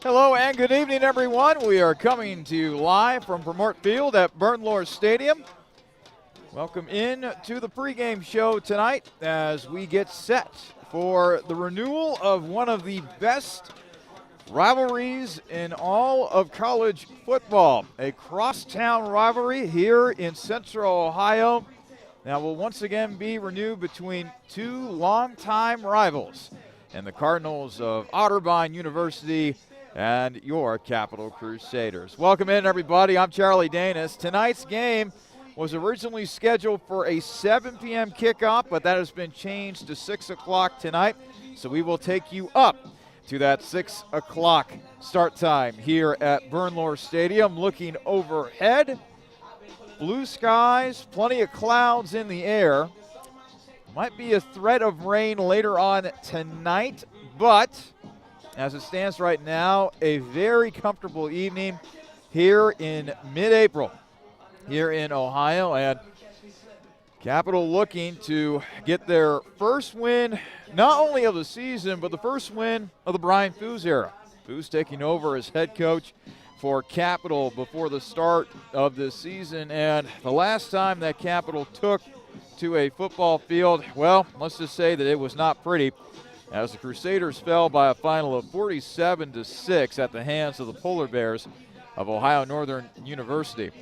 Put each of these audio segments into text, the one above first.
Hello and good evening, everyone. We are coming to you live from Purmort Field at Bernlohr Stadium. Welcome in to the pregame show tonight as we get set for the renewal of one of the best rivalries in all of college football. A crosstown rivalry here in Central Ohio that will once again be renewed between two longtime rivals and the Cardinals of Otterbein University and your Capital Crusaders. Welcome in, everybody. I'm Charlie Danis. Tonight's game was originally scheduled for a 7 p.m. kickoff, but that has been changed to 6 o'clock tonight. So we will take you up to that 6 o'clock start time here at Bernlohr Stadium. Looking overhead, blue skies, plenty of clouds in the air. Might be a threat of rain later on tonight, but as it stands right now, a very comfortable evening here in mid-April here in Ohio, and Capital looking to get their first win, not only of the season, but the first win of the Brian Foos era. Foos taking over as head coach for Capital before the start of this season, and the last time that Capital took to a football field, well, let's just say that it was not pretty, as the Crusaders fell by a final of 47-6 at the hands of the Polar Bears of Ohio Northern University.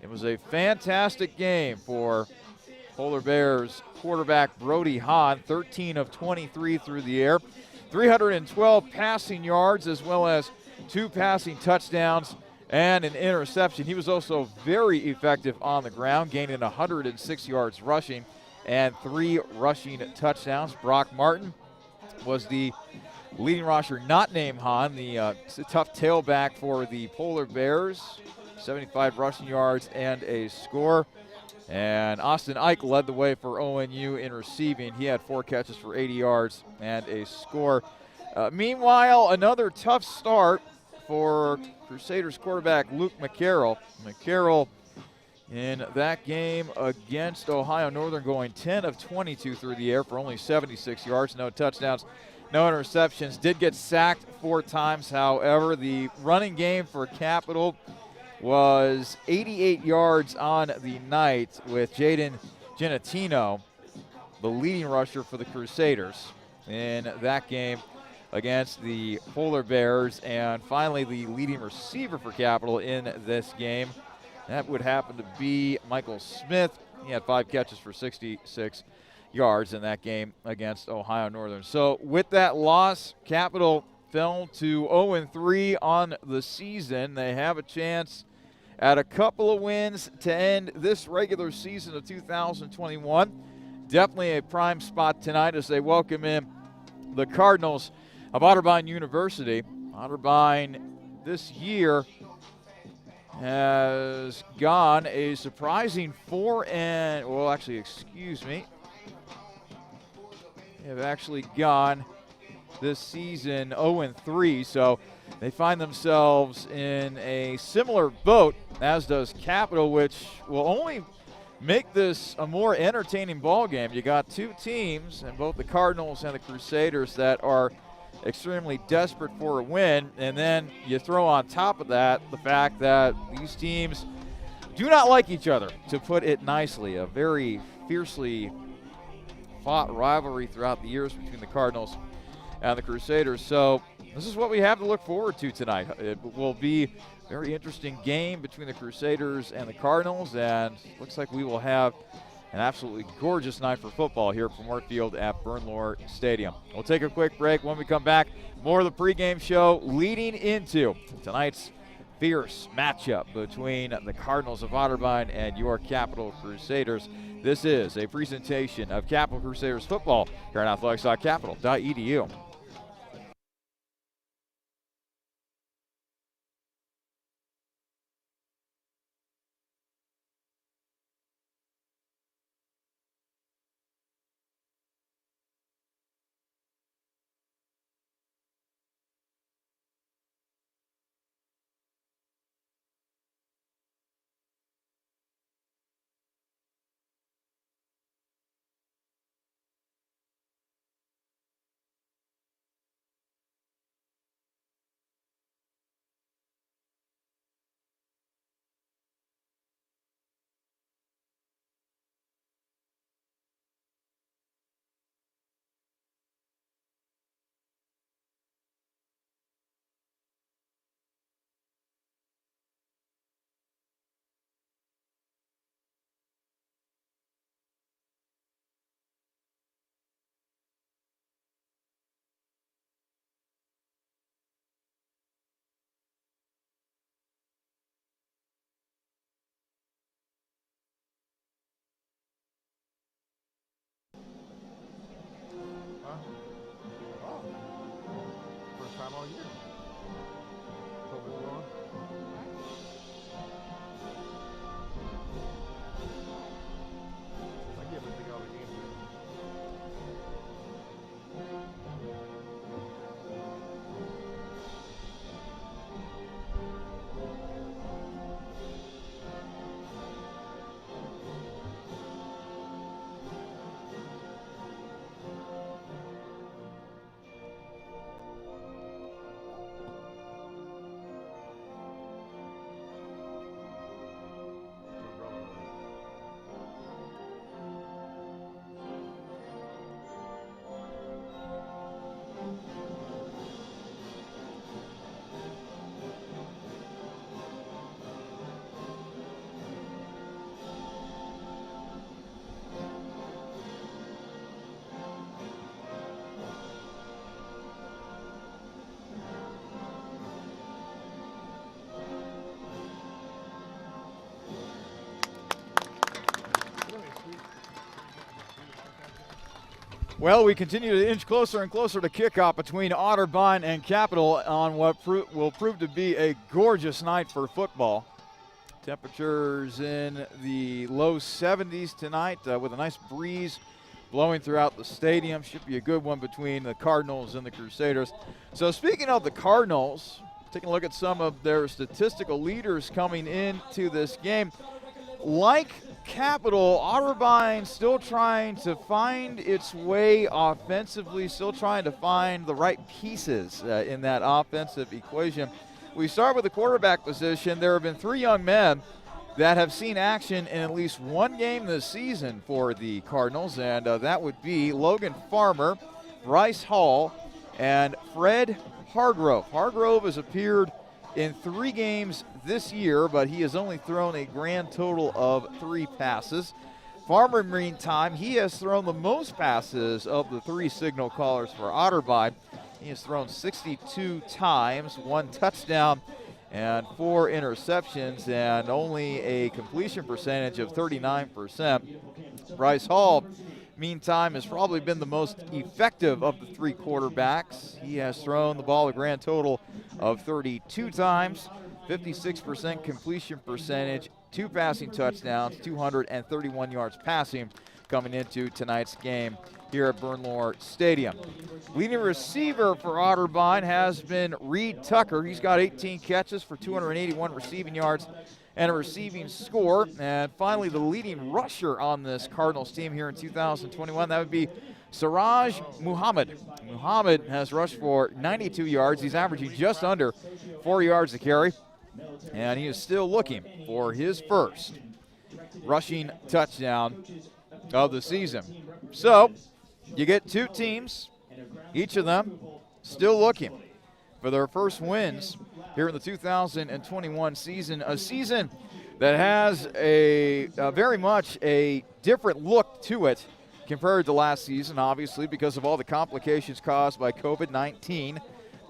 It was a fantastic game for Polar Bears quarterback Brody Hahn, 13 of 23 through the air, 312 passing yards as well as 2 passing touchdowns and an interception. He was also very effective on the ground, gaining 106 yards rushing and 3 rushing touchdowns. Brock Martin was the leading rusher, not named Hahn, the tough tailback for the Polar Bears. 75 rushing yards and a score. And Austin Ike led the way for ONU in receiving. He had 4 catches for 80 yards and a score. Meanwhile, another tough start for Crusaders quarterback Luke McCarroll. McCarroll in that game against Ohio Northern going 10 of 22 through the air for only 76 yards, no touchdowns, no interceptions. Did get sacked 4 times, however. The running game for Capital was 88 yards on the night, with Jaden Genatino, the leading rusher for the Crusaders in that game against the Polar Bears, and finally the leading receiver for Capital in this game. That would happen to be Michael Smith. He had 5 catches for 66 yards in that game against Ohio Northern. So with that loss, Capital fell to 0-3 on the season. They have a chance at a couple of wins to end this regular season of 2021. Definitely a prime spot tonight as they welcome in the Cardinals of Otterbein University. Otterbein this year has gone a surprising 4 and, well, actually, excuse me. They have actually gone this season 0-3, so they find themselves in a similar boat as does Capital, which will only make this a more entertaining ball game. You got 2 teams, and both the Cardinals and the Crusaders, that are extremely desperate for a win, and then you throw on top of that the fact that these teams do not like each other, to put it nicely. A very fiercely fought rivalry throughout the years between the Cardinals and the Crusaders. So this is what we have to look forward to tonight. It will be a very interesting game between the Crusaders and the Cardinals, and looks like we will have an absolutely gorgeous night for football here at Purmort Field at Bernlohr Stadium. We'll take a quick break. When we come back, more of the pregame show leading into tonight's fierce matchup between the Cardinals of Otterbein and your Capital Crusaders. This is a presentation of Capital Crusaders football here on athletics.capital.edu. Well, we continue to inch closer and closer to kickoff between Otterbein and Capital on what will prove to be a gorgeous night for football. Temperatures in the low 70s tonight with a nice breeze blowing throughout the stadium. Should be a good one between the Cardinals and the Crusaders. So speaking of the Cardinals, taking a look at some of their statistical leaders coming into this game. Like Capital, Otterbein still trying to find its way offensively, still trying to find the right pieces in that offensive equation. We start with the quarterback position. There have been 3 young men that have seen action in at least one game this season for the Cardinals, and that would be Logan Farmer, Bryce Hall, and Fred Hargrove. Hargrove has appeared in 3 games this year, but he has only thrown a grand total of 3 passes. Farmer, meantime, he has thrown the most passes of the 3 signal callers for Otterbein. He has thrown 62 times, 1 touchdown and 4 interceptions, and only a completion percentage of 39%. Bryce Hall, meantime, has probably been the most effective of the 3 quarterbacks. He has thrown the ball a grand total of 32 times, 56% completion percentage, 2 passing touchdowns, 231 yards passing coming into tonight's game here at Bernlohr Stadium. Leading receiver for Otterbein has been Reed Tucker. He's got 18 catches for 281 receiving yards and a receiving score. And finally, the leading rusher on this Cardinals team here in 2021, that would be Siraj Muhammad. Muhammad has rushed for 92 yards. He's averaging just under 4 yards a carry, and he is still looking for his first rushing touchdown of the season. So you get 2 teams, each of them still looking for their first wins here in the 2021 season, a season that has a very much a different look to it compared to last season, obviously, because of all the complications caused by COVID-19.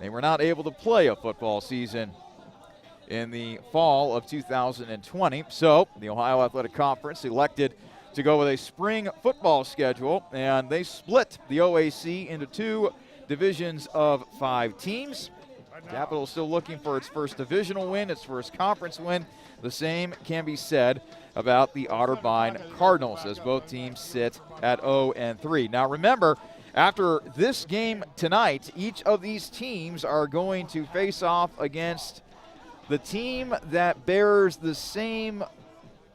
They were not able to play a football season in the fall of 2020. So the Ohio Athletic Conference elected to go with a spring football schedule, and they split the OAC into 2 divisions of 5 teams. Capital is still looking for its first divisional win, its first conference win. The same can be said about the Otterbein Cardinals, as both teams sit at 0-3. Now remember, after this game tonight, each of these teams are going to face off against the team that bears the same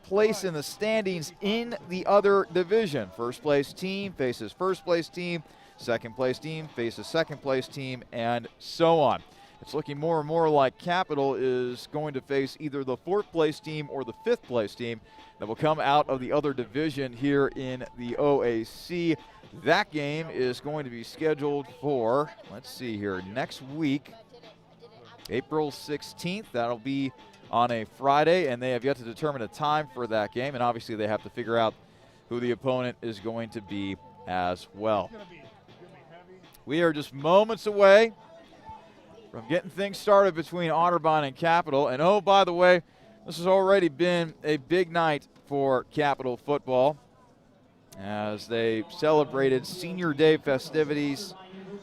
place in the standings in the other division. First place team faces first place team, second place team faces second place team, and so on. It's looking more and more like Capital is going to face either the 4th place team or the 5th place team that will come out of the other division here in the OAC. That game is going to be scheduled for, let's see here, next week, April 16th. That'll be on a Friday, and they have yet to determine a time for that game, and obviously they have to figure out who the opponent is going to be as well. We are just moments away from getting things started between Otterbein and Capital, and oh, by the way, this has already been a big night for Capital football as they celebrated Senior Day festivities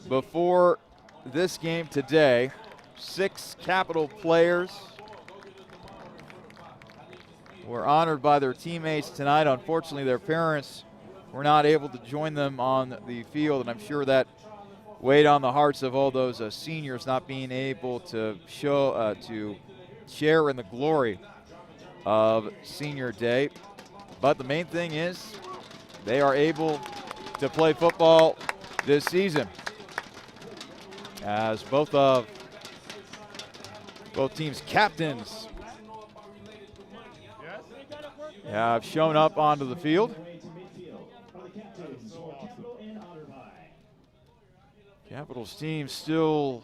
before this game today. 6 Capital players were honored by their teammates tonight. Unfortunately, their parents were not able to join them on the field, and I'm sure that weighed on the hearts of all those seniors, not being able to share in the glory of Senior Day. But the main thing is they are able to play football this season, as both teams' captains have shown up onto the field. Capital's team still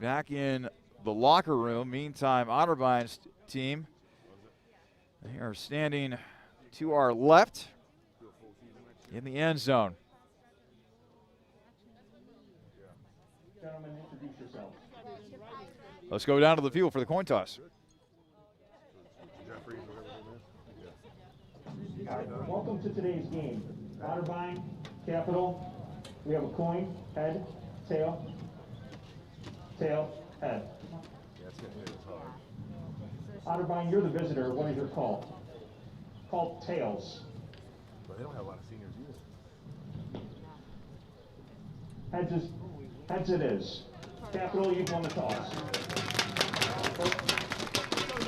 back in the locker room. Meantime, Otterbein's team, they are standing to our left in the end zone. Let's go down to the field for the coin toss. Welcome to today's game. Otterbein, Capital. We have a coin, head, tail, tail, head. Otterbein, you're the visitor. What is your call? Call tails. But they don't have a lot of seniors either. Heads it is. Capital, you've won the toss.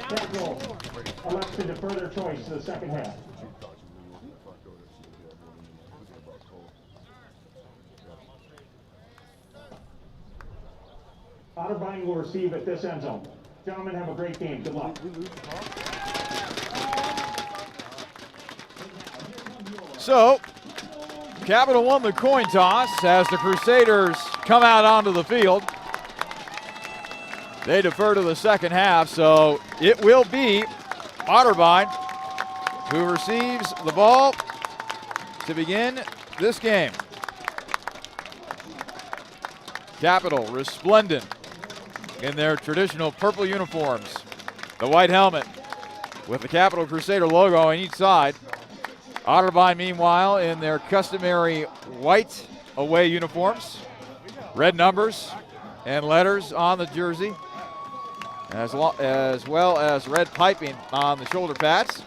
Capital elects to defer their choice to the second half. Otterbein will receive at this end zone. Gentlemen, have a great game. Good luck. So, Capital won the coin toss as the Crusaders come out onto the field. They defer to the second half, so it will be Otterbein who receives the ball to begin this game. Capital resplendent in their traditional purple uniforms. The white helmet with the Capital Crusader logo on each side. Otterbein, meanwhile, in their customary white away uniforms. Red numbers and letters on the jersey, as well as red piping on the shoulder pads.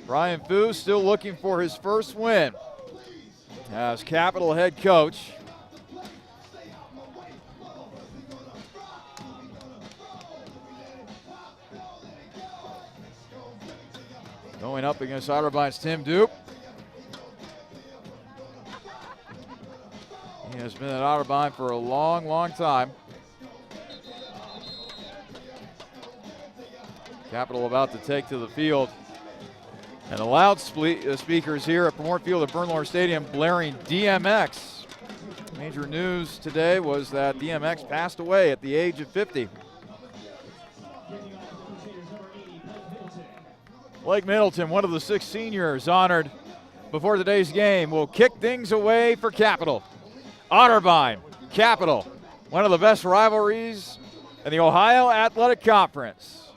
Brian Fu still looking for his first win as Capital head coach. Going up against Otterbein's Tim Dupe. He has been at Otterbein for a long, long time. Capital about to take to the field. And the loudspeakers here at Purmort Field at Bernlohr Stadium blaring DMX. Major news today was that DMX passed away at the age of 50. Blake Middleton, one of the 6 seniors honored before today's game, will kick things away for Capital. Otterbein, Capital, one of the best rivalries in the Ohio Athletic Conference.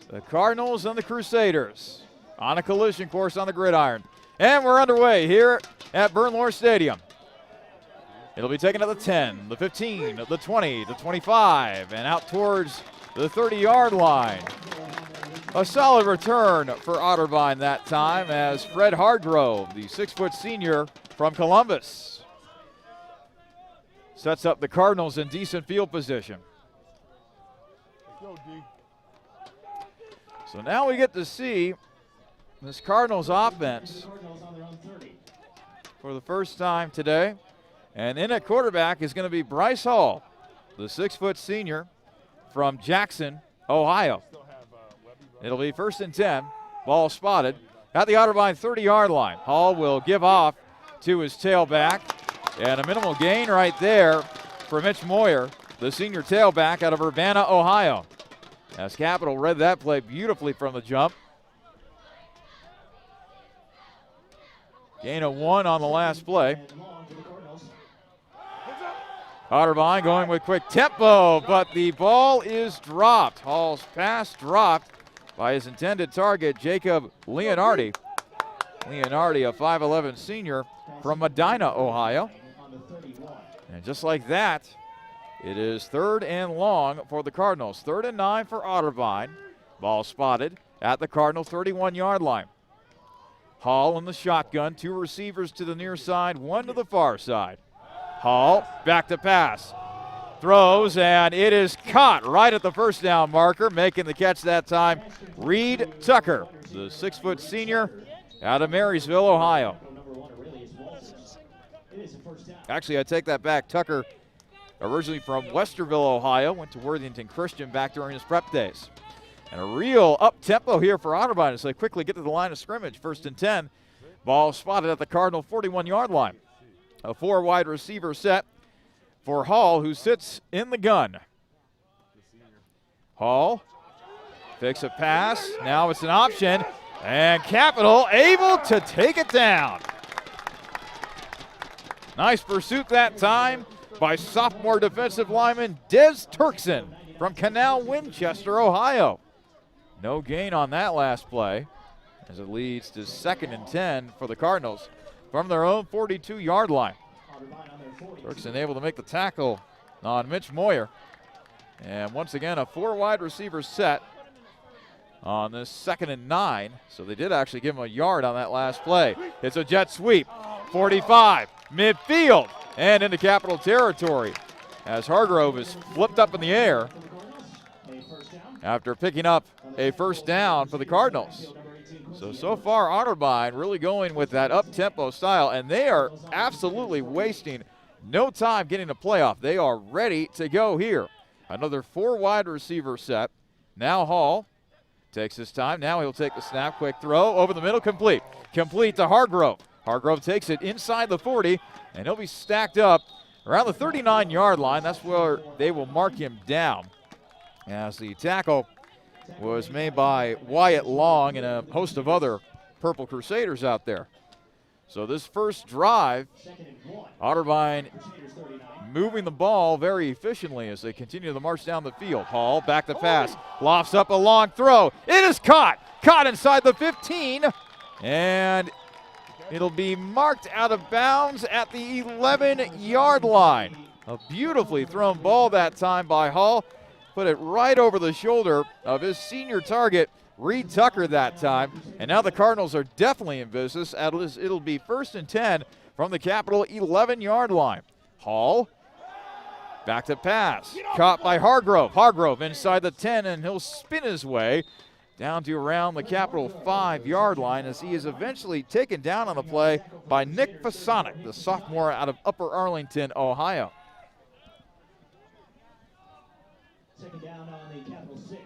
The Cardinals and the Crusaders on a collision course on the gridiron. And we're underway here at Bernlohr Stadium. It'll be taken at the 10, the 15, the 20, the 25, and out towards the 30-yard line. A solid return for Otterbein that time as Fred Hargrove, the 6-foot senior from Columbus, sets up the Cardinals in decent field position. So now we get to see this Cardinals offense for the first time today. And in at quarterback is going to be Bryce Hall, the 6-foot senior from Jackson, Ohio. It'll be 1st and 10, ball spotted at the Otterbein 30-yard line. Hall will give off to his tailback, and a minimal gain right there for Mitch Moyer, the senior tailback out of Urbana, Ohio. As Capital read that play beautifully from the jump. Gain of 1 on the last play. Otterbein going with quick tempo, but the ball is dropped. Hall's pass dropped by his intended target, Jacob Leonardi. Leonardi, a 5'11 senior from Medina, Ohio. And just like that, it is 3rd and long for the Cardinals. 3rd and 9 for Otterbein. Ball spotted at the Cardinal 31-yard line. Hall in the shotgun, 2 receivers to the near side, 1 to the far side. Hall back to pass. Throws, and it is caught right at the first down marker. Making the catch that time, Reed Tucker, the 6-foot senior out of Marysville, Ohio. Actually, I take that back. Tucker, originally from Westerville, Ohio, went to Worthington Christian back during his prep days. And a real up-tempo here for Otterbein as they quickly get to the line of scrimmage. 1st and 10. Ball spotted at the Cardinal 41-yard line. A 4-wide receiver set for Hall, who sits in the gun. Hall fakes a pass. Now it's an option. And Capital able to take it down. Nice pursuit that time by sophomore defensive lineman Des Turkson from Canal, Winchester, Ohio. No gain on that last play as it leads to 2nd and 10 for the Cardinals from their own 42-yard line. Turkson able to make the tackle on Mitch Moyer. And once again, a 4 wide receiver set on this 2nd and 9. So they did actually give him a yard on that last play. It's a jet sweep, 45, midfield, and into Capital territory as Hargrove is flipped up in the air after picking up a first down for the Cardinals. So far, Otterbein really going with that up-tempo style, and they are absolutely wasting no time getting a playoff. They are ready to go here. Another 4 wide receiver set. Now Hall takes his time. Now he'll take the snap. Quick throw over the middle. Complete. Complete to Hargrove. Hargrove takes it inside the 40, and he'll be stacked up around the 39-yard line. That's where they will mark him down, as the tackle was made by Wyatt Long and a host of other Purple Crusaders out there. So this first drive, Otterbein moving the ball very efficiently as they continue to march down the field. Hall back to pass, lofts up a long throw. It is caught inside the 15, and it'll be marked out of bounds at the 11-yard line. A beautifully thrown ball that time by Hall. Put it right over the shoulder of his senior target, Reed Tucker, that time. And now the Cardinals are definitely in business. It'll be 1st and 10 from the Capital 11-yard line. Hall back to pass. Caught by Hargrove. Hargrove inside the 10, and he'll spin his way down to around the Capital 5-yard line as he is eventually taken down on the play by Nick Fasonic, the sophomore out of Upper Arlington, Ohio. 2nd down on the Capital 6.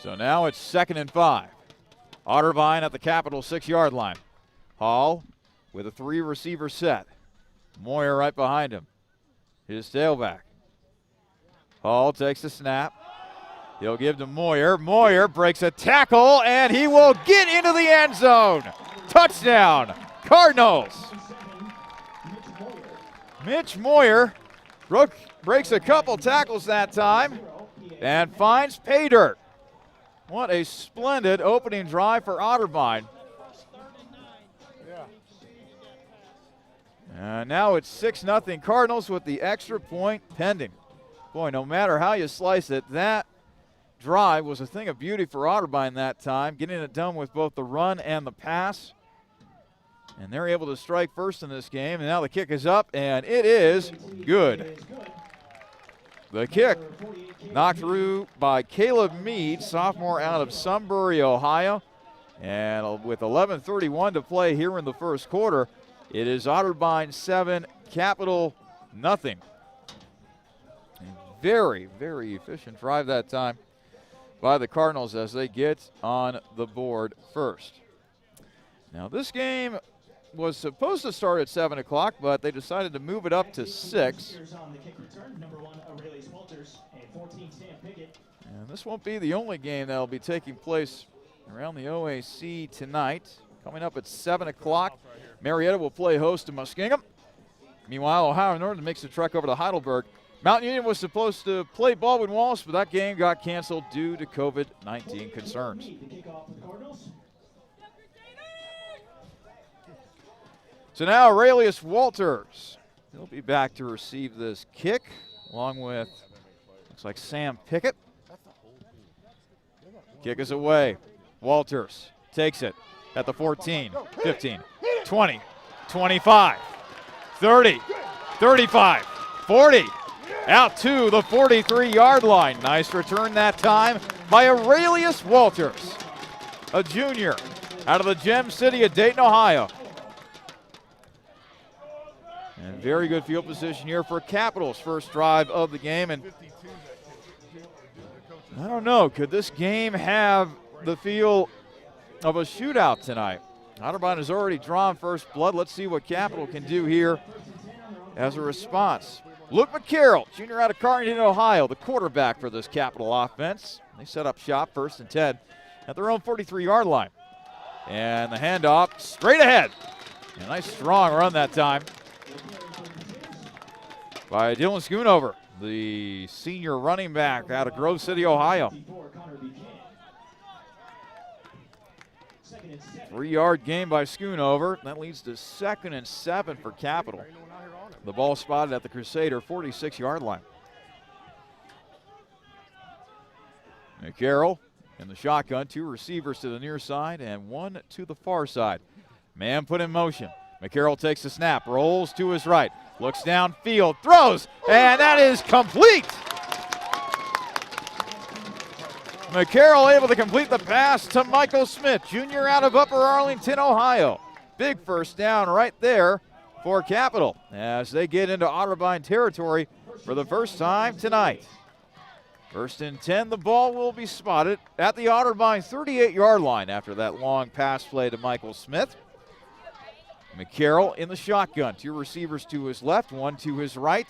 So now it's 2nd and 5. Otterbein at the Capital 6-yard line. Hall with a 3 receiver set. Moyer right behind him. His tailback. Hall takes the snap. He'll give to Moyer. Moyer breaks a tackle, and he will get into the end zone. Touchdown, Cardinals. Mitch Moyer breaks a couple tackles that time and finds pay dirt. What a splendid opening drive for Otterbein. And now it's 6-0 Cardinals with the extra point pending. Boy, no matter how you slice it, that drive was a thing of beauty for Otterbein that time, getting it done with both the run and the pass. And they're able to strike first in this game, and now the kick is up, and it is good. The kick knocked through by Caleb Mead, sophomore out of Sunbury, Ohio. And with 11:31 to play here in the first quarter, it is Otterbein 7, Capital nothing. Very, very efficient drive that time by the Cardinals as they get on the board first. Now this game was supposed to start at 7 o'clock, but they decided to move it up to 6. And this won't be the only game that will be taking place around the OAC tonight. Coming up at 7 o'clock, Marietta will play host to Muskingum. Meanwhile, Ohio Northern makes the trek over to Heidelberg. Mount Union was supposed to play Baldwin Wallace, but that game got canceled due to COVID-19 concerns. So now Aurelius Walters, he'll be back to receive this kick, along with, looks like Sam Pickett. Kick is away. Walters takes it at the 14, 15, 20, 25, 30, 35, 40. Out to the 43-yard line. Nice return that time by Aurelius Walters, a junior out of the Gem City of Dayton, Ohio. And very good field position here for Capital's first drive of the game. And I don't know, could this game have the feel of a shootout tonight? Otterbein has already drawn first blood. Let's see what Capital can do here as a response. Luke McCarroll, junior out of Carrington, Ohio, the quarterback for this Capital offense. They set up shop 1st and 10 at their own 43-yard line. And the handoff straight ahead. A nice strong run that time by Dylan Schoonover, the senior running back out of Grove City, Ohio. 3-yard gain by Schoonover. That leads to 2nd and 7 for Capital. The ball spotted at the Crusader 46-yard line. McCarroll in the shotgun, 2 receivers to the near side and 1 to the far side. Man put in motion. McCarroll takes the snap, rolls to his right, looks downfield, throws, and that is complete. McCarroll able to complete the pass to Michael Smith, junior out of Upper Arlington, Ohio. Big first down right there for Capital as they get into Otterbein territory for the first time tonight. 1st and 10, the ball will be spotted at the Otterbein 38-yard line after that long pass play to Michael Smith. McCarroll in the shotgun, 2 receivers to his left, 1 to his right.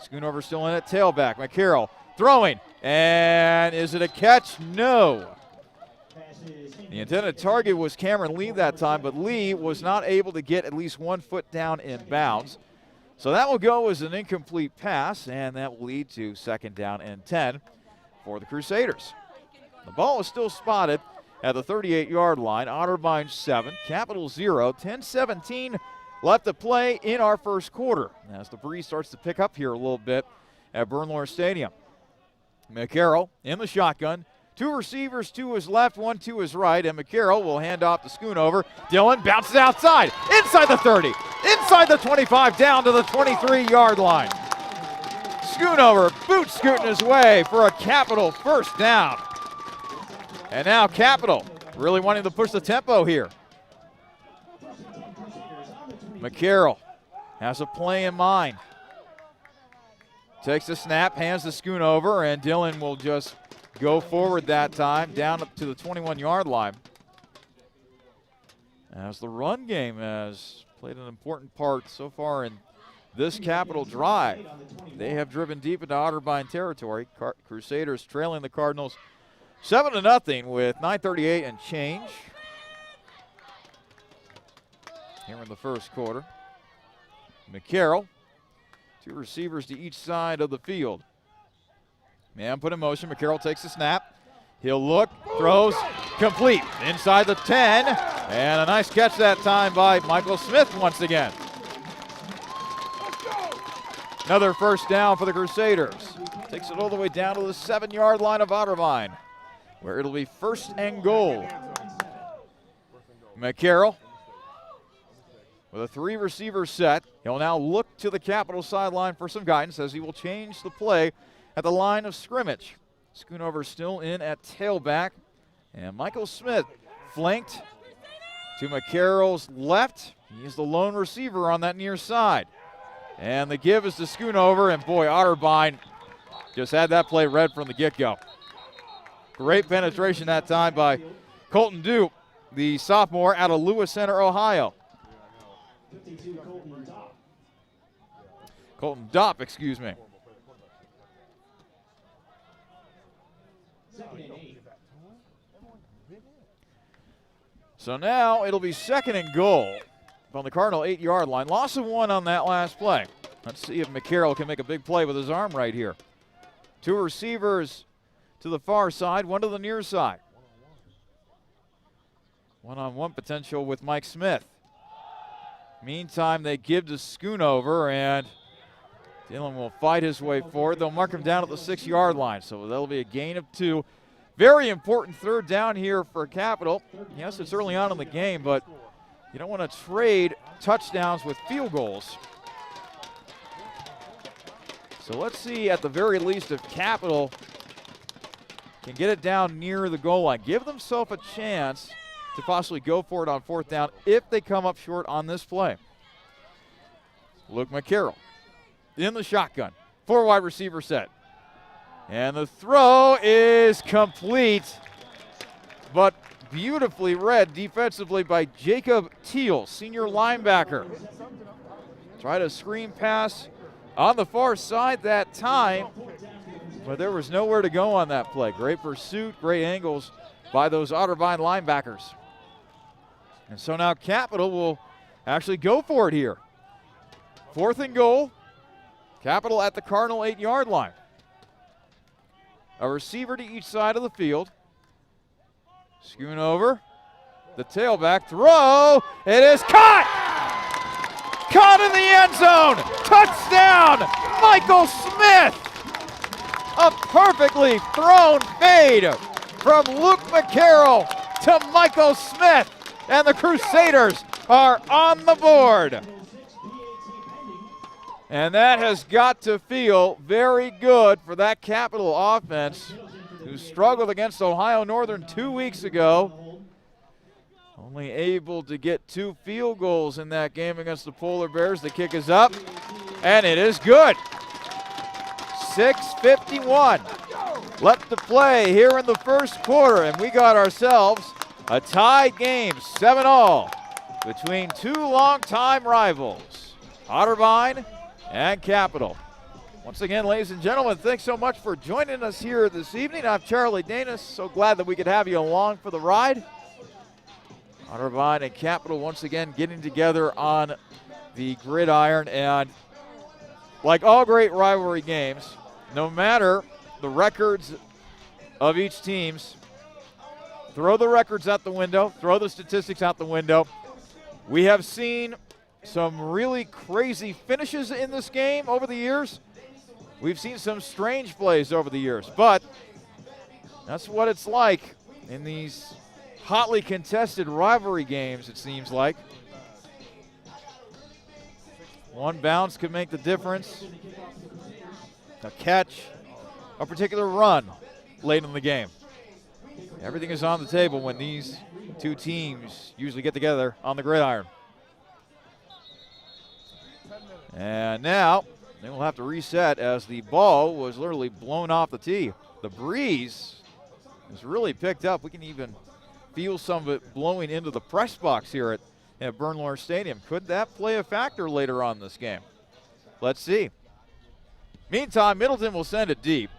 Schoonover still in at tailback. McCarroll throwing, and is it a catch? No. The intended target was Cameron Lee that time, but Lee was not able to get at least 1 foot down in bounds. So that will go as an incomplete pass, and that will lead to 2nd down and 10 for the Crusaders. The ball is still spotted at the 38-yard line. Otterbein 7, Capital 0, 10-17 left to play in our first quarter as the breeze starts to pick up here a little bit at Bernlohr Stadium. McCarroll in the shotgun, 2 receivers to his left, 1 to his right, and McCarroll will hand off to Schoonover. Dylan bounces outside, inside the 30, inside the 25, down to the 23-yard line. Schoonover boot scooting his way for a Capital first down. And now Capital really wanting to push the tempo here. McCarroll has a play in mind. Takes the snap, hands the Schoonover, and Dylan will just go forward that time, down up to the 21-yard line. As the run game has played an important part so far in this Capital drive. They have driven deep into Otterbein territory. Crusaders trailing the Cardinals 7-0 with 9:38 and change here in the first quarter. McCarroll, 2 receivers to each side of the field. Man put in motion. McCarroll takes the snap. He'll look, throws, complete inside the 10, and a nice catch that time by Michael Smith once again. Another first down for the Crusaders. Takes it all the way down to the 7-yard line of Otterbein, where it'll be 1st and goal. McCarroll with a 3-receiver set. He'll now look to the Capital sideline for some guidance as he will change the play at the line of scrimmage. Schoonover still in at tailback, and Michael Smith flanked to McCarroll's left. He is the lone receiver on that near side. And the give is to Schoonover, and boy, Otterbein just had that play read from the get-go. Great penetration that time by Colton Duke, the sophomore out of Lewis Center, Ohio. Colton Dopp, excuse me. So now it'll be 2nd and goal on the Cardinal 8-yard line. Loss of 1 on that last play. Let's see if McCarroll can make a big play with his arm right here. 2 receivers to the far side, 1 to the near side. One-on-one potential with Mike Smith. Meantime, they give to Schoonover, and Dylan will fight his way forward. They'll mark him down at the 6-yard line, so that'll be a gain of 2. Very important 3rd down here for Capital. Yes, it's early on in the game, but you don't want to trade touchdowns with field goals. So let's see at the very least if Capital can get it down near the goal line. Give themselves a chance to possibly go for it on 4th down if they come up short on this play. Luke McCarroll in the shotgun. 4 wide receiver set. And the throw is complete, but beautifully read defensively by Jacob Teal, senior linebacker. Tried a screen pass on the far side that time, but there was nowhere to go on that play. Great pursuit, great angles by those Otterbein linebackers. And so now Capital will actually go for it here. 4th and goal. Capital at the Cardinal 8-yard line. A receiver to each side of the field. Schooner over. The tailback throw. It is caught! Caught in the end zone! Touchdown! Michael Smith! A perfectly thrown fade from Luke McCarroll to Michael Smith. And the Crusaders are on the board. And that has got to feel very good for that Capital offense who struggled against Ohio Northern 2 weeks ago. Only able to get 2 field goals in that game against the Polar Bears. The kick is up, and it is good. 6:51 left to play here in the first quarter, and we got ourselves a tied game, 7-all, between 2 longtime rivals, Otterbein and Capital. Once again, ladies and gentlemen, thanks so much for joining us here this evening. I'm Charlie Danis. So glad that we could have you along for the ride. Otterbein and Capital once again getting together on the gridiron, and like all great rivalry games, no matter the records of each team's, throw the records out the window, throw the statistics out the window. We have seen some really crazy finishes in this game over the years. We've seen some strange plays over the years, but that's what it's like in these hotly contested rivalry games, it seems like. One bounce could make the difference. A catch, a particular run late in the game. Everything is on the table when these 2 teams usually get together on the gridiron. And now they will have to reset as the ball was literally blown off the tee. The breeze has really picked up. We can even feel some of it blowing into the press box here at Bernlohr Stadium. Could that play a factor later on in this game? Let's see. Meantime, Middleton will send it deep.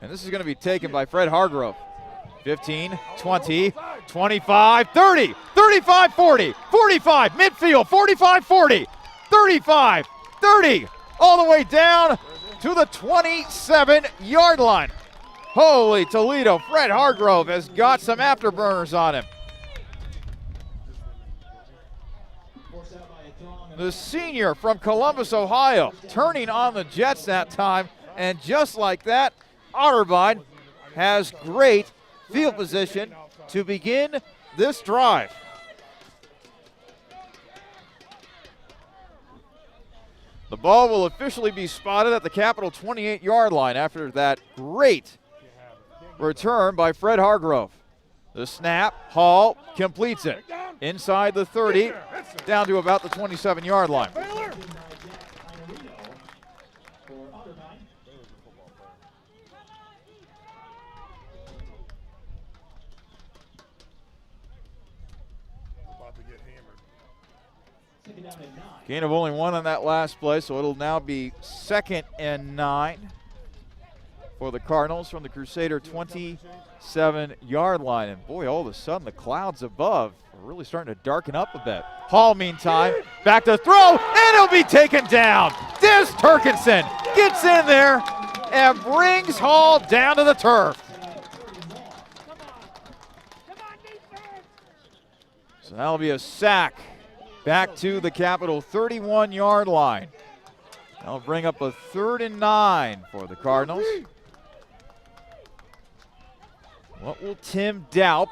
And this is going to be taken by Fred Hargrove. 15, 20, 25, 30, 35, 40, 45, midfield, 45, 40, 35, 30, all the way down to the 27-yard line. Holy Toledo, Fred Hargrove has got some afterburners on him. The senior from Columbus, Ohio, turning on the Jets that time, and just like that, Otterbein has great field position to begin this drive. The ball will officially be spotted at the Capital 28-yard line after that great return by Fred Hargrove. The snap, Hall completes it. Inside the 30, down to about the 27-yard line. Gain of only 1 on that last play, so it'll now be 2nd and 9 for the Cardinals from the Crusader 27-yard line. And boy, all of a sudden the clouds above are really starting to darken up a bit. Hall, meantime, back to throw, and it'll be taken down. Des Turkinson gets in there and brings Hall down to the turf. So that'll be a sack. Back to the Capital 31-yard line. That'll bring up a 3rd and 9 for the Cardinals. What will Tim Daup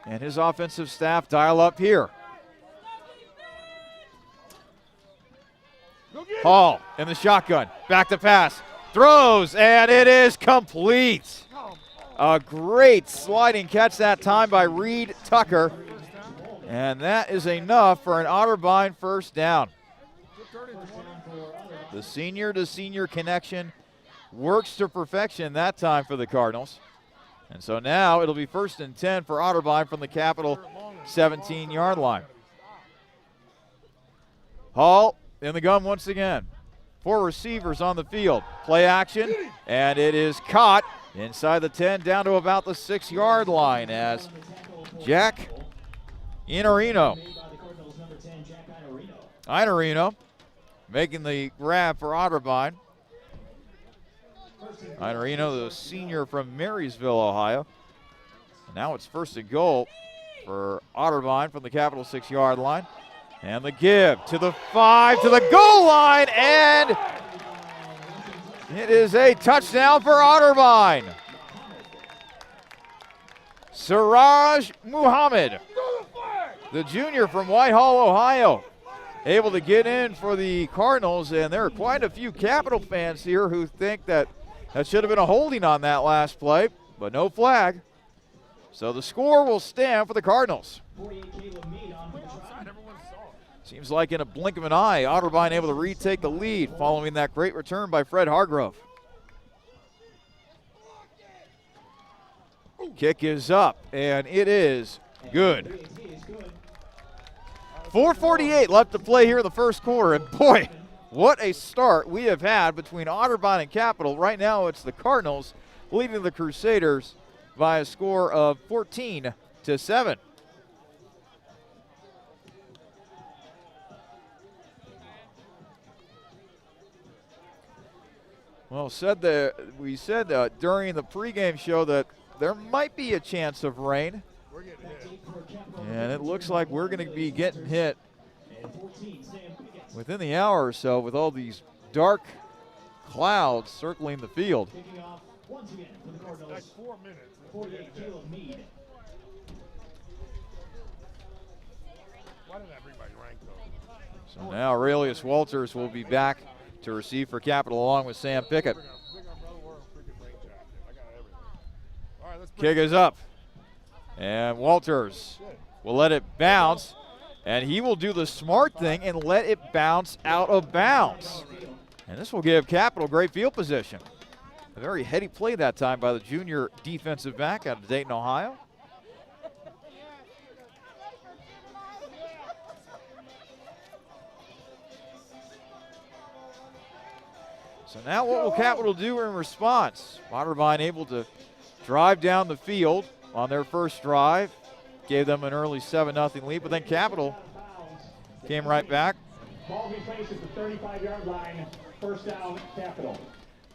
and his offensive staff dial up here? Hall in the shotgun, back to pass, throws, and it is complete. A great sliding catch that time by Reed Tucker. And that is enough for an Otterbein first down. The senior-to-senior connection works to perfection that time for the Cardinals. And so now it'll be 1st and 10 for Otterbein from the Capital 17-yard line. Hall in the gun once again. 4 receivers on the field. Play action, and it is caught inside the 10 down to about the 6-yard line as Jack Iannarino. Iannarino making the grab for Otterbein. Iannarino, the senior from Marysville, Ohio. Now it's first and goal for Otterbein from the Capital 6-yard line. And the give to the 5, to the goal line, and it is a touchdown for Otterbein. Siraj Muhammad, the junior from Whitehall, Ohio, able to get in for the Cardinals, and there are quite a few Capital fans here who think that should have been a holding on that last play, but no flag. So the score will stand for the Cardinals. Seems like in a blink of an eye, Otterbein able to retake the lead following that great return by Fred Hargrove. Kick is up, and it is good. 4:48 left to play here in the first quarter, and boy, what a start we have had between Otterbein and Capital. Right now it's the Cardinals leading the Crusaders by a score of 14-7. Well, we said during the pregame show that there might be a chance of rain. And it looks like we're going to be getting hit within the hour or so with all these dark clouds circling the field. Like 4 minutes. Why didn't I bring my rank though? So now Aurelius Walters will be back to receive for Capital along with Sam Pickett. Kick is up. And Walters will let it bounce. And he will do the smart thing and let it bounce out of bounds. And this will give Capital great field position. A very heady play that time by the junior defensive back out of Dayton, Ohio. So now what will Capital do in response? Otterbein able to drive down the field on their first drive. Gave them an early 7-0 lead, but then Capital came right back. Ball be placed at the 35-yard line. First down, Capital.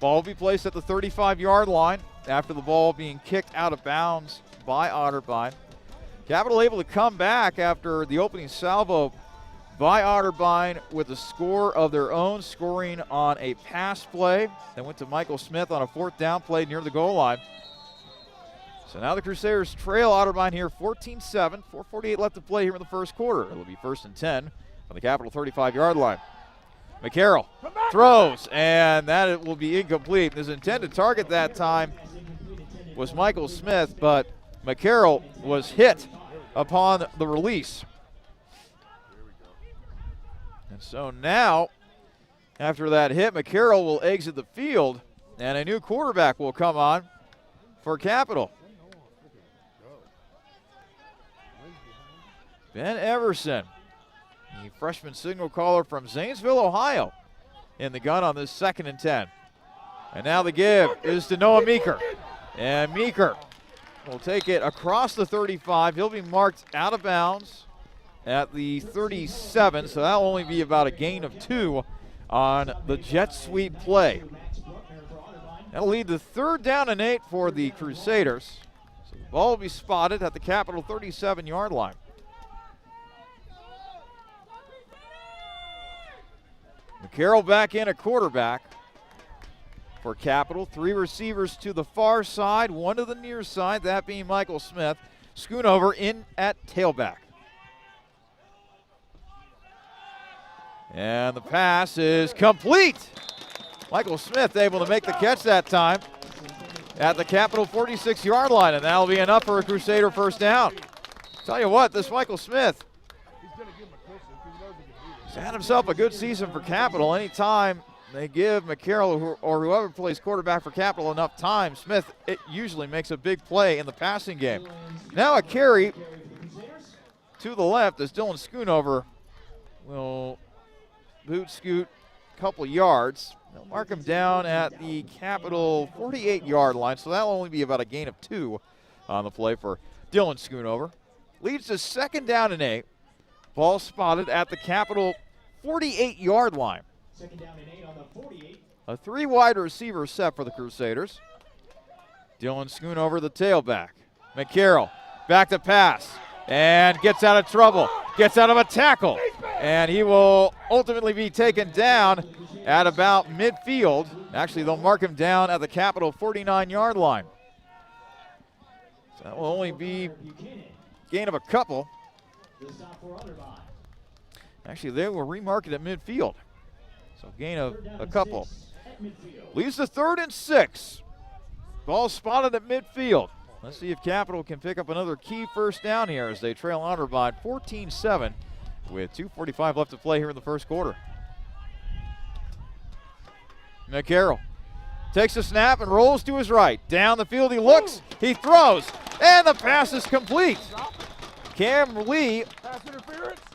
Ball will be placed at the 35-yard line after the ball being kicked out of bounds by Otterbein. Capital able to come back after the opening salvo by Otterbein with a score of their own, scoring on a pass play. They went to Michael Smith on a 4th down play near the goal line. So now the Crusaders trail Otterbein here 14-7, 4:48 left to play here in the first quarter. It'll be 1st and 10 on the Capital 35-yard line. McCarroll throws, and that will be incomplete. His intended target that time was Michael Smith, but McCarroll was hit upon the release. And so now, after that hit, McCarroll will exit the field, and a new quarterback will come on for Capital. Ben Everson, the freshman signal caller from Zanesville, Ohio, in the gun on this 2nd and 10. And now the give is to Noah Meeker. And Meeker will take it across the 35. He'll be marked out of bounds at the 37, so that'll only be about a gain of 2 on the jet sweep play. That'll lead to 3rd down and 8 for the Crusaders. So the ball will be spotted at the Capital 37-yard line. McCarroll back in a quarterback for Capital. 3 receivers to the far side, 1 to the near side, that being Michael Smith. Schoonover in at tailback. And the pass is complete. Michael Smith able to make the catch that time at the Capital 46-yard line, and that'll be enough for a Crusader 1st down. Tell you what, this Michael Smith has had himself a good season for Capital. Anytime they give McCarroll or whoever plays quarterback for Capital enough time, Smith it usually makes a big play in the passing game. Now a carry to the left as Dylan Schoonover will boot scoot a couple yards. They'll mark him down at the Capital 48-yard line, so that'll only be about a gain of 2 on the play for Dylan Schoonover. Leads to 2nd down and 8. Ball spotted at the Capital 48-yard line. 2nd down and 8 on the 48. A 3-wide receiver set for the Crusaders. Dylan Schoonover, the tailback. McCarroll back to pass and gets out of trouble. Gets out of a tackle. And he will ultimately be taken down at about midfield. Actually, they'll mark him down at the Capital 49-yard line. So that will only be gain of a couple. Actually, they will remark it at midfield. So gain of a couple. Leads to 3rd and 6. Ball spotted at midfield. Let's see if Capital can pick up another key first down here as they trail Otterbein 14-7 with 2:45 left to play here in the first quarter. McCarroll takes a snap and rolls to his right. Down the field he looks, he throws, and the pass is complete. Cam Lee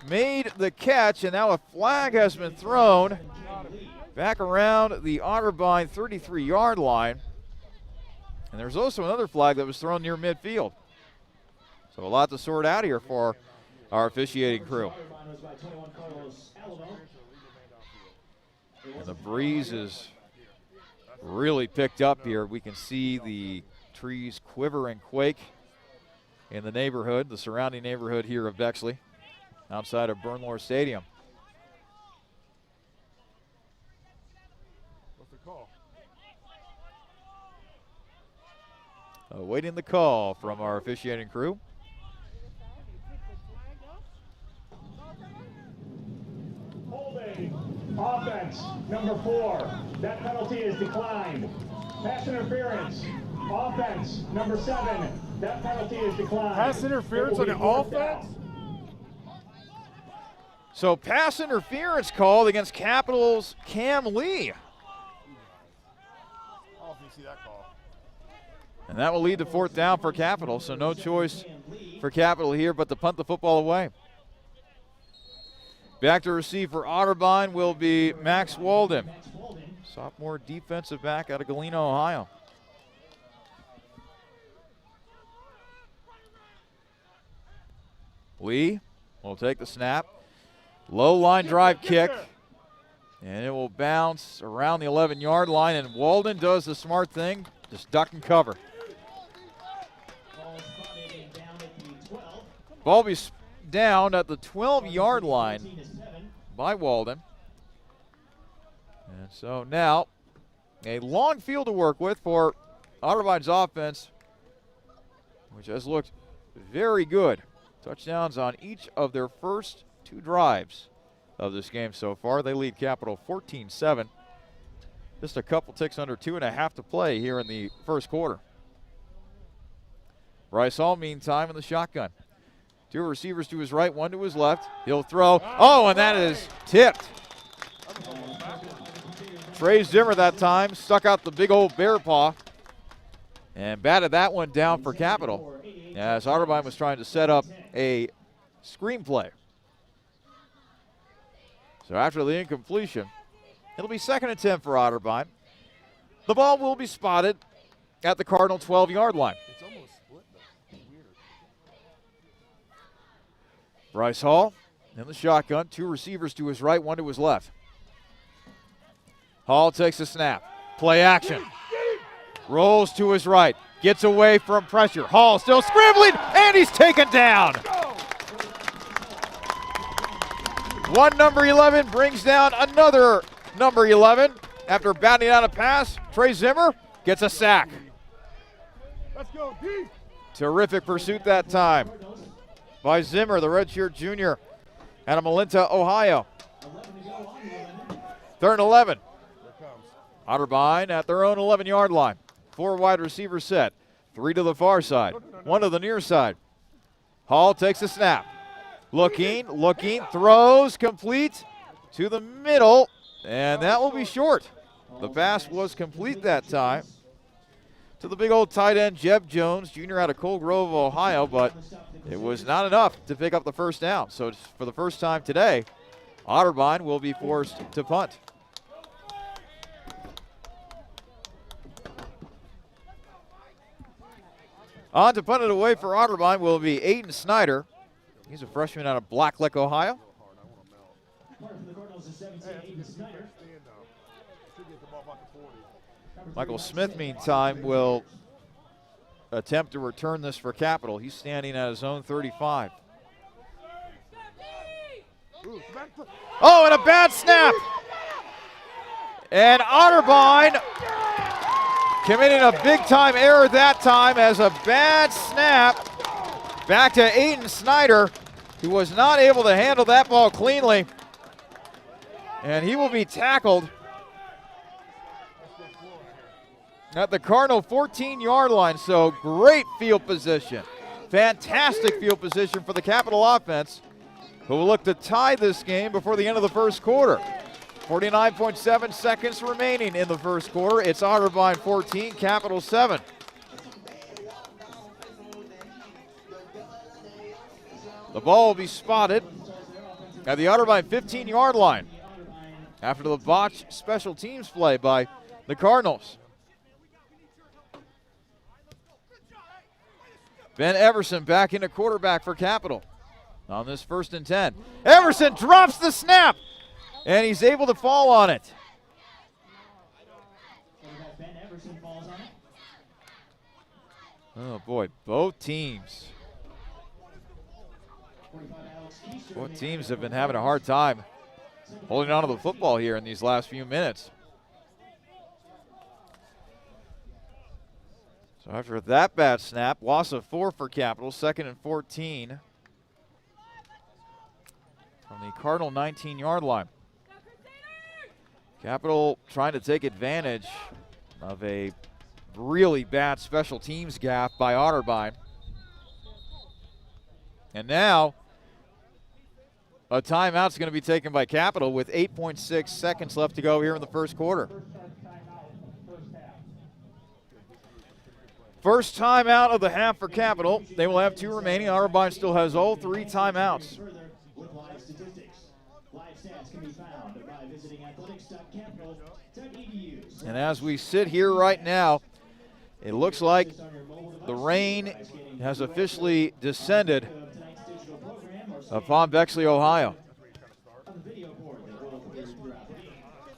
made the catch, and now a flag has been thrown back around the Otterbein 33-yard line. And there's also another flag that was thrown near midfield. So a lot to sort out here for our officiating crew. And the breeze is really picked up here. We can see the trees quiver and quake in the neighborhood, the surrounding neighborhood here of Bexley, outside of Bernlohr Stadium. What's the call? Awaiting the call from our officiating crew. Holding. Offense, number 4. That penalty is declined. Pass interference. Offense, number 7. That penalty is declined. Pass interference on the offense? So pass interference called against Capital's Cam Lee. I don't see that call. And that will lead to 4th down for Capital, so no choice for Capital here but to punt the football away. Back to receive for Otterbein will be Max Walden, sophomore defensive back out of Galena, Ohio. Lee will take the snap. Low line drive kick. And it will bounce around the 11-yard line, and Walden does the smart thing, just duck and cover. Ball be down at the 12-yard line by Walden. And so now a long field to work with for Otterbein's offense, which has looked very good. Touchdowns on each of their first 2 drives of this game so far. They lead Capital 14-7. Just a couple ticks under 2.5 to play here in the first quarter. Bryce Hall, meantime, in the shotgun. 2 receivers to his right, 1 to his left. He'll throw. Oh, and that is tipped. Trey Zimmer that time stuck out the big old bear paw and batted that one down for Capital as Otterbein was trying to set up a screenplay. So after the incompletion, it'll be 2nd and 10 for Otterbein. The ball will be spotted at the Cardinal 12-yard line. It's almost split, though. Weird. Bryce Hall in the shotgun. 2 receivers to his right, 1 to his left. Hall takes a snap. Play action. Rolls to his right. Gets away from pressure. Hall still scribbling, and he's taken down. One number 11 brings down another number 11. After batting out a pass, Trey Zimmer gets a sack. Let's go, D. Terrific pursuit that time by Zimmer, the redshirt junior out of Malinta, Ohio. 3rd and 11. Otterbein at their own 11-yard line. 4 wide receiver set. 3 to the far side, 1 to the near side. Hall takes a snap. Looking, throws complete to the middle, and that will be short. The pass was complete that time to the big old tight end, Jeb Jones, junior out of Coal Grove, Ohio, but it was not enough to pick up the first down. So for the first time today, Otterbein will be forced to punt. On to punt it away for Otterbein will be Aiden Snyder, He's a freshman out of Blacklick, Ohio. Michael Smith, meantime, will attempt to return this for Capital. He's standing at his own 35. Oh, and a bad snap. And Otterbein committing a big-time error that time as a bad snap back to Aiden Snyder, who was not able to handle that ball cleanly. And he will be tackled at the Cardinal 14-yard line. So great field position. Fantastic field position for the Capital offense, who will look to tie this game before the end of the first quarter. 49.7 seconds remaining in the first quarter. It's Otterbein 14, Capital 7. The ball will be spotted at the Otterbein 15-yard line after the botched special teams play by the Cardinals. Ben Everson back into quarterback for Capital on this 1st and 10. Everson drops the snap, and he's able to fall on it. Oh boy, both teams have been having a hard time holding on to the football here in these last few minutes. So after that bad snap, loss of 4 for Capital, 2nd and 14 from the Cardinal 19-yard line. Capital trying to take advantage of a really bad special teams gaffe by Otterbein. And now a timeout's going to be taken by Capital with 8.6 seconds left to go here in the first quarter. First timeout of the half for Capital. They will have 2 remaining. Otterbein still has all 3 timeouts. And as we sit here right now, it looks like the rain has officially descended upon Bexley, Ohio.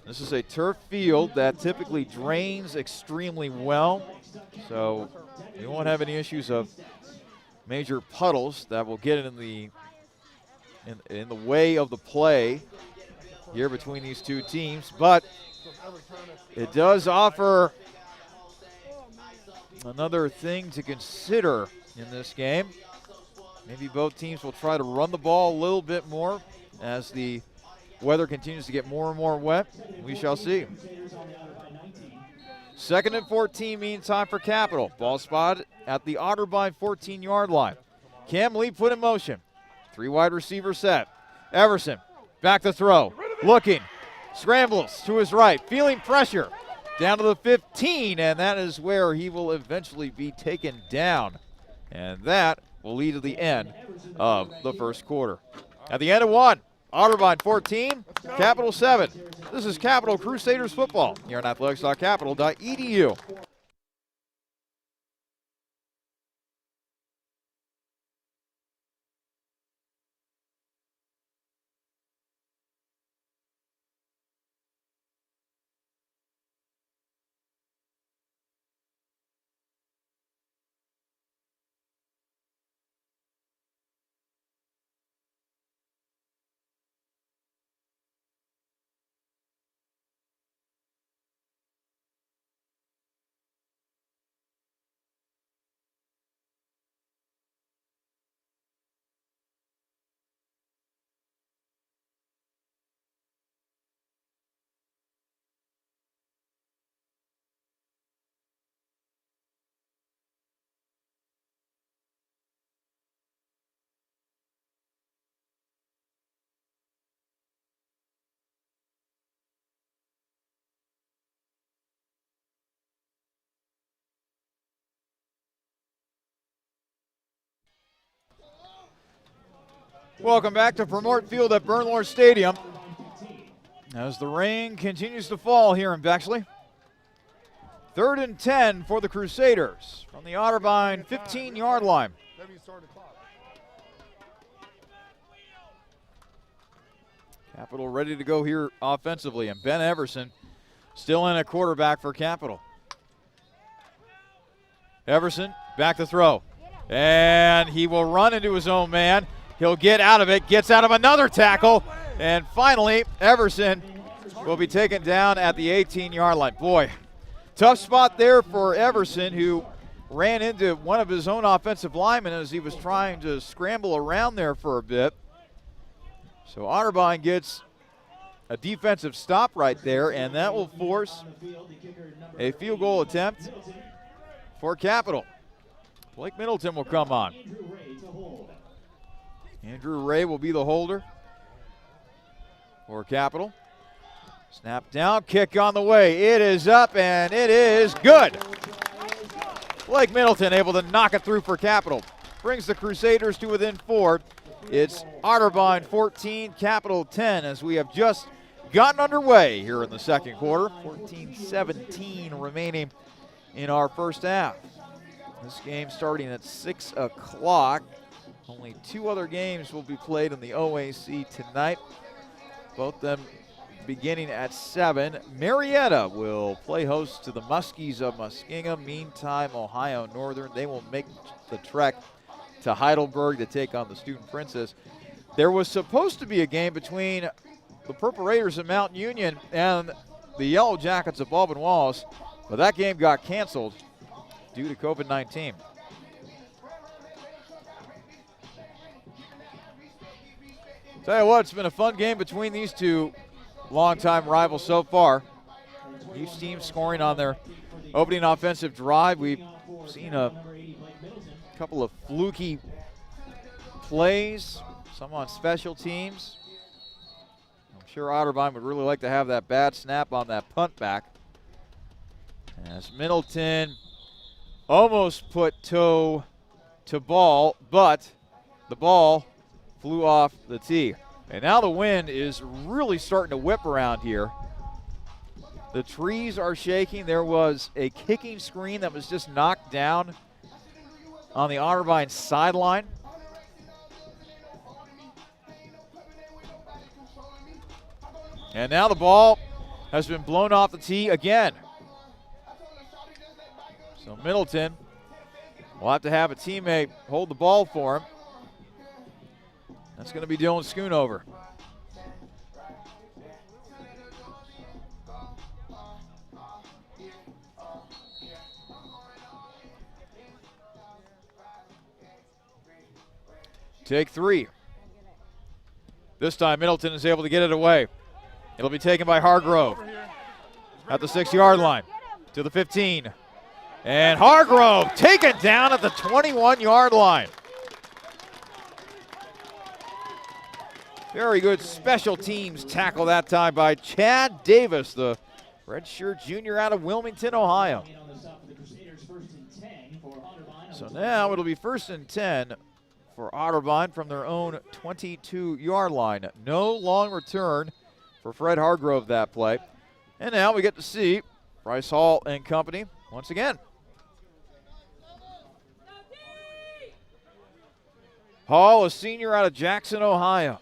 This is a turf field that typically drains extremely well, so you won't have any issues of major puddles that will get in the way of the play here between these two teams. But it does offer another thing to consider in this game. Maybe both teams will try to run the ball a little bit more as the weather continues to get more and more wet. We shall see. 2nd and 14 meantime for Capital. Ball spotted at the Otterbein 14-yard line. Cam Lee put in motion. 3 wide receiver set. Everson back to throw. Looking. Scrambles to his right. Feeling pressure. Down to the 15, and that is where he will eventually be taken down. And that will lead to the end of the first quarter. At the end of 1, Otterbein 14, Capital 7. This is Capital Crusaders football here on athletics.capital.edu. Welcome back to Purmort Field at Bernlohr Stadium as the rain continues to fall here in Bexley. 3rd and 10 for the Crusaders from the Otterbein 15-yard line. Capital ready to go here offensively, and Ben Everson still in at quarterback for Capital. Everson back to throw, and he will run into his own man. He'll get out of it, gets out of another tackle, and finally Everson will be taken down at the 18-yard line. Boy, tough spot there for Everson, who ran into one of his own offensive linemen as he was trying to scramble around there for a bit. So Otterbein gets a defensive stop right there, and that will force a field goal attempt for Capital. Blake Middleton will come on. Andrew Ray will be the holder for Capital. Snap down, kick on the way. It is up, and it is good. Blake Middleton able to knock it through for Capital. Brings the Crusaders to within 4. It's Otterbein 14, Capital 10, as we have just gotten underway here in the second quarter. 14-17 remaining in our first half. This game starting at 6 o'clock. Only 2 other games will be played in the OAC tonight. Both them beginning at 7. Marietta will play host to the Muskies of Muskingum. Meantime, Ohio Northern, they will make the trek to Heidelberg to take on the Student Princess. There was supposed to be a game between the Purple Raiders of Mount Union and the Yellow Jackets of Baldwin Wallace, but that game got canceled due to COVID-19. Tell you what, it's been a fun game between these two longtime rivals so far. Each team scoring on their opening offensive drive. We've seen a couple of fluky plays, some on special teams. I'm sure Otterbein would really like to have that bad snap on that punt back. As Middleton almost put toe to ball, but the ball flew off the tee. And now the wind is really starting to whip around here. The trees are shaking. There was a kicking screen that was just knocked down on the Otterbein sideline. And now the ball has been blown off the tee again. So Middleton will have to have a teammate hold the ball for him. That's going to be Dylan Schoonover. Take 3. This time Middleton is able to get it away. It'll be taken by Hargrove at the 6-yard line to the 15. And Hargrove taken down at the 21-yard line. Very good special teams tackle that time by Chad Davis, the redshirt junior out of Wilmington, Ohio. So now it'll be 1st and 10 for Otterbein from their own 22-yard line. No long return for Fred Hargrove that play. And now we get to see Bryce Hall and company once again. Hall, a senior out of Jackson, Ohio.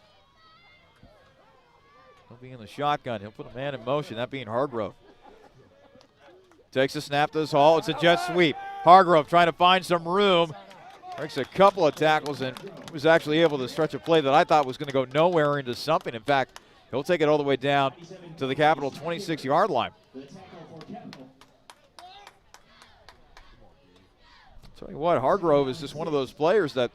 He'll be in the shotgun. He'll put a man in motion, that being Hargrove. Takes a snap to this Hall. It's a jet sweep. Hargrove trying to find some room. Breaks a couple of tackles and was actually able to stretch a play that I thought was going to go nowhere into something. In fact, he'll take it all the way down to the Capital 26-yard line. Tell you what, Hargrove is just one of those players that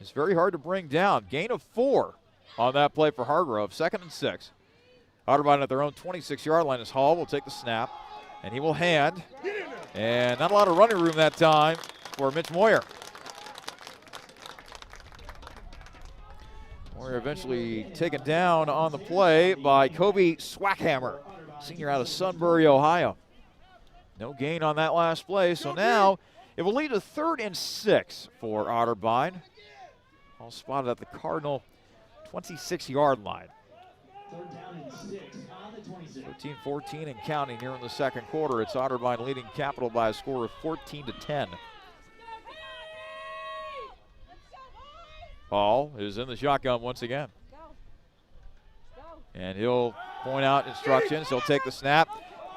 is very hard to bring down. Gain of 4 on that play for Hargrove. 2nd and 6. Otterbein at their own 26-yard line as Hall will take the snap, and he will hand. And not a lot of running room that time for Mitch Moyer. Moyer eventually taken down on the play by Kobe Swackhammer, senior out of Sunbury, Ohio. No gain on that last play, so now it will lead to 3rd and 6 for Otterbein. All spotted at the Cardinal 26-yard line. 13-14 and counting here in the second quarter. It's Otterbein leading Capital by a score of 14-10. Hall is in the shotgun once again. And he'll point out instructions. He'll take the snap,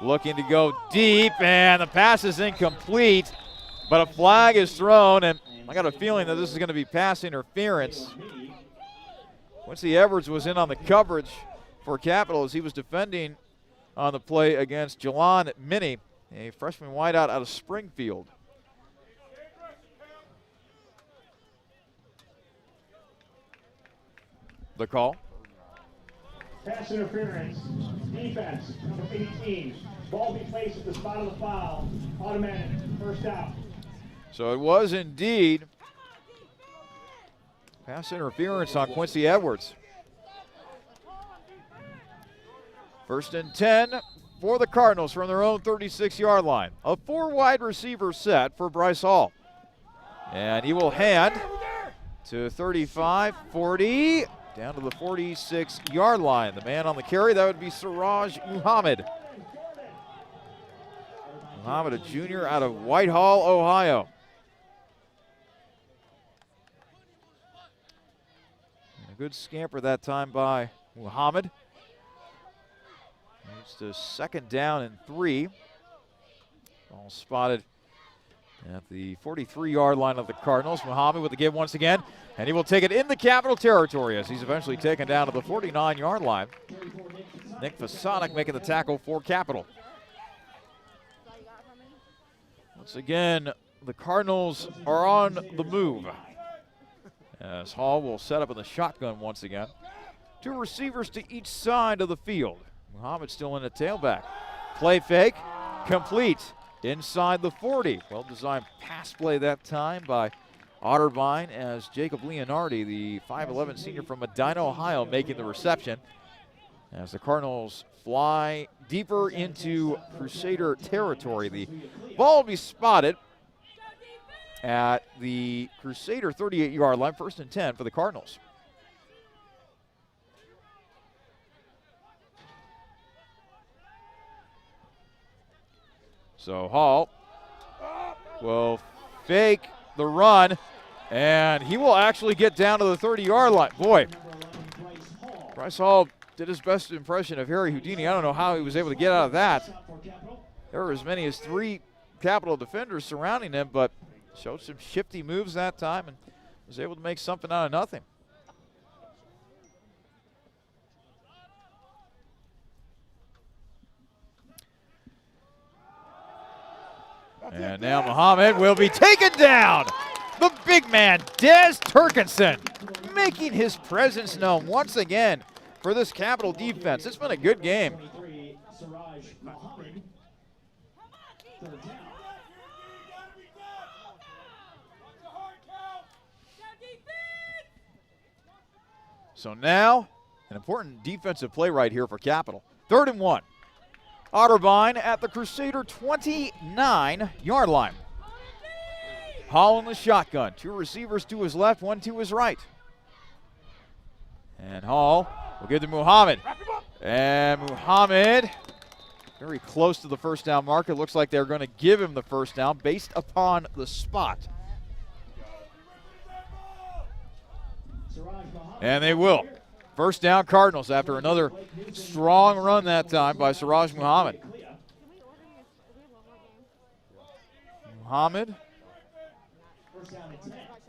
looking to go deep, and the pass is incomplete. But a flag is thrown, and I got a feeling that this is going to be pass interference. Quincy Edwards was in on the coverage for Capital as he was defending on the play against Jalon Minnie, a freshman wideout out of Springfield. The call. Pass interference. Defense, number 18. Ball be placed at the spot of the foul. Automatic. First down. So it was indeed pass interference on Quincy Edwards. 1st and 10 for the Cardinals from their own 36-yard line. A 4-wide receiver set for Bryce Hall. And he will hand to 35, 40, down to the 46-yard line. The man on the carry, that would be Siraj Muhammad. Muhammad, a junior out of Whitehall, Ohio. And a good scamper that time by Muhammad. It's the 2nd down and 3. All spotted at the 43-yard line of the Cardinals. Muhammad with the give once again, and he will take it in the Capital territory as he's eventually taken down to the 49-yard line. Nick Fasonic making the tackle for Capital. Once again, the Cardinals are on the move as Hall will set up in the shotgun once again. 2 receivers to each side of the field. Muhammad still in the tailback. Play fake, complete inside the 40. Well-designed pass play that time by Otterbein as Jacob Leonardi, the 5'11 senior from Medina, Ohio, making the reception. As the Cardinals fly deeper into Crusader territory, the ball will be spotted at the Crusader 38-yard line, 1st and 10 for the Cardinals. So Hall will fake the run, and he will actually get down to the 30-yard line. Boy, Bryce Hall did his best impression of Harry Houdini. I don't know how he was able to get out of that. There were as many as 3 Capital defenders surrounding him, but showed some shifty moves that time and was able to make something out of nothing. And now Muhammad will be taken down. The big man, Des Turkinson, making his presence known once again for this Capital defense. It's been a good game. So now, an important defensive play right here for Capital. 3rd and 1. Otterbein at the Crusader 29-yard line. Hall in the shotgun. 2 receivers to his left, 1 to his right. And Hall will give to Muhammad. And Muhammad very close to the 1st down mark. It looks like they're going to give him the 1st down based upon the spot. And they will. 1st down Cardinals after another strong run that time by Siraj Muhammad. Muhammad,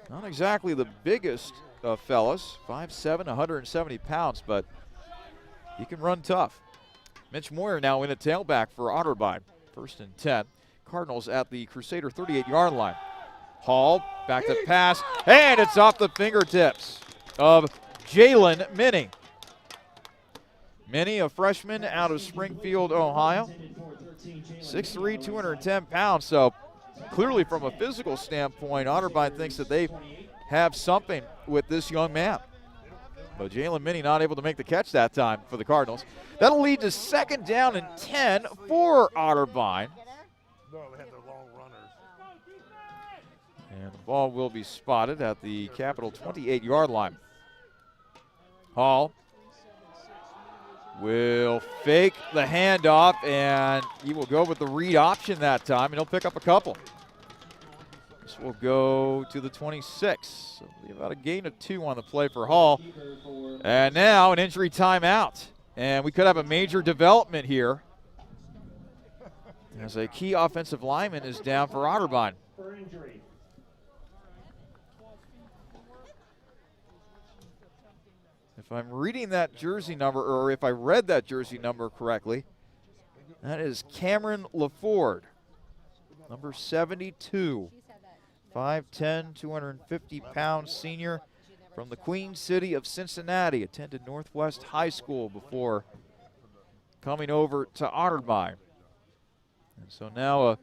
not exactly the biggest of fellas, 5'7", 170 pounds, but he can run tough. Mitch Moyer now in a tailback for Otterbein. 1st and 10. Cardinals at the Crusader 38-yard line. Hall, back to pass, and it's off the fingertips of Jalen Minnie. Minnie, a freshman out of Springfield, Ohio. 6'3", 210 pounds. So clearly from a physical standpoint, Otterbein thinks that they have something with this young man. But Jalen Minnie not able to make the catch that time for the Cardinals. That'll lead to 2nd down and 10 for Otterbein. No, they had their long runners. And the ball will be spotted at the Capital 28-yard line. Hall will fake the handoff, and he will go with the read option that time, and he'll pick up a couple. This will go to the 26. So about a gain of 2 on the play for Hall. And now an injury timeout And we could have a major development here as a key offensive lineman is down for Otterbein. For injury. If I'm reading that jersey number, or if I read that jersey number correctly, that is Cameron LaFord, number 72. 5'10", 250-pound senior from the Queen City of Cincinnati. Attended Northwest High School before coming over to Otterbein. And so now a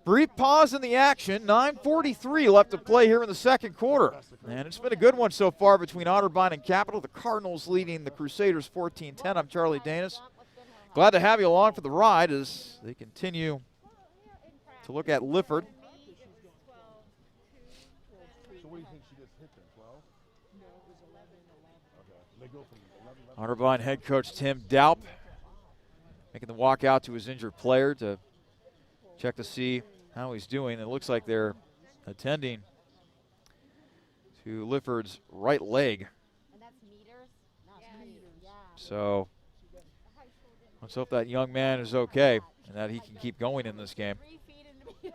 brief pause in the action. 9:43 left to play here in the second quarter. And it's been a good one so far between Otterbein and Capital. The Cardinals leading the Crusaders 14-10. I'm Charlie Danis. Glad to have you along for the ride as they continue to look at Lifford. So what do you think she just hit there, 12? No, it was 11. Okay. They go from 11. Otterbein head coach Tim Daup making the walk out to his injured player to check to see how he's doing. It looks like they're attending to Lifford's right leg. And that's meters? Yeah. So let's hope that young man is okay and that he can keep going in this game. 3 feet in the meter.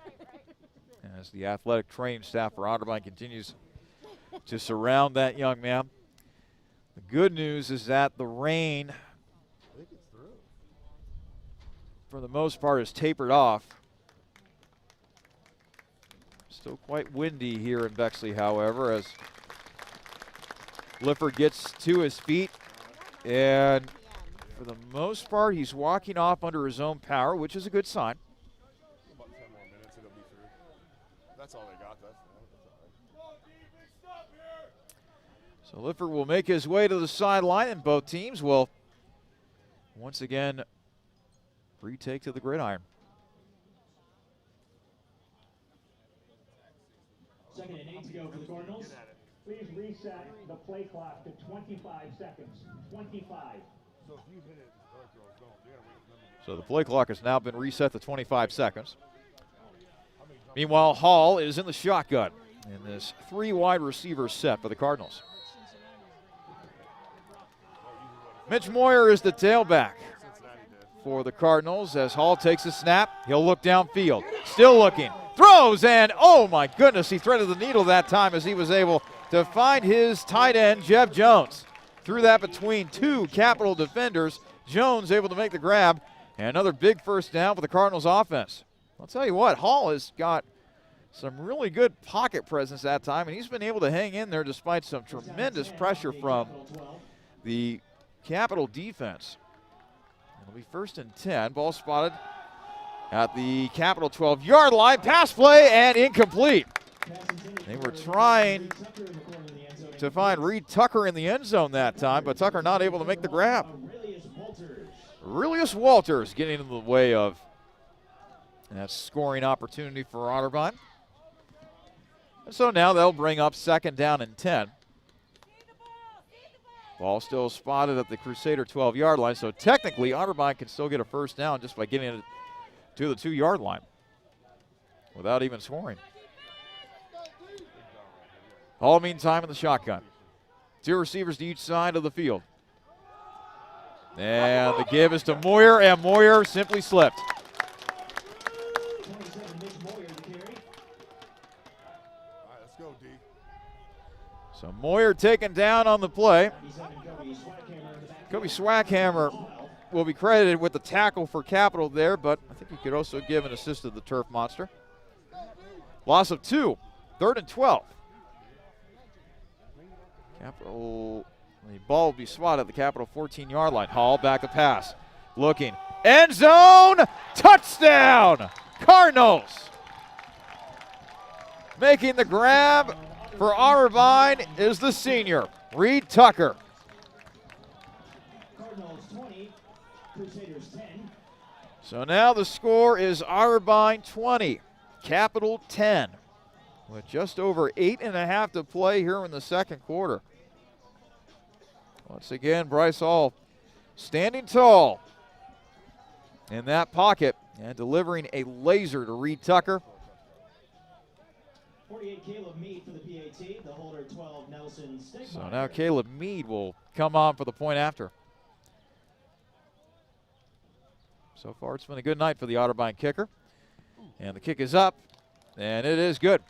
As the athletic training staff for Otterbein continues to surround that young man. The good news is that the rain, for the most part, is tapered off. Still quite windy here in Bexley, however, as Lifford gets to his feet. And for the most part, he's walking off under his own power, which is a good sign. About 10 more minutes, it'll be through. That's all they got. That's all right. So Lifford will make his way to the sideline, and both teams will once again retake to the gridiron. Second and 8 to go for the Cardinals. Please reset the play clock to 25 seconds. 25. So if you hit it, the other girls don't. They gotta wait for them to get So the play clock has now been reset to 25 seconds. Meanwhile, Hall is in the shotgun in this 3 wide receiver set for the Cardinals. Mitch Moyer is the tailback for the Cardinals as Hall takes a snap. He'll look downfield. Still looking. Throws, and oh my goodness, he threaded the needle that time as he was able to find his tight end, Jeff Jones. Threw that between 2 Capital defenders. Jones able to make the grab, and another big first down for the Cardinals offense. I'll tell you what, Hall has got some really good pocket presence that time, and he's been able to hang in there despite some tremendous pressure from the Capital defense. It'll be 1st and 10. Ball spotted at the Capital 12-yard line. Pass play and incomplete. They were trying to find Reed Tucker in the end zone that time, but Tucker not able to make the grab. Aurelius Walters getting in the way of that scoring opportunity for Otterbein. And so now they'll bring up 2nd down and 10. Ball still spotted at the Crusader 12-yard line, so technically Otterbein can still get a first down just by getting it to the 2-yard line without even scoring. Hall, meantime, in the shotgun. 2 receivers to each side of the field. And the give is to Moyer, and Moyer simply slipped. Go, D. So Moyer taken down on the play. Kobe Swackhammer will be credited with the tackle for Capital there, but I think he could also give an assist to the Turf Monster. Loss of 2, 3rd and 12. Capital, the ball will be swatted at the Capital 14-yard line. Hall back to pass. Looking. End zone! Touchdown! Cardinals! Making the grab for Otterbein is the senior, Reed Tucker. Cardinals 20, Crusaders 10. So now the score is Otterbein 20, Capital 10, with just over 8.5 to play here in the second quarter. Once again, Bryce Hall standing tall in that pocket and delivering a laser to Reed Tucker. 48 Caleb Mead for the PAT, the holder 12 Nelson Stegmeyer. So now Caleb Mead will come on for the point after. So far, it's been a good night for the Otterbein kicker. And the kick is up, and it is good.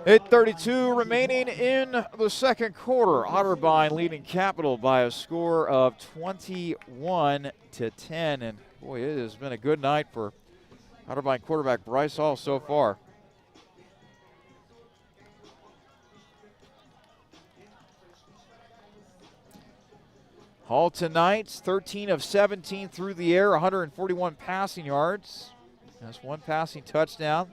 8:32 remaining in the second quarter. Otterbein leading Capital by a score of 21-10. And boy, it has been a good night for Otterbein quarterback Bryce Hall so far. Hall tonight, 13 of 17 through the air, 141 passing yards. Has one passing touchdown.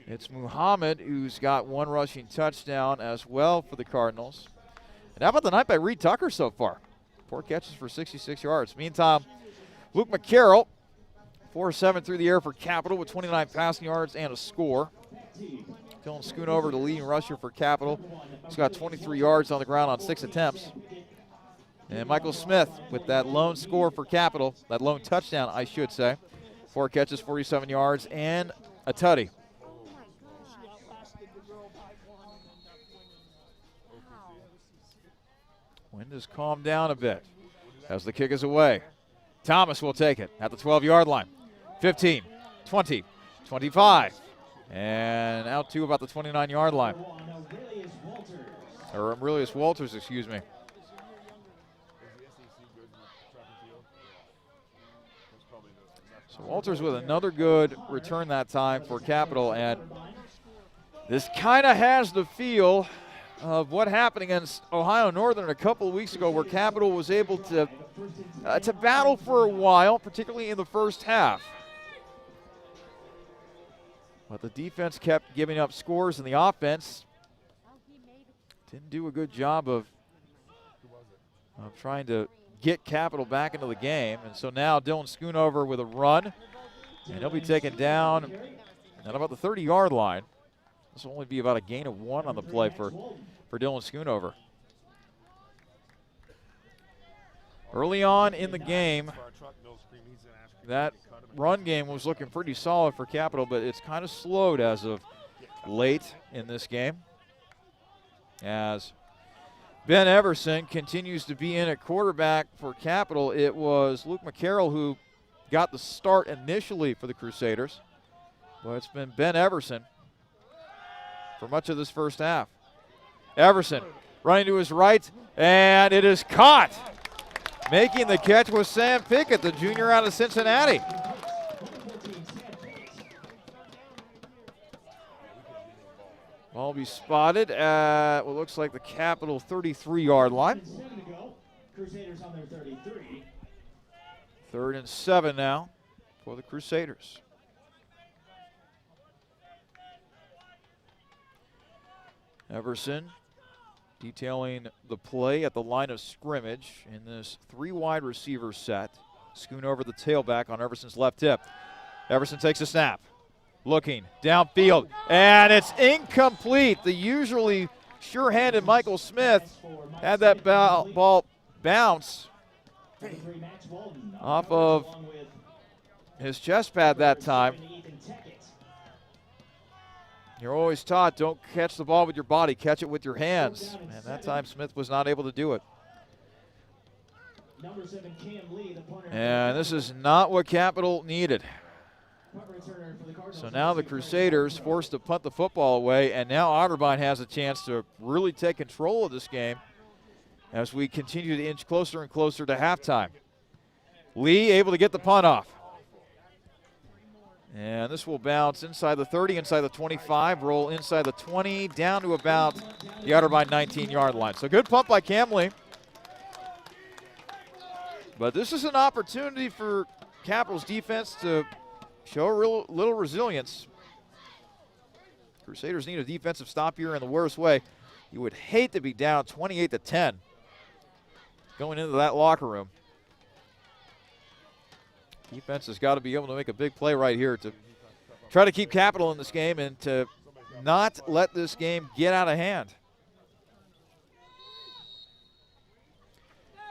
It's Muhammad who's got one rushing touchdown as well for the Cardinals. And how about the night by Reed Tucker so far? 4 catches for 66 yards. Meantime, Luke McCarroll, 4 of 7 through the air for Capital with 29 passing yards and a score. Dylan Schoonover, the leading rusher for Capital. He's got 23 yards on the ground on 6 attempts. And Michael Smith with that lone score for Capital, that lone touchdown, I should say. 4 catches, 47 yards, and a tutty. Wind has calmed down a bit as the kick is away. Thomas will take it at the 12-yard line. 15, 20, 25, and out to about the 29-yard line. Or Aurelius Walters, excuse me. So Walters with another good return that time for Capital, and this kind of has the feel of what happened against Ohio Northern a couple of weeks ago, where Capital was able to battle for a while, particularly in the first half. But the defense kept giving up scores, and the offense didn't do a good job of trying to get Capital back into the game. And so now Dylan Schoonover with a run, and he'll be taken down at about the 30-yard line. This will only be about a gain of 1 on the play for Dylan Schoonover. Early on in the game, that run game was looking pretty solid for Capital, but it's kind of slowed as of late in this game, as Ben Everson continues to be in at quarterback for Capital. It was Luke McCarroll who got the start initially for the Crusaders, but it's been Ben Everson for much of this first half. Everson running to his right, and it is caught. Making the catch was Sam Pickett, the junior out of Cincinnati. Ball will be spotted at what looks like the Capital 33-yard line. Crusaders on their 33. 3rd and 7 now for the Crusaders. Everson detailing the play at the line of scrimmage in this 3 wide receiver set. Schoonover the tailback on Everson's left hip. Everson takes a snap. Looking downfield, and it's incomplete. The usually sure-handed Michael Smith had that ball bounce off of his chest pad that time. You're always taught, don't catch the ball with your body, catch it with your hands. And that time Smith was not able to do it. And this is not what Capital needed. So now the Crusaders forced to punt the football away, and now Otterbein has a chance to really take control of this game as we continue to inch closer and closer to halftime. Lee able to get the punt off. And this will bounce inside the 30, inside the 25, roll inside the 20, down to about the Otterbein 19-yard line. So good punt by Cam Lee. But this is an opportunity for Capital's defense to show a little resilience. Crusaders need a defensive stop here in the worst way. You would hate to be down 28-10 going into that locker room. Defense has got to be able to make a big play right here to try to keep Capital in this game and to not let this game get out of hand.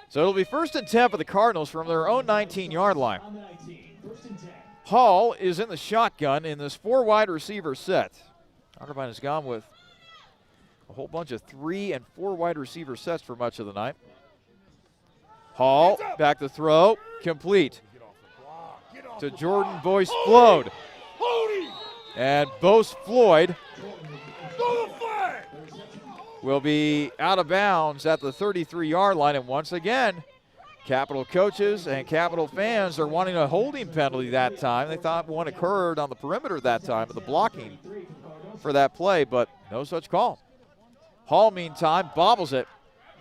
So it'll be 1st and 10 for the Cardinals from their own 19-yard line. Hall is in the shotgun in this 4 wide receiver set. Otterbein has gone with a whole bunch of 3 and 4 wide receiver sets for much of the night. Hall, back to throw, complete to Jordan Boyce Floyd. And Boyce Floyd will be out of bounds at the 33-yard line. And once again, Capital coaches and Capital fans are wanting a holding penalty that time. They thought one occurred on the perimeter that time, but the blocking for that play, but no such call. Hall, meantime, bobbles it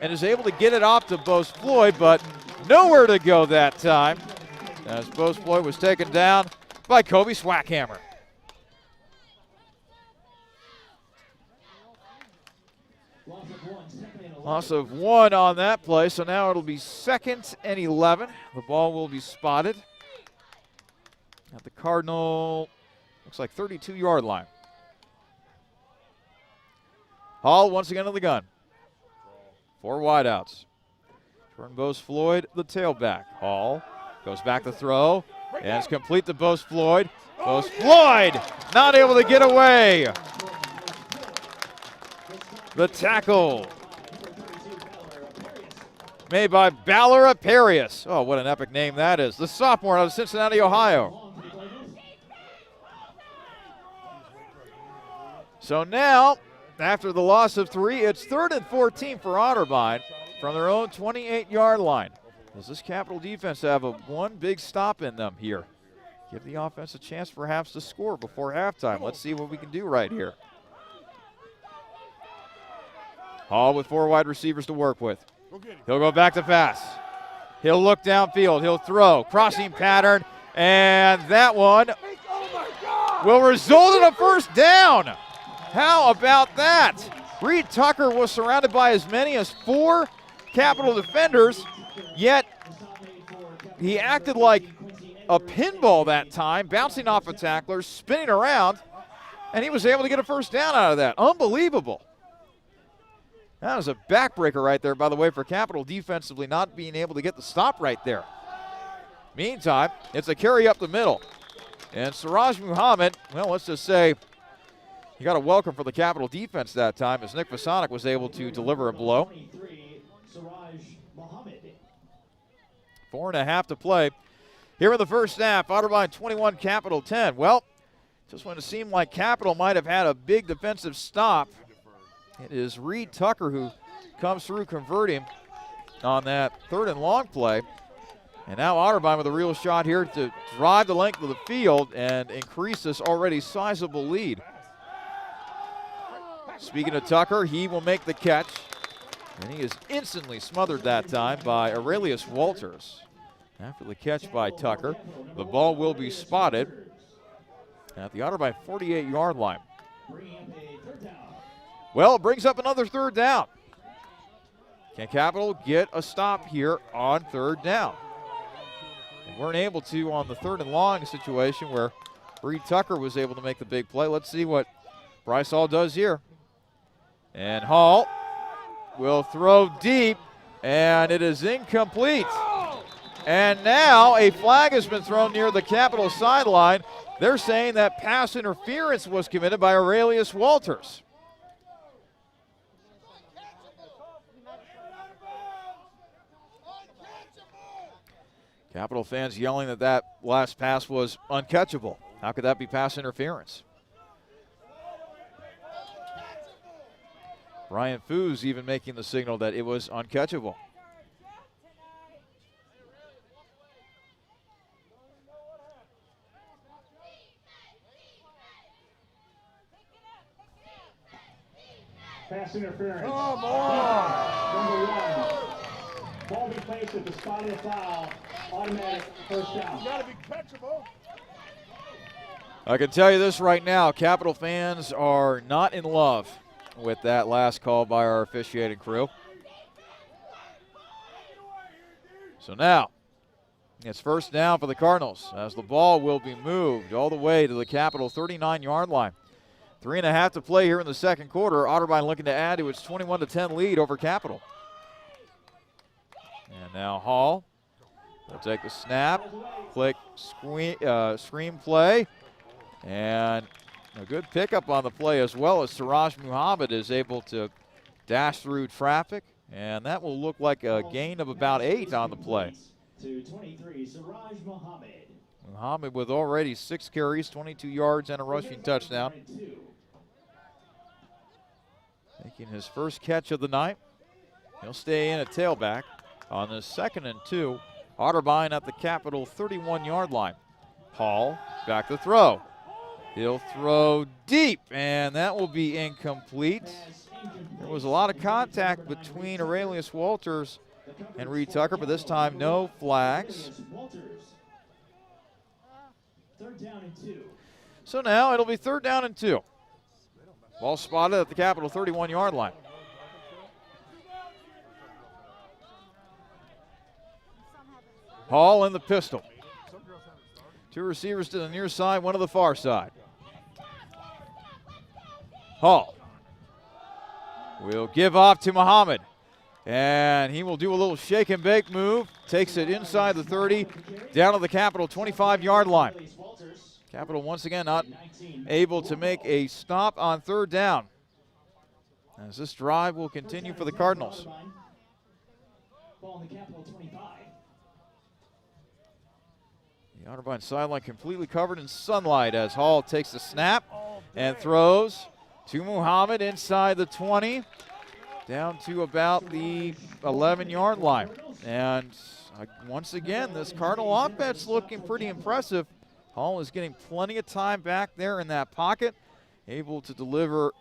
and is able to get it off to Boyce Floyd, but nowhere to go that time as Boyce Floyd was taken down by Kobe Swackhammer. Loss of 1 on that play, so now it'll be 2nd and 11. The ball will be spotted at the Cardinal, looks like 32-yard line. Hall once again to the gun. 4 wideouts. Jordan Boyce Floyd, the tailback. Hall goes back to throw, and it's complete to Boyce Floyd. Boyce Floyd not able to get away. The tackle made by Ballora Perius. Oh, what an epic name that is. The sophomore out of Cincinnati, Ohio. So now, after the loss of 3, it's 3rd and 14 for Otterbein from their own 28-yard line. Does this Capital defense have one big stop in them here? Give the offense a chance perhaps to score before halftime. Let's see what we can do right here. Hall with 4 wide receivers to work with. He'll go back to pass. He'll look downfield. He'll throw. Crossing pattern. And that one will result in a first down. How about that? Reed Tucker was surrounded by as many as 4 Capital defenders, yet he acted like a pinball that time, bouncing off of tacklers, spinning around, and he was able to get a first down out of that. Unbelievable. That was a backbreaker right there, by the way, for Capital defensively not being able to get the stop right there. Meantime, it's a carry up the middle. And Siraj Muhammad, well, let's just say he got a welcome for the Capital defense that time as Nick Vasonic was able to deliver a blow. 4.5 to play. Here in the first half, Otterbein 21, Capital 10. Well, just when it seemed like Capital might have had a big defensive stop, it is Reed Tucker who comes through converting on that 3rd and long play. And now Otterbein with a real shot here to drive the length of the field and increase this already sizable lead. Speaking of Tucker, he will make the catch. And he is instantly smothered that time by Aurelius Walters. After the catch by Tucker, the ball will be spotted at the Otterbein 48-yard line. Well, it brings up another 3rd down. Can Capital get a stop here on 3rd down? They weren't able to on the 3rd and long situation where Reed Tucker was able to make the big play. Let's see what Bryce Hall does here. And Hall will throw deep, and it is incomplete. And now a flag has been thrown near the Capital sideline. They're saying that pass interference was committed by Aurelius Walters. Capital fans yelling that that last pass was uncatchable. How could that be pass interference? Brian Foos even making the signal that it was uncatchable. Pass interference. Come on. Number 1. Ball be placed at the spot of the foul. Automatic first down. Got to be catchable. I can tell you this right now, Capital fans are not in love with that last call by our officiating crew. So now, it's first down for the Cardinals as the ball will be moved all the way to the Capital 39-yard line. 3.5 to play here in the second quarter. Otterbein looking to add to its 21-10 lead over Capital. And now Hall will take the snap, click screen play, and a good pickup on the play as well as Siraj Muhammad is able to dash through traffic And that will look like a gain of about 8 on the play. To 23, Siraj Mohammed. Muhammad with already 6 carries, 22 yards, and a rushing touchdown. Making his first catch of the night. He'll stay in at tailback on the 2nd and 2. Otterbein at the Capital 31-yard line. Hall back to throw. He'll throw deep, and that will be incomplete. There was a lot of contact between Aurelius Walters and Reed Tucker, but this time no flags. So now it'll be 3rd down and 2. Ball spotted at the Capital 31-yard line. Hall in the pistol. 2 receivers to the near side, 1 to the far side. Hall will give off to Muhammad. And he will do a little shake and bake move. Takes it inside the 30, down to the Capital 25-yard line. Capital once again not able to make a stop on 3rd down, as this drive will continue for the Cardinals. The Otterbein sideline completely covered in sunlight as Hall takes the snap and throws to Muhammad inside the 20, down to about the 11-yard line. And once again, this Cardinal offense looking pretty impressive. Hall is getting plenty of time back there in that pocket, able to deliver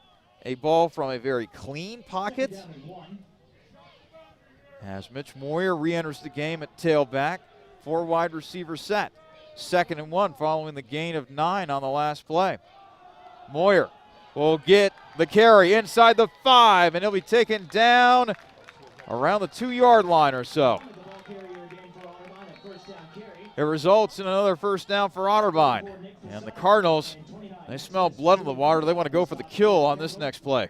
a ball from a very clean pocket. As Mitch Moyer re-enters the game at tailback, 4 wide receiver set. 2nd and 1 following the gain of 9 on the last play. Moyer will get the carry inside the 5, and he'll be taken down around the 2-yard line or so. It results in another 1st down for Otterbein. And the Cardinals, they smell blood in the water. They want to go for the kill on this next play.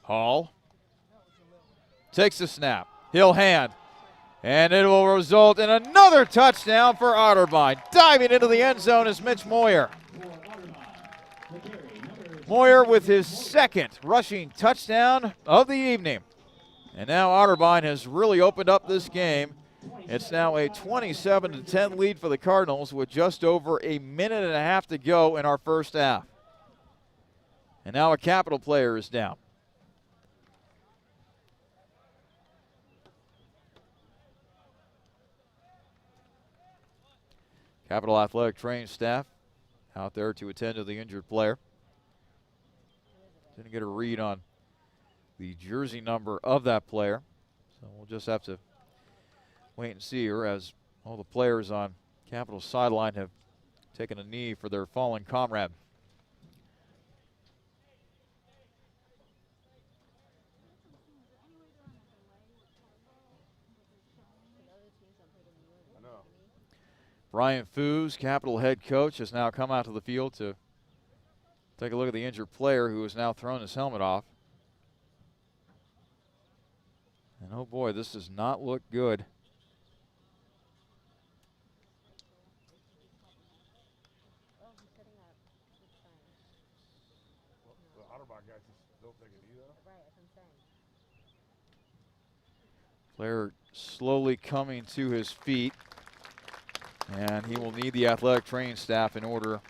Hall takes the snap. He'll hand. And it will result in another touchdown for Otterbein. Diving into the end zone is Mitch Moyer. Moyer with his 2nd rushing touchdown of the evening. And now Otterbein has really opened up this game. It's now a 27-10 lead for the Cardinals with just over a minute and a half to go in our 1st half. And now a Capital player is down. Capital Athletic training staff out there to attend to the injured player. Didn't get a read on the jersey number of that player, so we'll just have to wait and see here as all the players on Capital's sideline have taken a knee for their fallen comrade. Brian Foos, Capital head coach, has now come out to the field to take a look at the injured player who has now thrown his helmet off. And oh boy, this does not look good. The Otterbein guys just don't take a knee though. Player slowly coming to his feet. And he will need the athletic training staff in order.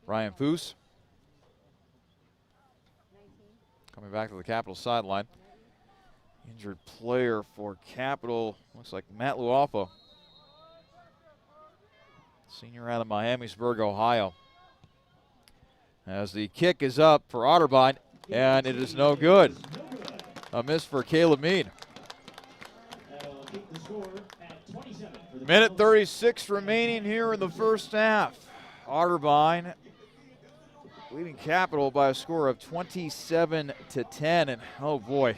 Ryan Foos coming back to the Capital sideline. Injured player for Capital, looks like Matt Lualfa, senior out of Miamisburg, Ohio. As the kick is up for Otterbein, and it is no good. A miss for Caleb Mead. Minute 36 remaining here in the 1st half. Otterbein leading Capital by a score of 27-10, and oh boy.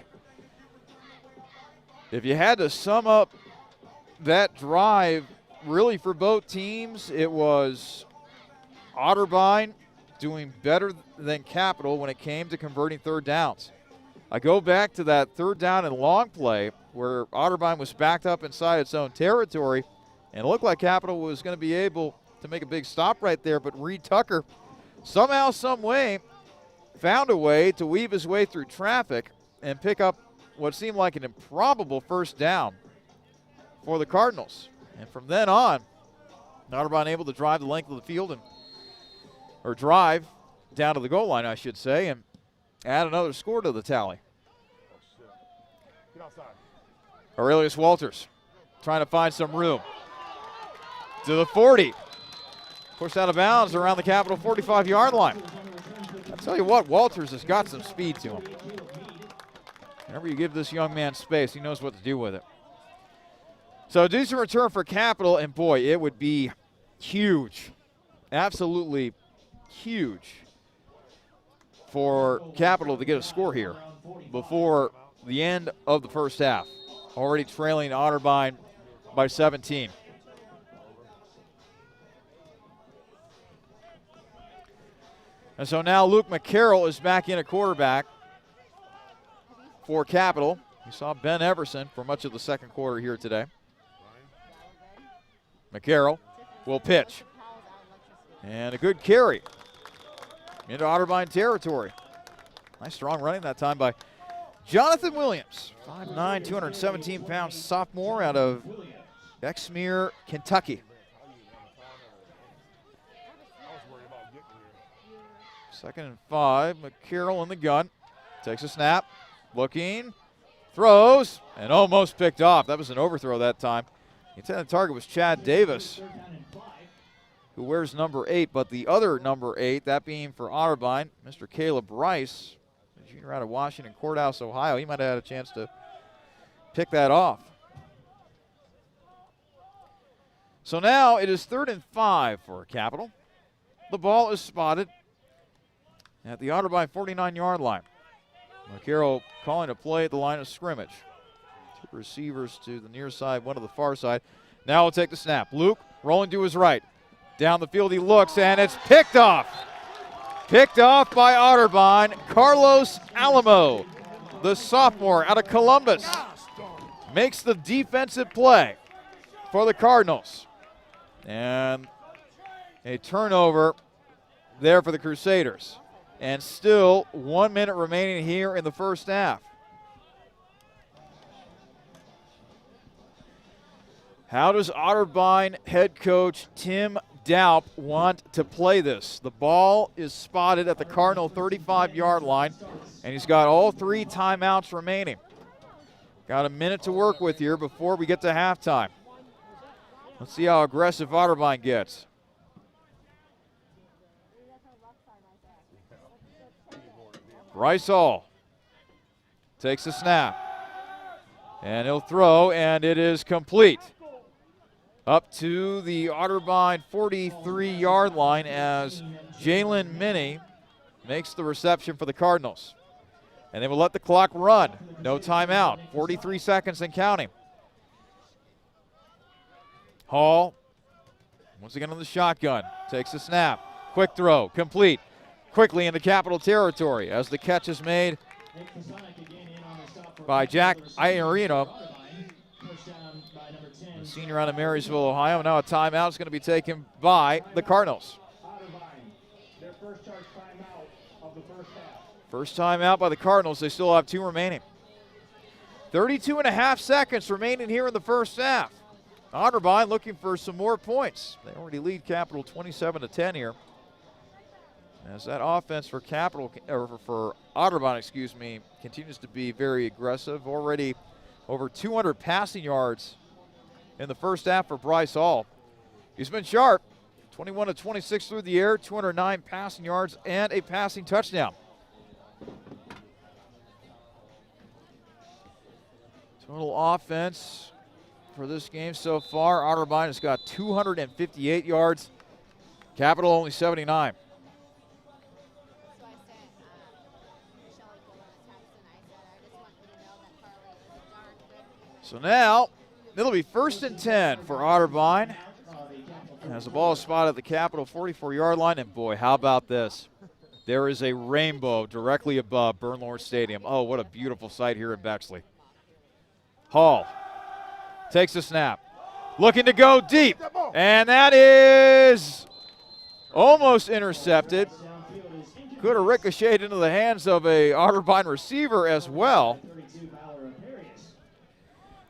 If you had to sum up that drive really for both teams, it was Otterbein doing better than Capital when it came to converting 3rd downs. I go back to that third down and long play where Otterbein was backed up inside its own territory, and it looked like Capital was going to be able to make a big stop right there, but Reed Tucker somehow, some way, found a way to weave his way through traffic and pick up what seemed like an improbable first down for the Cardinals. And from then on, Otterbein able to drive the length of the field or drive down to the goal line, I should say, and add another score to the tally. Get outside. Aurelius Walters trying to find some room. To the 40. Pushed out of bounds around the Capital 45-yard line. I'll tell you what, Walters has got some speed to him. Whenever you give this young man space, he knows what to do with it. So a decent return for Capital, and boy, it would be huge, absolutely huge for Capital to get a score here before the end of the first half. Already trailing Otterbein by 17. And so now Luke McCarroll is back in at quarterback for Capital. You saw Ben Everson for much of the second quarter here today. McCarroll will pitch. And a good carry into Otterbein territory. Nice strong running that time by Jonathan Williams. 5'9", 217-pound sophomore out of Exmere, Kentucky. Second and 5, McCarroll in the gun. Takes a snap, looking, throws, and almost picked off. That was an overthrow that time. The intended target was Chad Davis, who wears number 8, but the other number 8, that being for Otterbein, Mr. Caleb Rice, a junior out of Washington Courthouse, Ohio. He might have had a chance to pick that off. So now it is 3rd and 5 for Capital. The ball is spotted at the Otterbein 49-yard line. McCarroll calling a play at the line of scrimmage. 2 receivers to the near side, 1 to the far side. Now he'll take the snap. Luke rolling to his right. Down the field he looks, and it's picked off. Picked off by Otterbein. Carlos Alamo, the sophomore out of Columbus, makes the defensive play for the Cardinals. And a turnover there for the Crusaders. And still 1 minute remaining here in the first half. How does Otterbein head coach Tim Daup want to play this? The ball is spotted at the Cardinal 35-yard line, and he's got all 3 timeouts remaining. Got a minute to work with here before we get to halftime. Let's see how aggressive Otterbein gets. Bryce Hall takes a snap, and he'll throw, and it is complete. Up to the Otterbein 43-yard line as Jalen Minnie makes the reception for the Cardinals. And they will let the clock run. No timeout. 43 seconds and counting. Hall, once again on the shotgun, takes a snap. Quick throw, complete. Quickly into Capital territory as the catch is made by Jack Iarino, the senior out of Marysville, Ohio. Now a timeout is going to be taken by the Cardinals. First timeout by the Cardinals. They still have 2 remaining. 32 and a half seconds remaining here in the first half. Otterbein looking for some more points. They already lead Capital 27-10 here. As that offense for Capital, or for Otterbein, continues to be very aggressive. Already over 200 passing yards in the first half for Bryce Hall. He's been sharp. 21 of 26 through the air, 209 passing yards, and a passing touchdown. Total offense for this game so far, Otterbein has got 258 yards. Capital only 79. So now, it'll be 1st and 10 for Otterbein as the ball is spotted at the Capital 44-yard line. And boy, how about this? there is a rainbow directly above Bernlohr Stadium. Oh, what a beautiful sight here in Bexley. Hall takes a snap, looking to go deep, and that is almost intercepted. Could have ricocheted into the hands of a Otterbein receiver as well.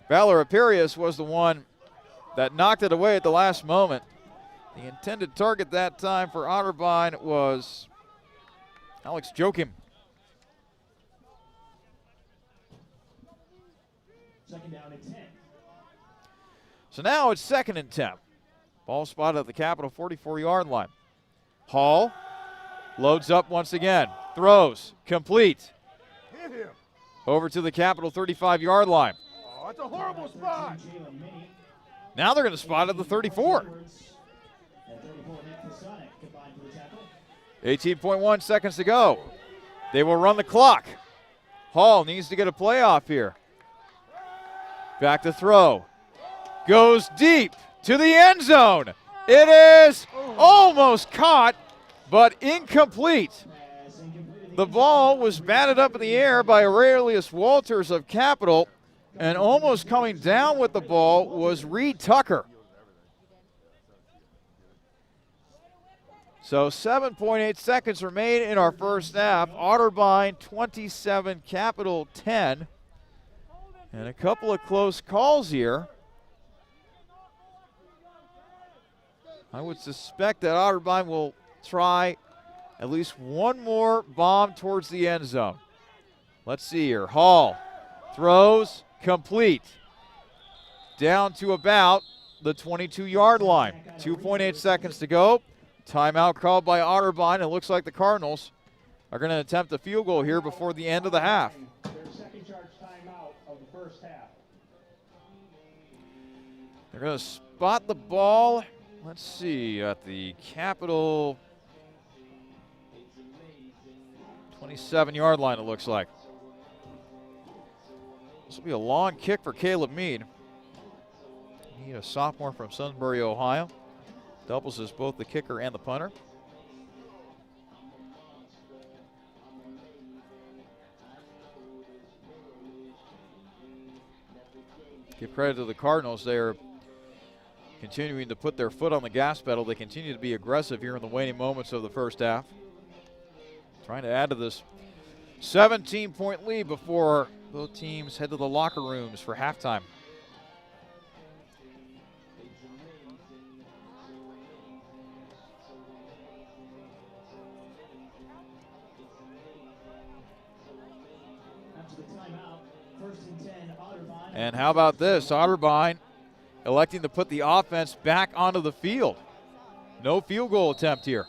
Bernlohr Stadium was the one that knocked it away at the last moment. The intended target that time for Otterbein was Alex Joachim. Second down and 10. So now it's 2nd and 10. Ball spotted at the Capitol 44-yard line. Hall loads up once again. Throws. Complete. Hit him. Over to the Capitol 35-yard line. Oh, that's a horrible spot. Now they're going to spot at the 34. 18.1 seconds to go. They will run the clock. Hall needs to get a playoff here. Back to throw. Goes deep to the end zone. It is almost caught, but incomplete. The ball was batted up in the air by Aurelius Walters of Capitol, and almost coming down with the ball was Reed Tucker. So 7.8 seconds remain in our first half. Otterbein 27, Capitol 10. And a couple of close calls here. I would suspect that Otterbein will try at least one more bomb towards the end zone. Let's see here. Hall throws, complete. Down to about the 22-yard line. 2.8 seconds to go. Timeout called by Otterbein. It looks like the Cardinals are going to attempt a field goal here before the end of the half. Their second charge timeout of the first half. They're going to spot the ball. Let's see, at the Capitol 27-yard line, it looks like. This will be a long kick for Caleb Mead. Mead, a sophomore from Sunbury, Ohio. Doubles as both the kicker and the punter. Give credit to the Cardinals. They're continuing to put their foot on the gas pedal. They continue to be aggressive here in the waning moments of the first half. Trying to add to this 17-point lead before both teams head to the locker rooms for halftime. And how about this? Otterbein electing to put the offense back onto the field. No field goal attempt here.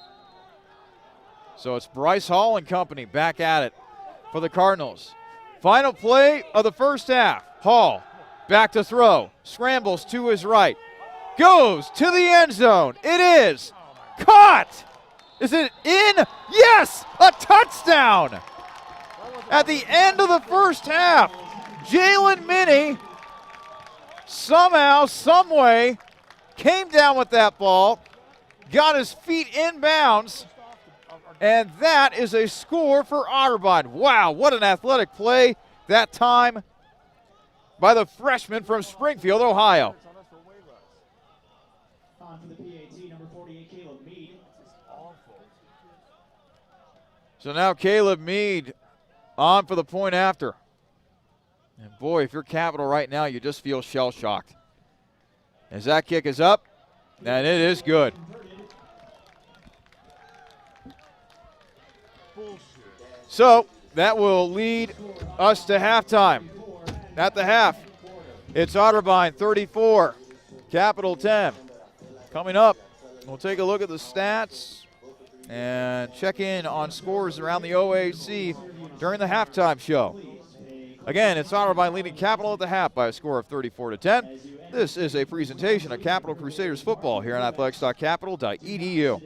So it's Bryce Hall and company back at it for the Cardinals. Final play of the first half. Hall back to throw. Scrambles to his right. Goes to the end zone. It is caught. Is it in? Yes! A touchdown! At the end of the first half, Jalen Minnie somehow, someway, came down with that ball, got his feet in bounds, and that is a score for Otterbein. Wow, what an athletic play that time by the freshman from Springfield, Ohio. On for the PAT, number 48, Caleb Mead. So now Caleb Mead on for the point after. And boy, if you're Capitol right now, you just feel shell-shocked. As that kick is up, and it is good. So that will lead us to halftime. At the half, it's Otterbein 34, Capitol 10. Coming up, we'll take a look at the stats and check in on scores around the OAC during the halftime show. Again, it's Otterbein leading Capitol at the half by a score of 34-10. This is a presentation of Capitol Crusaders football here on athletics.capitol.edu.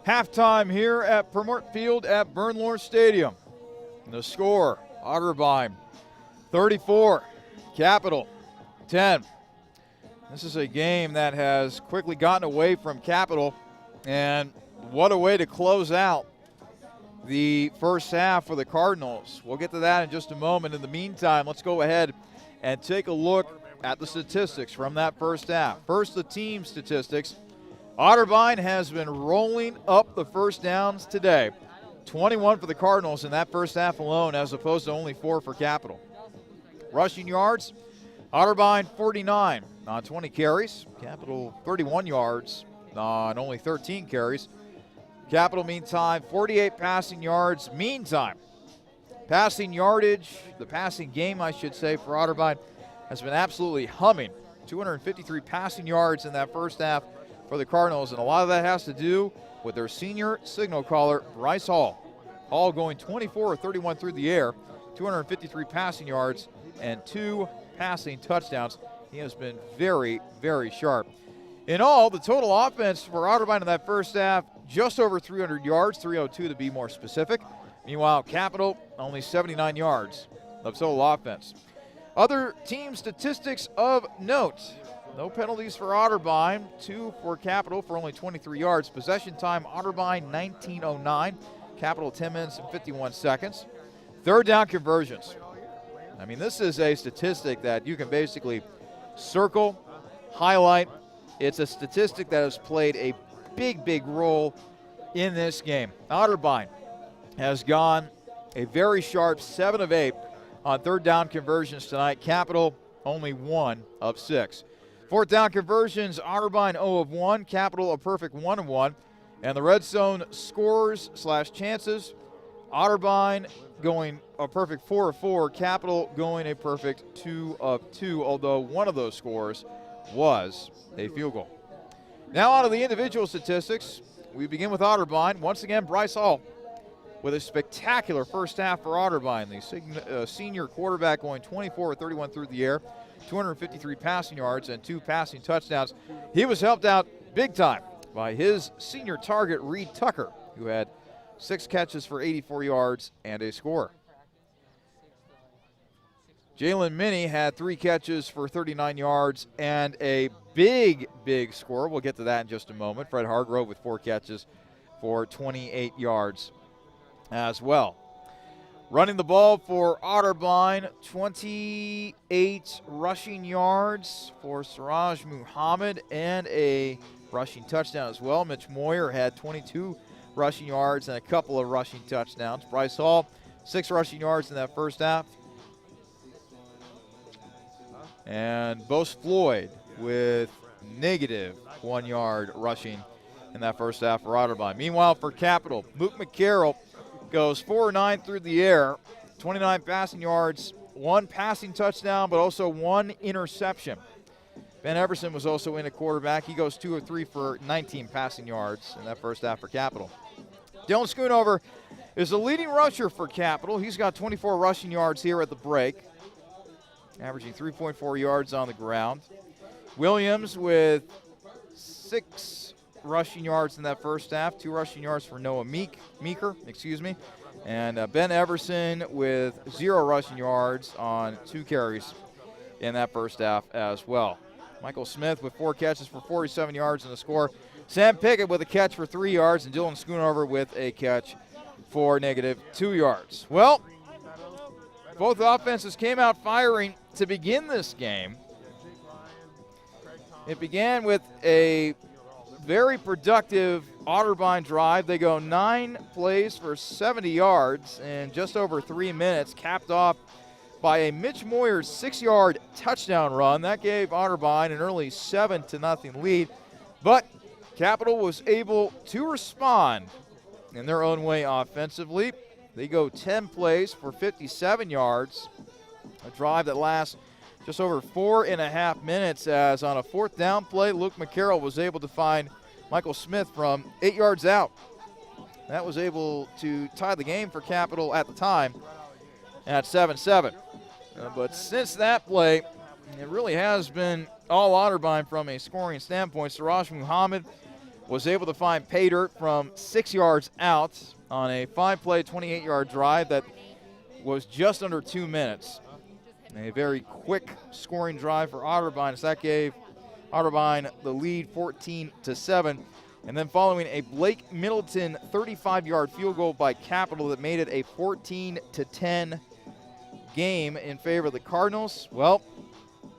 Halftime here at Purmort Field at Bernlohr Stadium. The score, Otterbein 34, Capital 10. This is a game that has quickly gotten away from Capital, and what a way to close out the first half for the Cardinals. We'll get to that in just a moment. In the meantime, let's go ahead and take a look at the statistics from that first half. First, the team statistics. Otterbein has been rolling up the first downs today. 21 for the Cardinals in that first half alone, as opposed to only 4 for Capital. Rushing yards, Otterbein 49 on 20 carries. Capital 31 yards on only 13 carries. Capital, meantime, 48 passing yards. Meantime, passing yardage, the passing game, I should say, for Otterbein has been absolutely humming. 253 passing yards in that first half for the Cardinals, and a lot of that has to do with their senior signal caller, Bryce Hall. Hall going 24 or 31 through the air, 253 passing yards, and 2 passing touchdowns. He has been very, very sharp. In all, the total offense for Otterbein in that first half, just over 300 yards, 302 to be more specific. Meanwhile, Capital, only 79 yards of total offense. Other team statistics of note. No penalties for Otterbein, 2 for Capital for only 23 yards. Possession time, Otterbein 19:09, Capital 10 minutes and 51 seconds. Third down conversions. I mean, this is a statistic that you can basically circle, highlight. It's a statistic that has played a big, big role in this game. Otterbein has gone a very sharp 7 of 8 on third down conversions tonight. Capital only 1 of 6. Fourth down conversions, Otterbein 0 of 1, Capital a perfect 1 of 1. And the red zone scores / chances, Otterbein going a perfect 4 of 4, Capital going a perfect 2 of 2, although one of those scores was a field goal. Now on to the individual statistics. We begin with Otterbein. Once again, Bryce Hall with a spectacular first half for Otterbein. The senior quarterback going 24 or 31 through the air, 253 passing yards and 2 passing touchdowns. He was helped out big time by his senior target, Reed Tucker, who had 6 catches for 84 yards and a score. Jalen Minnie had 3 catches for 39 yards and a big, big score. We'll get to that in just a moment. Fred Hargrove with 4 catches for 28 yards as well. Running the ball for Otterbein, 28 rushing yards for Siraj Muhammad and a rushing touchdown as well. Mitch Moyer had 22 rushing yards and a couple of rushing touchdowns. Bryce Hall, 6 rushing yards in that first half. And Bose Floyd with negative -1 yard rushing in that first half for Otterbein. Meanwhile, for Capital, Luke McCarroll goes 4 of 9 through the air, 29 passing yards, 1 passing touchdown, but also 1 interception. Ben Everson was also in at quarterback. He goes 2 of 3 for 19 passing yards in that first half for Capital. Dylan Schoonover is the leading rusher for Capital. He's got 24 rushing yards here at the break, averaging 3.4 yards on the ground. Williams with 6 rushing yards in that first half, 2 rushing yards for Noah Meeker, and Ben Everson with 0 rushing yards on 2 carries in that first half as well. Michael Smith with 4 catches for 47 yards and a score. Sam Pickett with a catch for 3 yards, and Dylan Schoonover with a catch for -2 yards. Well, both offenses came out firing to begin this game. It began with a very productive Otterbein drive. They go 9 plays for 70 yards in just over 3 minutes, capped off by a Mitch Moyer 6-yard touchdown run. That gave Otterbein an early 7-0 lead, but Capital was able to respond in their own way offensively. They go 10 plays for 57 yards, a drive that lasts just over 4.5 minutes, as on a 4th down play, Luke McCarroll was able to find Michael Smith from 8 yards out. That was able to tie the game for Capital at the time at 7-7. But since that play, it really has been all Otterbein from a scoring standpoint. Siraj Muhammad was able to find pay dirt from 6 yards out on a 5-play, 28-yard drive that was just under 2 minutes. A very quick scoring drive for Otterbein, as that gave Otterbein the lead 14-7. And then following a Blake Middleton 35-yard field goal by Capital that made it a 14-10 game in favor of the Cardinals. Well,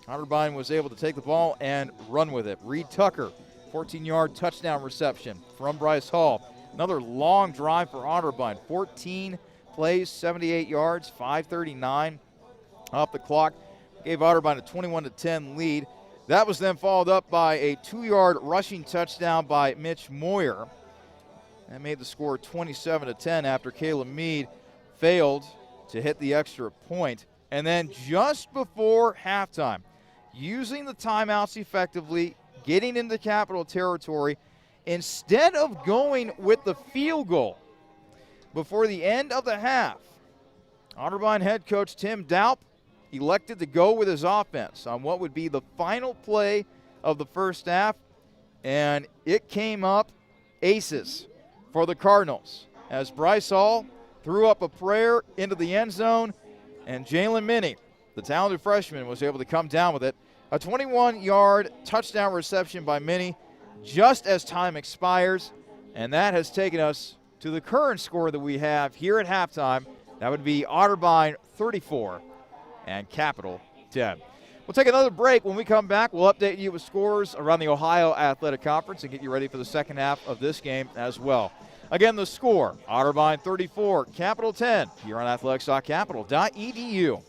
Otterbein was able to take the ball and run with it. Reed Tucker, 14-yard touchdown reception from Bryce Hall. Another long drive for Otterbein. 14 plays, 78 yards, 5:39 off the clock. Gave Otterbein a 21-10 lead. That was then followed up by a 2-yard rushing touchdown by Mitch Moyer. That made the score 27-10 after Caleb Mead failed to hit the extra point. And then just before halftime, using the timeouts effectively, getting into Capital territory, instead of going with the field goal before the end of the half, Otterbein head coach Tim Daup elected to go with his offense on what would be the final play of the first half, and it came up aces for the Cardinals as Bryce Hall threw up a prayer into the end zone, and Jalen Minnie, the talented freshman, was able to come down with it. A 21-yard touchdown reception by Minnie just as time expires, and that has taken us to the current score that we have here at halftime. That would be Otterbein 34 and Capital 10. We'll take another break. When we come back, we'll update you with scores around the Ohio Athletic Conference and get you ready for the second half of this game as well. Again, the score, Otterbein 34, Capital 10, here on athletics.capital.edu.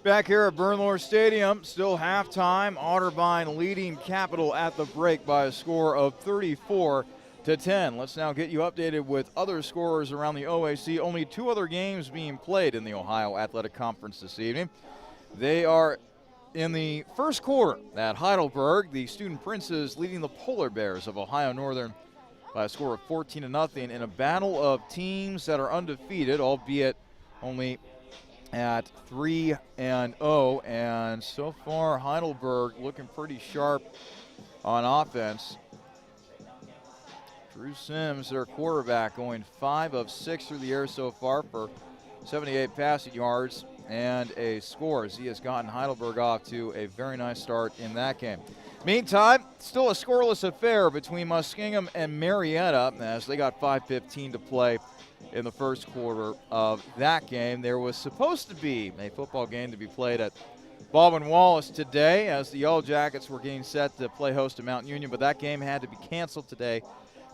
Back here at Bernlohr Stadium, still halftime. Otterbein leading Capital at the break by a score of 34-10. Let's now get you updated with other scorers around the OAC. Only 2 other games being played in the Ohio Athletic Conference this evening. They are in the first quarter at Heidelberg. The Student Princes leading the Polar Bears of Ohio Northern by a score of 14-0 in a battle of teams that are undefeated, albeit only at 3-0, and so far Heidelberg looking pretty sharp on offense. Drew Sims, their quarterback, going 5 of 6 through the air so far for 78 passing yards and a score, as he has gotten Heidelberg off to a very nice start in that game. Meantime, still a scoreless affair between Muskingum and Marietta as they got 5:15 to play in the first quarter of that game. There was supposed to be a football game to be played at Baldwin-Wallace today as the Yellow Jackets were getting set to play host to Mount Union, but that game had to be canceled today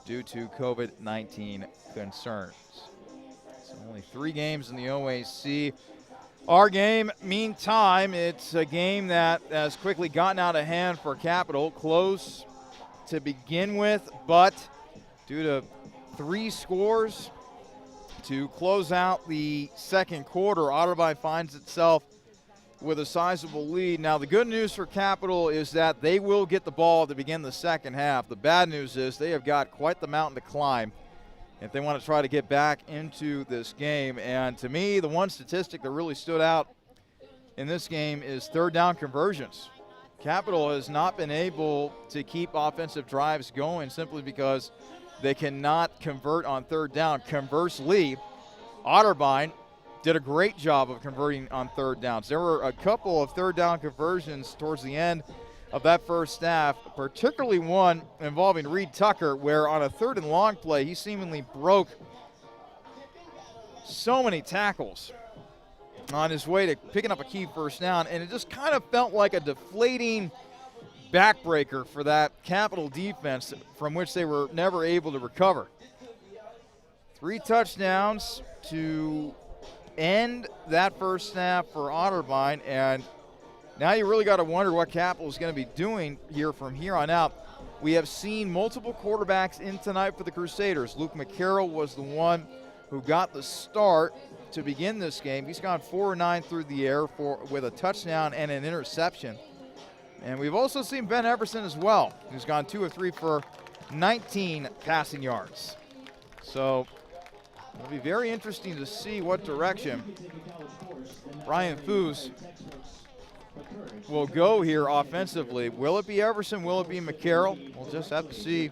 due to COVID-19 concerns. So only 3 games in the OAC. Our game, meantime, it's a game that has quickly gotten out of hand for Capital. Close to begin with, but due to 3 scores to close out the second quarter, Otterbein finds itself with a sizable lead. Now, the good news for Capital is that they will get the ball to begin the second half. The bad news is they have got quite the mountain to climb if they want to try to get back into this game. And to me, the one statistic that really stood out in this game is third down conversions. Capital has not been able to keep offensive drives going simply because they cannot convert on third down. Conversely, Otterbein did a great job of converting on third downs. There were a couple of third down conversions towards the end of that first half, particularly one involving Reed Tucker, where on a 3rd and long play, he seemingly broke so many tackles on his way to picking up a key first down, and it just kind of felt like a deflating backbreaker for that Capital defense from which they were never able to recover. 3 touchdowns to end that first half for Otterbein, and now you really got to wonder what Capital is going to be doing here from here on out. We have seen multiple quarterbacks in tonight for the Crusaders. Luke McCarroll was the one who got the start to begin this game. He's gone 4-9 through the air with a touchdown and an interception. And we've also seen Ben Everson as well, who's gone 2 of 3 for 19 passing yards. So it'll be very interesting to see what direction Brian Foos will go here offensively. Will it be Everson? Will it be McCarroll? We'll just have to see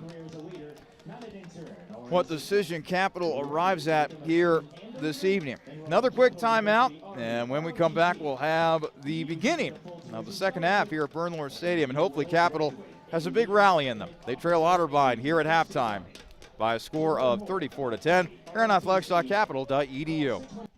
what decision Capital arrives at here this evening. Another quick timeout, and when we come back, we'll have the beginning of the second half here at Bernlohr Stadium, and hopefully Capital has a big rally in them. They trail Otterbein here at halftime by a score of 34-10 here on athletics.capital.edu.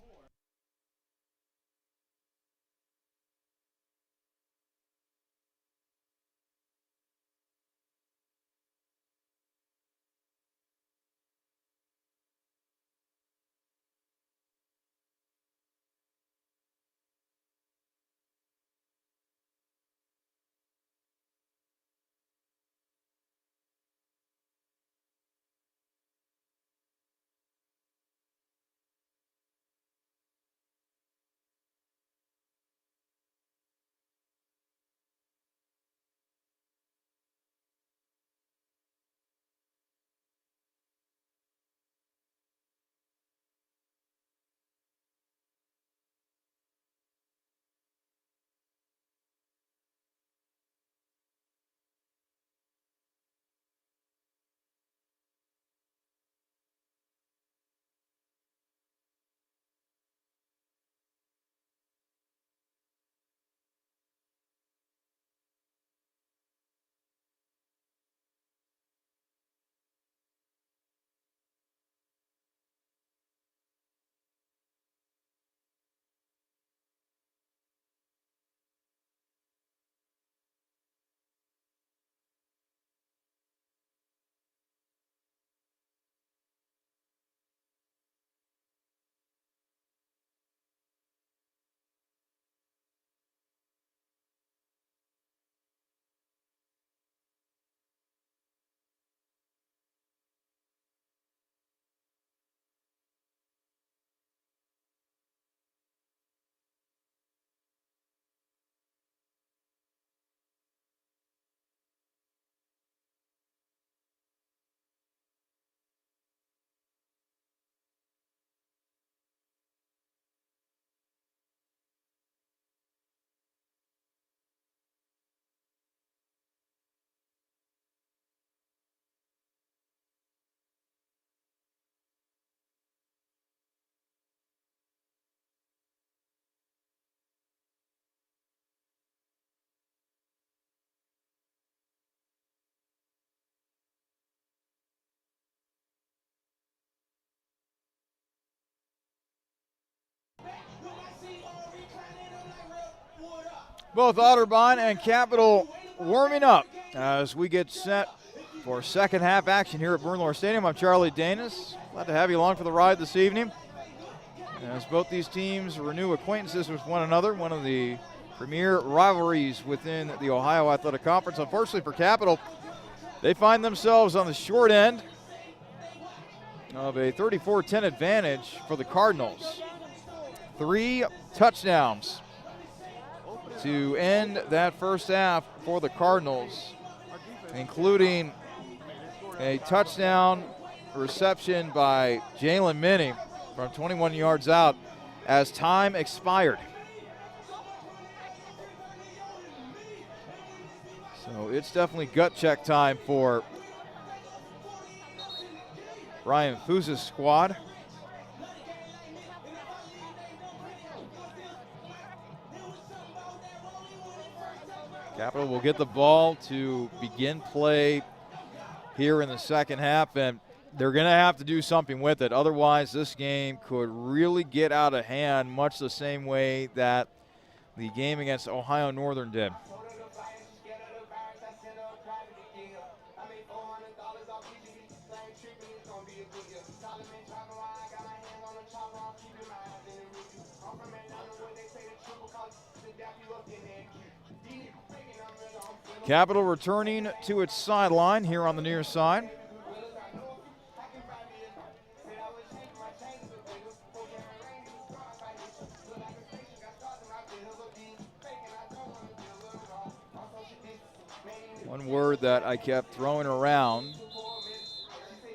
Both Otterbein and Capital warming up as we get set for second half action here at Bernlohr Stadium. I'm Charlie Danis. Glad to have you along for the ride this evening. As both these teams renew acquaintances with one another, one of the premier rivalries within the Ohio Athletic Conference. Unfortunately for Capital, they find themselves on the short end of a 34-10 advantage for the Cardinals. 3 touchdowns to end that first half for the Cardinals, including a touchdown reception by Jalen Minnie from 21 yards out as time expired. So it's definitely gut check time for Ryan Fuse's squad. Capital will get the ball to begin play here in the second half, and they're going to have to do something with it. Otherwise, this game could really get out of hand, much the same way that the game against Ohio Northern did. Capital returning to its sideline here on the near side. One word that I kept throwing around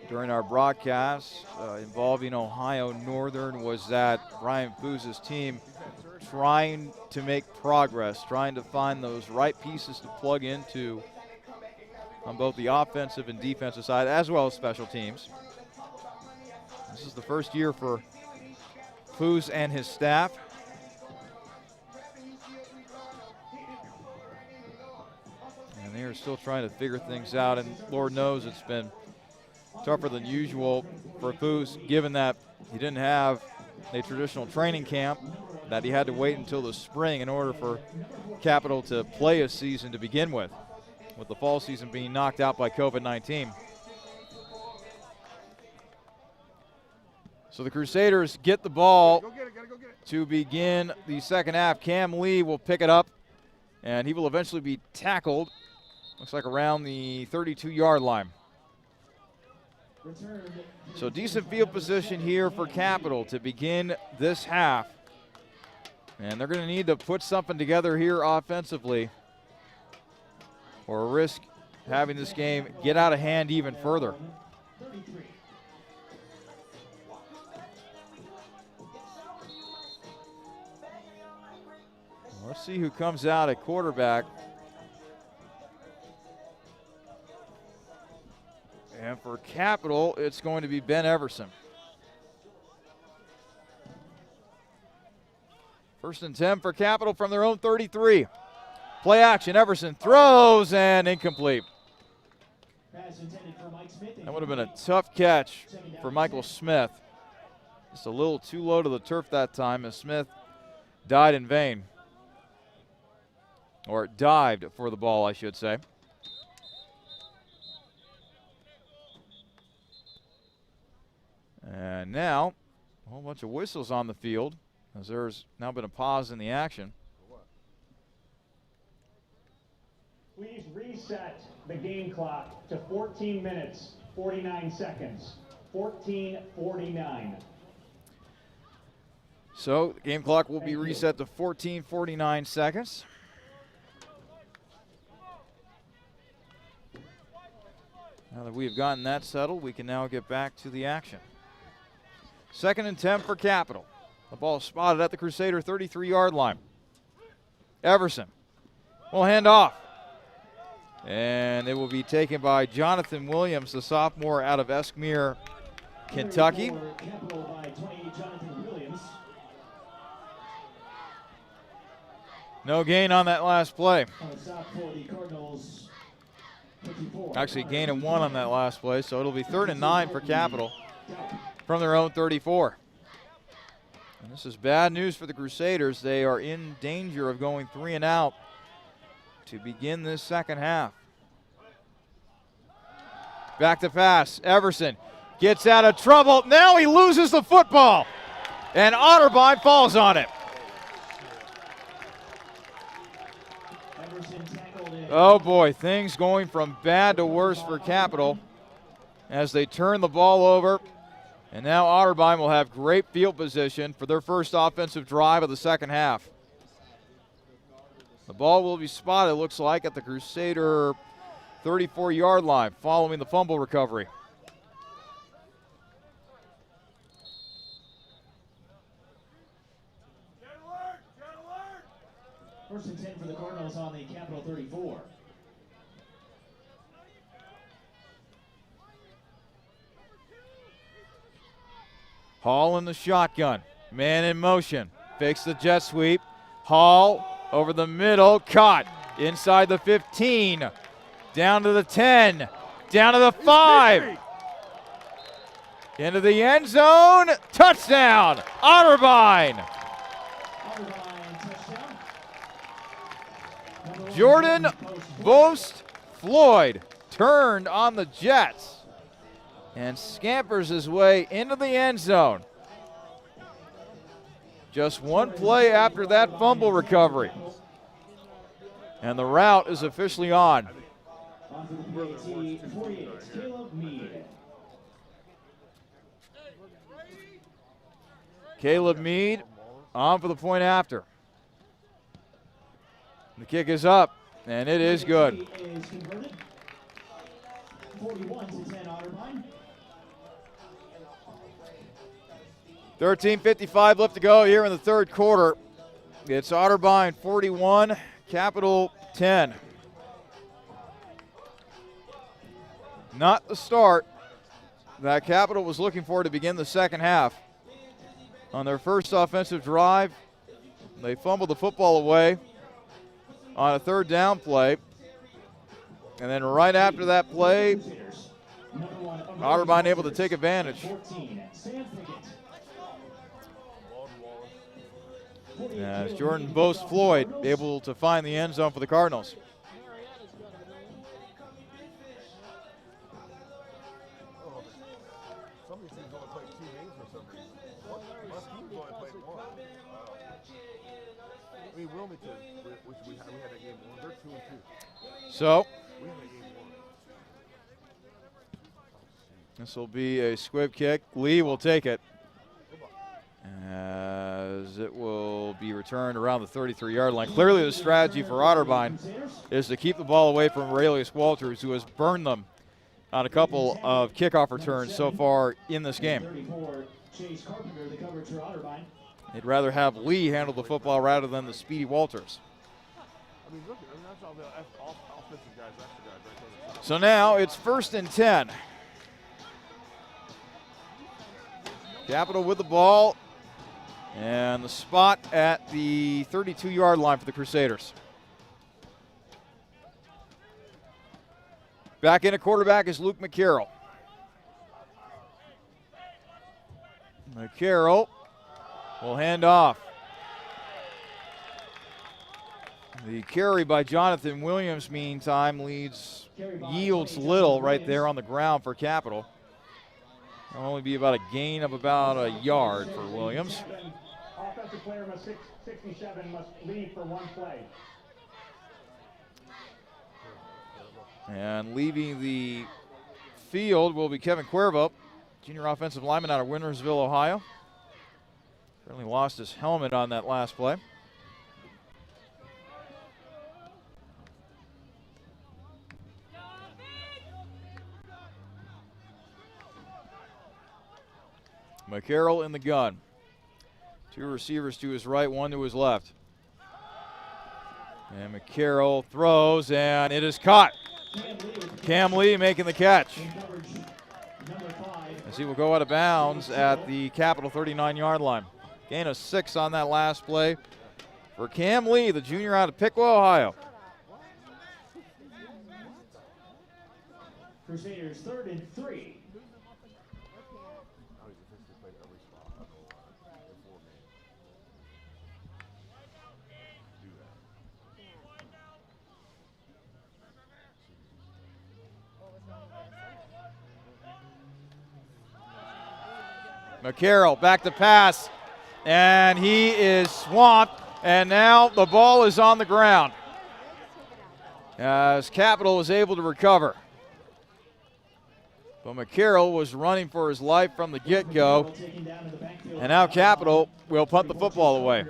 during our broadcast involving Ohio Northern was that Ryan Fuse's team trying to make progress, trying to find those right pieces to plug into on both the offensive and defensive side, as well as special teams. This is the first year for Fuse and his staff. And they are still trying to figure things out, and Lord knows it's been tougher than usual for Fuse, given that he didn't have a traditional training camp, that he had to wait until the spring in order for Capital to play a season to begin with the fall season being knocked out by COVID-19. So the Crusaders get the ball to begin the second half. Cam Lee will pick it up, and he will eventually be tackled, looks like around the 32-yard line. So decent field position here for Capital to begin this half. And they're going to need to put something together here offensively or risk having this game get out of hand even further. Let's see who comes out at quarterback. And for Capital, it's going to be Ben Everson. First and 10 for Capital from their own 33. Play action, Everson throws and incomplete. That would have been a tough catch for Michael Smith. Just a little too low to the turf that time as Smith died in vain. Or dived for the ball, I should say. And now, a whole bunch of whistles on the field, as there's now been a pause in the action. Please reset the game clock to 14 minutes, 49 seconds. 14:49. So the game clock will be reset to 14:49 seconds. Now that we have gotten that settled, we can now get back to the action. Second and 10 for Capital. The ball spotted at the Crusader 33-yard line. Everson will hand off. And it will be taken by Jonathan Williams, the sophomore out of Eskmere, Kentucky. No gain on that last play. Actually, gain of 1 on that last play, so it'll be 3rd and 9 for Capital from their own 34. And this is bad news for the Crusaders. They are in danger of going 3 and out to begin this second half. Back to pass. Everson gets out of trouble. Now he loses the football. And Otterbein falls on it. Oh boy, things going from bad to worse for Capital as they turn the ball over. And now Otterbein will have great field position for their first offensive drive of the second half. The ball will be spotted, looks like, at the Crusader 34-yard line following the fumble recovery. First and 10 for the Cardinals on the Capital 34. Hall in the shotgun. Man in motion. Fakes the jet sweep. Hall over the middle. Caught inside the 15. Down to the 10. Down to the 5. Into the end zone. Touchdown. Otterbein. Jordan Boast Floyd turned on the Jets and scampers his way into the end zone. Just one play after that fumble recovery. And the route is officially on. Caleb Mead on for the point after. The kick is up, and it is good. 41-10 Otterbein. 13:55 left to go here in the third quarter. It's Otterbein 41, Capital 10. Not the start that Capital was looking for to begin the second half. On their first offensive drive, they fumbled the football away on a third down play. And then right after that play, Otterbein able to take advantage. As Jordan Boast Floyd able to find the end zone for the Cardinals. Some of these teams only play 2 games for some reason. Most teams only play 1. I mean, Wilmington, which we had that game 1, they're 2-2. So We had that game 1. this will be a squib kick. Lee will take it, as it will be returned around the 33-yard line. Clearly the strategy for Otterbein is to keep the ball away from Aurelius Walters, who has burned them on a couple of kickoff returns so far in this game. They'd rather have Lee handle the football rather than the speedy Walters. I mean, look, that's all the offensive guys, extra guys right there. So now it's 1st and 10. Capital with the ball, and the spot at the 32-yard line for the Crusaders. Back in at quarterback is Luke McCarroll. McCarroll will hand off. The carry by Jonathan Williams, meantime, yields little right there on the ground for Capital. It'll only be about a gain of about a yard for Williams. Offensive player 67 must leave for 1 play. And leaving the field will be Kevin Cuervo, junior offensive lineman out of Wintersville, Ohio. Certainly lost his helmet on that last play. McCarroll in the gun. 2 receivers to his right, 1 to his left. And McCarroll throws, and it is caught. Cam Lee making the catch, as he will go out of bounds at the Capital 39-yard line. Gain of 6 on that last play for Cam Lee, the junior out of Piqua, Ohio. Crusaders 3rd and 3. McCarroll back to pass, and he is swamped, and now the ball is on the ground as Capital was able to recover. But McCarroll was running for his life from the get-go, and now Capital will punt the football away.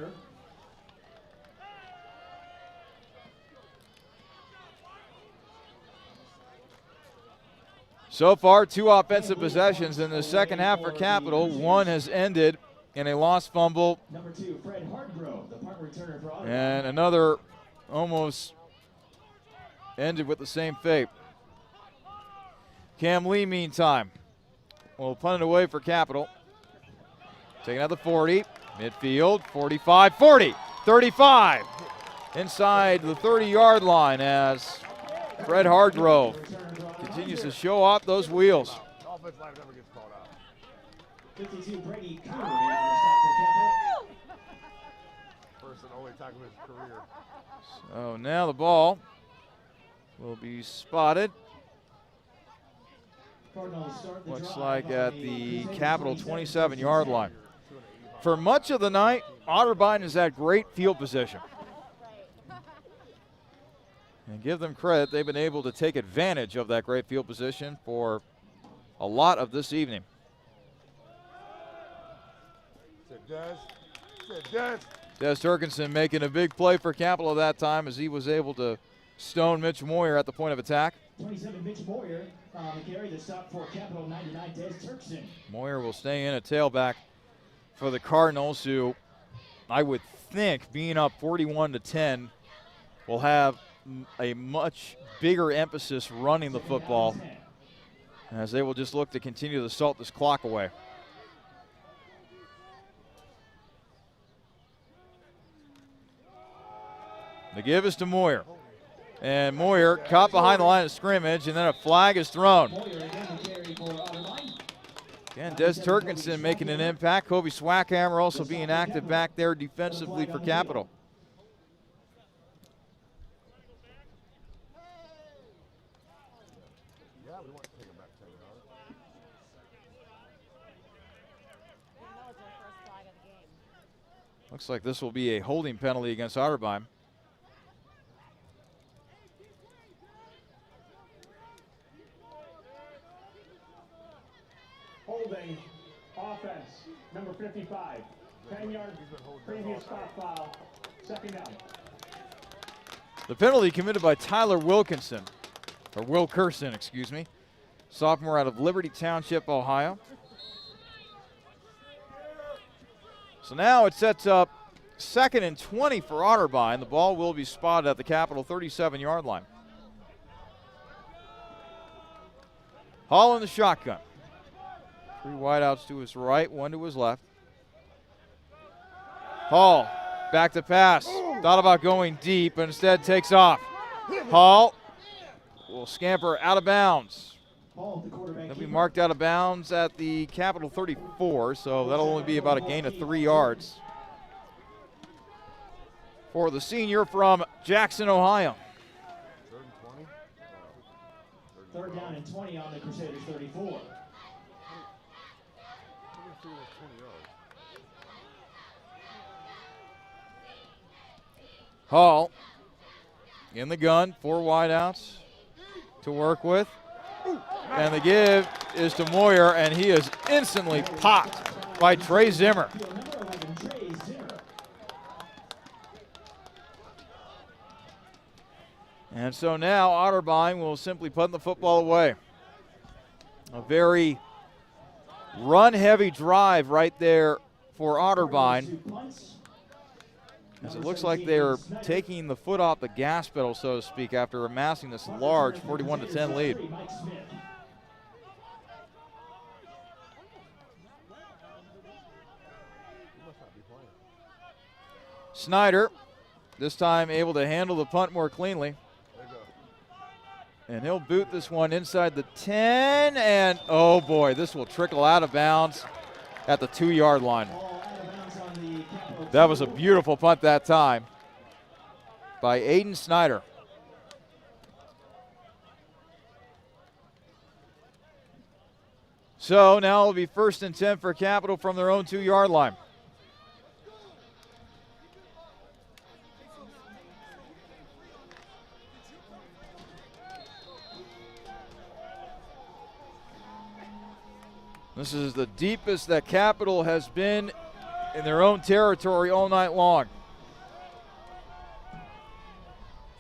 So far, 2 offensive possessions in the second half for Capital. One has ended in a lost fumble, and another almost ended with the same fate. Cam Lee, meantime, will punt it away for Capital. Taking out the 40, midfield, 45, 40, 35. Inside the 30-yard line as Fred Hargrove continues to show off those wheels. Offensive line never gets called out. 52, Brady Cooper on the stop for First and only tackle of his career. So now the ball will be spotted. Looks like at the Capital 27-yard line. For much of the night, Otterbein has had great field position. And give them credit, they've been able to take advantage of that great field position for a lot of this evening. Des Turkinson making a big play for Capital that time as he was able to stone Mitch Moyer at the point of attack. 27, Mitch Moyer, carry the stop for Capital 99, Des Turkson. Moyer will stay in at tailback for the Cardinals, who I would think, being up 41-10, will have a much bigger emphasis running the football as they will just look to continue to salt this clock away. The give is to Moyer. And Moyer caught behind the line of scrimmage, and then a flag is thrown. Again, Des Turkinson making an impact. Kobe Swackhammer also being active back there defensively for Capital. Looks like this will be a holding penalty against Otterbein. Holding, offense, number 55, 10-yard previous stop foul, second down. The penalty committed by Tyler Wilkerson, excuse me, sophomore out of Liberty Township, Ohio. So now it sets up 2nd and 20 for Otterbein. The ball will be spotted at the Capital 37-yard line. Hall in the shotgun. 3 wideouts to his right, 1 to his left. Hall back to pass. Thought about going deep, but instead takes off. Hall will scamper out of bounds. He'll be marked out of bounds at the Capital 34, so that'll only be about a gain of 3 yards for the senior from Jackson, Ohio. 3rd down and 20 on the Crusaders 34. Hall in the gun, 4 wideouts to work with. And the give is to Moyer, and he is instantly popped by Trey Zimmer. And so now Otterbein will simply punt the football away. A very run-heavy drive right there for Otterbein, as it looks like they're taking the foot off the gas pedal, so to speak, after amassing this large 41-10 lead. Snyder, this time able to handle the punt more cleanly. And he'll boot this one inside the 10, and oh boy, this will trickle out of bounds at the 2-yard line. That was a beautiful punt that time by Aiden Snyder. So now it'll be 1st and 10 for Capital from their own 2-yard line. This is the deepest that Capital has been in their own territory all night long.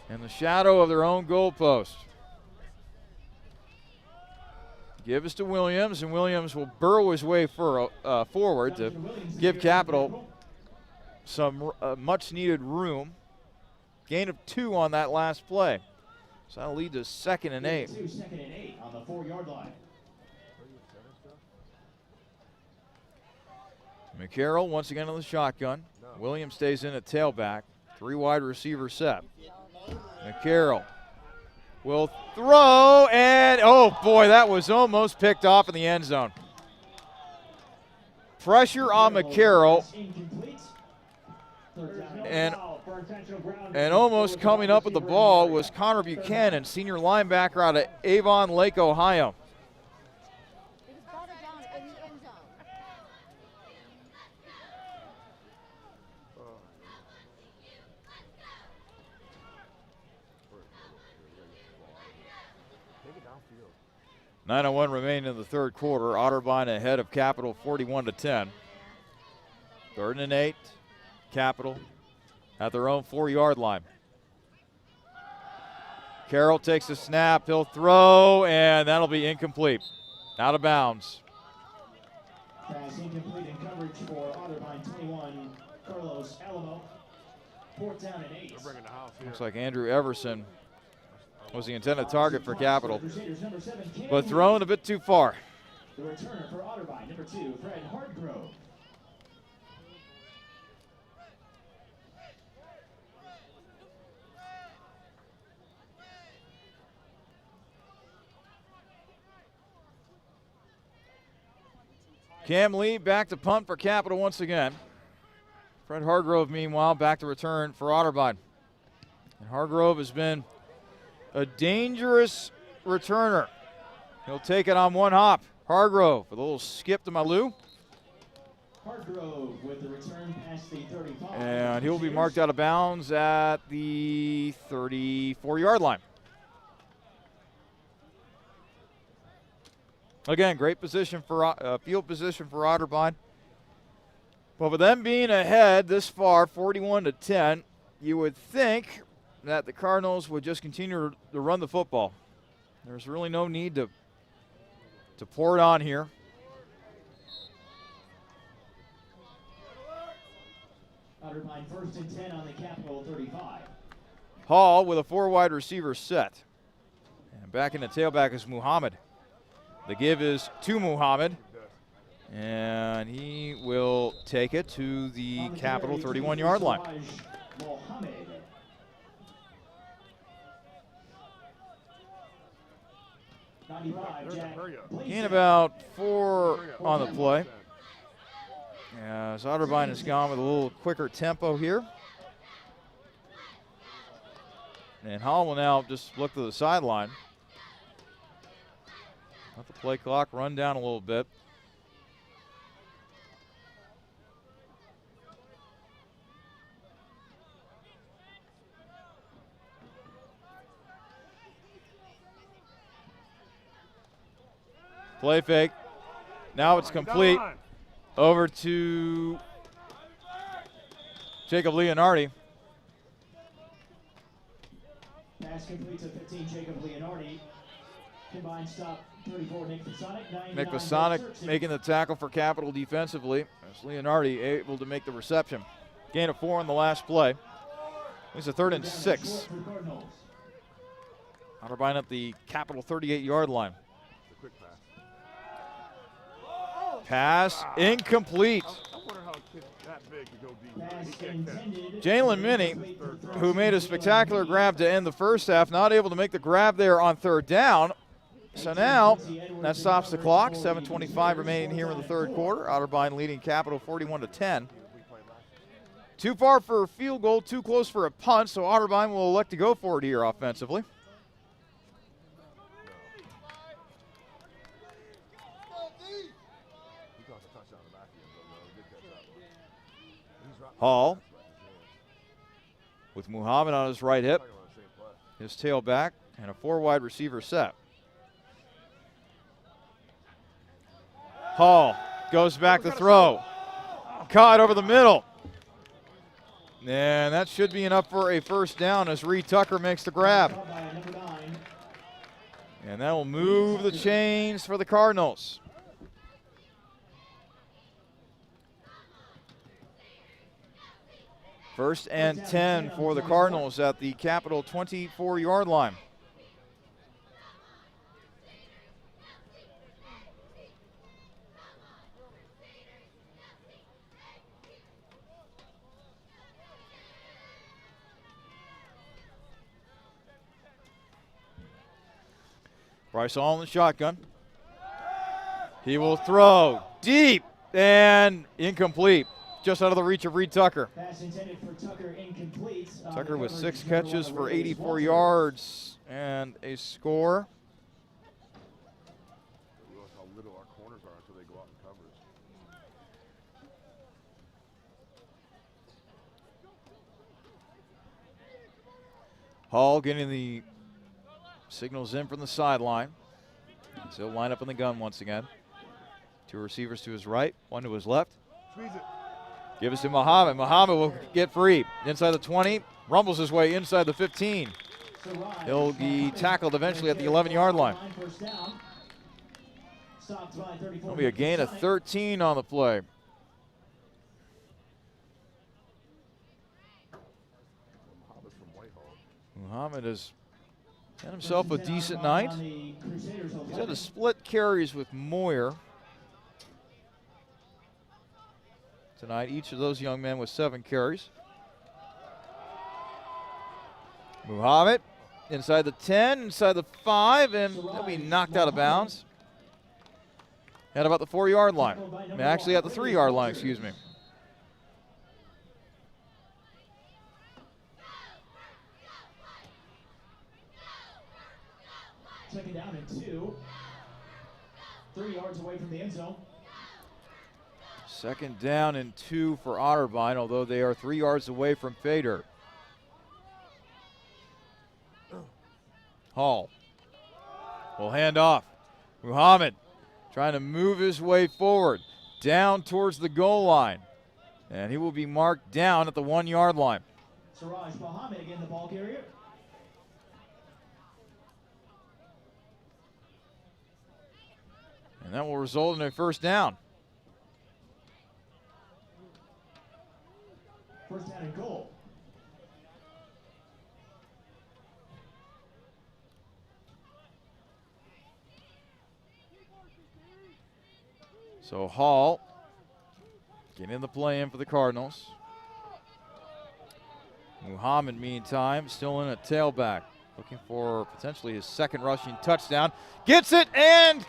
In the shadow of their own goalpost. Give us to Williams, and Williams will burrow his way forward to give Capital some much-needed room. Gain of 2 on that last play. So that'll lead to 2nd and 8. 2nd and 8 on the 4-yard line. McCarroll once again on the shotgun. Williams stays in at tailback. 3 wide receiver set. McCarroll will throw, and oh boy, that was almost picked off in the end zone. Pressure on McCarroll, and almost coming up with the ball was Connor Buchanan, senior linebacker out of Avon Lake, Ohio. It was batted down in the end zone. Take it downfield. 9:01 remain in the 3rd quarter. Otterbein ahead of Capital 41-10. 3rd and 8. Capital at their own 4-yard line. Carroll takes a snap. He'll throw, and that'll be incomplete. Out of bounds. Pass incomplete in coverage for Otterbein 21, Carlos Alamo. 4th down and 8. They're bringing the house here. Looks like Andrew Everson was the intended target for Capital, Crusaders, number 7, Cam but thrown a bit too far. The returner for Otterbein, number 2, Fred Hardgrove. Cam Lee back to punt for Capital once again. Fred Hargrove, meanwhile, back to return for Otterbein. And Hargrove has been a dangerous returner. He'll take it on one hop. Hargrove with a little skip to Malou. Hardgrove with the return past the 35. And he'll be marked out of bounds at the 34-yard line. Again, great position for field position for Otterbein. But with them being ahead this far, 41-10, you would think that the Cardinals would just continue to run the football. There's really no need to pour it on here. Otterbein 1st and 10 on the Capital 35. Hall with a 4 wide receiver set. And back in the tailback is Muhammad. The give is to Muhammad. And he will take it to the Capital 31-yard line. Mohammed. Gain about 4 on the play. As Otterbein has gone with a little quicker tempo here. And Hall will now just look to the sideline. Let the play clock run down a little bit. Play fake. Now it's complete. Over to Jacob Leonardi. Pass complete to 15, Jacob Leonardi. Combined stop 34, Nick Vasonic. Nick Vasonic making the tackle for Capital defensively. As Leonardi able to make the reception. Gain of 4 on the last play. It's a 3rd and 6. Otterbein at the Capital 38-yard line. Pass incomplete. I wonder how a kid that big could go deep. He can't catch. Jalen Minnie, who made a spectacular grab to end the first half, not able to make the grab there on 3rd down. So now that stops the clock. 7:25 remaining here in the 3rd quarter. Otterbein leading Capital 41-10. Too far for a field goal, too close for a punt, so Otterbein will elect to go for it here offensively. Hall with Muhammad on his right hip, his tailback, and a 4 wide receiver set. Hall goes back to throw. Caught over the middle. And that should be enough for a first down as Reed Tucker makes the grab. And that will move the chains for the Cardinals. First and 10 for the Cardinals at the Capitol 24-yard line. Bryce Hall in the shotgun. He will throw deep and incomplete. Just out of the reach of Reed Tucker. Pass intended for Tucker incomplete. Tucker with 6 catches for 84 yards and a score. Realize how little our corners are until they go out in coverage. Hall getting the signals in from the sideline. He'll line up in the gun once again. 2 receivers to his right, 1 to his left. Squeeze it. Give us to Muhammad. Muhammad will get free. Inside the 20, rumbles his way inside the 15. He'll be tackled eventually at the 11-yard line. There'll be a gain of 13 on the play. Muhammad has had himself a decent night. He's had a split carries with Moyer tonight. Each of those young men with 7 carries. Muhammad inside the 10, inside the 5, and he'll be knocked out of bounds at about the 4-yard line. Actually at the 3-yard line, excuse me. Second down and 2. 3 yards away from the end zone. Second down and 2 for Otterbein, although they are 3 yards away from Fader. Hall will hand off. Muhammad trying to move his way forward, down towards the goal line. And he will be marked down at the 1-yard line. Siraj Muhammad again, the ball carrier. And that will result in a first down. First down and goal. So Hall getting the play in for the Cardinals. Muhammad, meantime, still in at tailback, looking for potentially his 2nd rushing touchdown. Gets it, and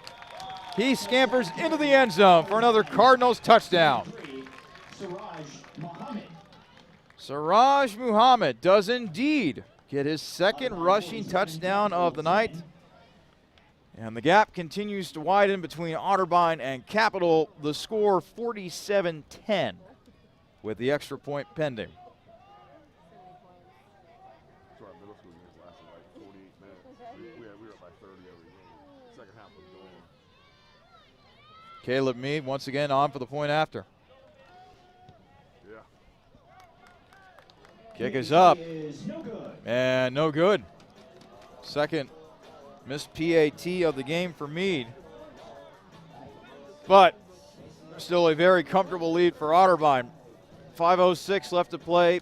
he scampers into the end zone for another Cardinals touchdown. Siraj Muhammad. Siraj Muhammad does indeed get his 2nd rushing touchdown of the night. And the gap continues to widen between Otterbein and Capitol. The score 47-10 with the extra point pending. So our middle school games lasted like 48 minutes. We were up by 30 every game. Second half was going. Caleb Mead once again on for the point after. Yeah. Kick is up. Is no good. And no good. 2nd missed PAT of the game for Mead. But still a very comfortable lead for Otterbein. 5:06 left to play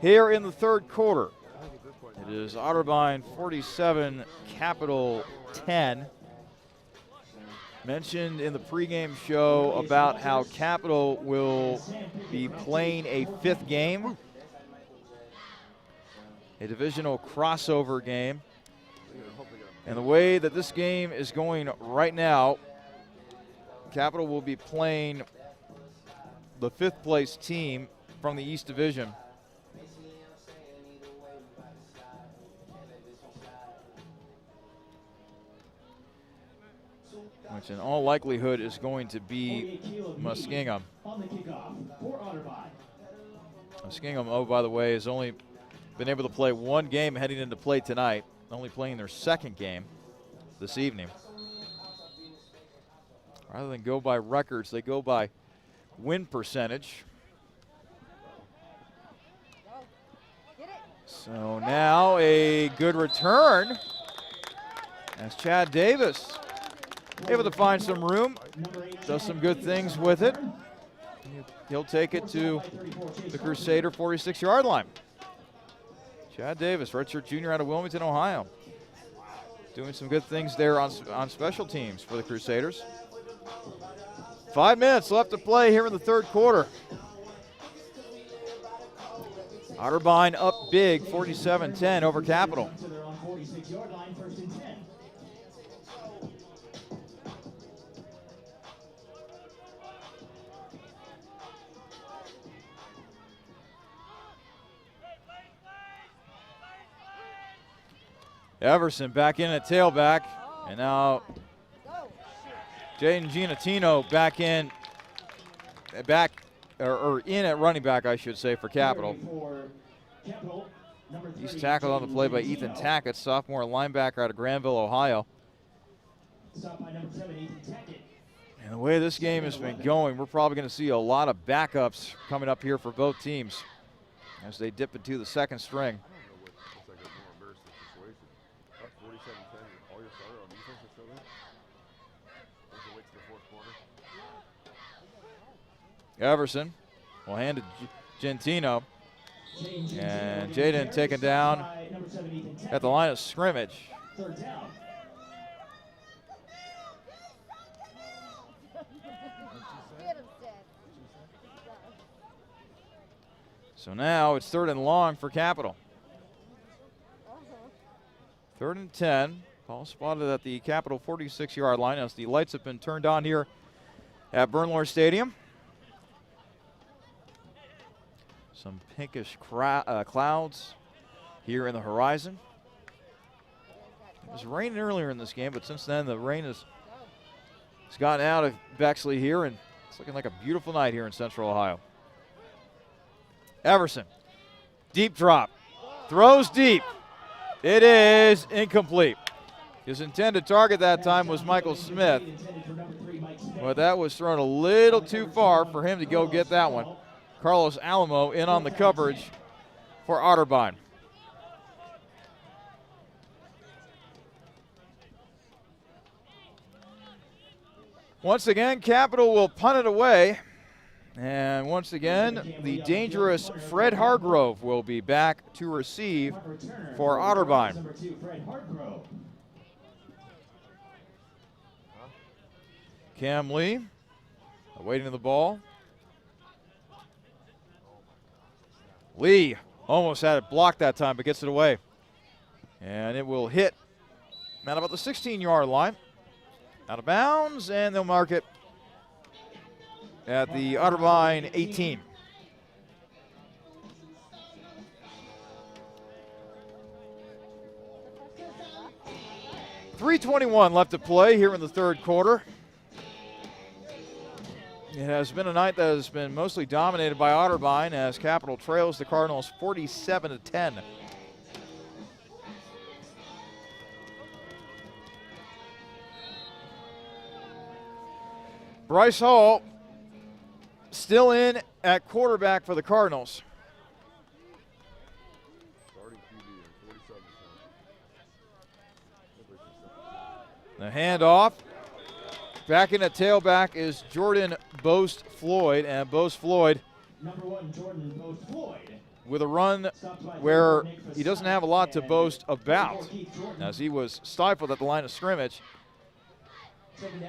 here in the 3rd quarter. It is Otterbein 47, Capitol 10. Mentioned in the pregame show about how Capitol will be playing a 5th game, a divisional crossover game. And the way that this game is going right now, Capitol will be playing the 5th place team from the East Division. Which in all likelihood is going to be Muskingum. On the kickoff for Otterbein. Muskingum, oh, by the way, has only been able to play one game heading into play tonight, only playing their second game this evening. Rather than go by records, they go by win percentage. So now a good return as Chad Davis able to find some room, does some good things with it. He'll take it to the Crusader 46-yard line. Chad Davis, redshirt junior out of Wilmington, Ohio. Doing some good things there on special teams for the Crusaders. 5 minutes left to play here in the third quarter. Otterbein up big, 47-10 over Capital. Everson back in at tailback, and now Jaden Giannatino back in at running back, I should say, for Capital. He's tackled on the play by Ethan Tackett, sophomore linebacker out of Granville, Ohio. And the way this game has been going, we're probably going to see a lot of backups coming up here for both teams as they dip into the second string. Everson will hand to Gentino. And Jaden taken down at the line of scrimmage. So now it's 3rd and long for Capital. 3rd and 10. Ball spotted at the Capital 46-yard line as the lights have been turned on here at Bernlohr Stadium. Some pinkish clouds here in the horizon. It was raining earlier in this game, but since then the rain has gotten out of Bexley here, and it's looking like a beautiful night here in Central Ohio. Everson, deep drop, throws deep. It is incomplete. His intended target that time was Michael Smith, but that was thrown a little too far for him to go get that one. Carlos Alamo in on the coverage for Otterbein. Once again, Capital will punt it away. And once again, the dangerous Fred Hargrove will be back to receive for Otterbein. Cam Lee awaiting the ball. Lee almost had it blocked that time, but gets it away. And it will hit at about the 16-yard line. Out of bounds, and they'll mark it at the Otterbein 18. .321 left to play here in the third quarter. It has been a night that has been mostly dominated by Otterbein as Capital trails the Cardinals 47-10. Bryce Hall still in at quarterback for the Cardinals. The handoff. Back in at tailback is Jordan Boast Floyd, and Boast Floyd with a run where he doesn't have a lot to boast about, as he was stifled at the line of scrimmage.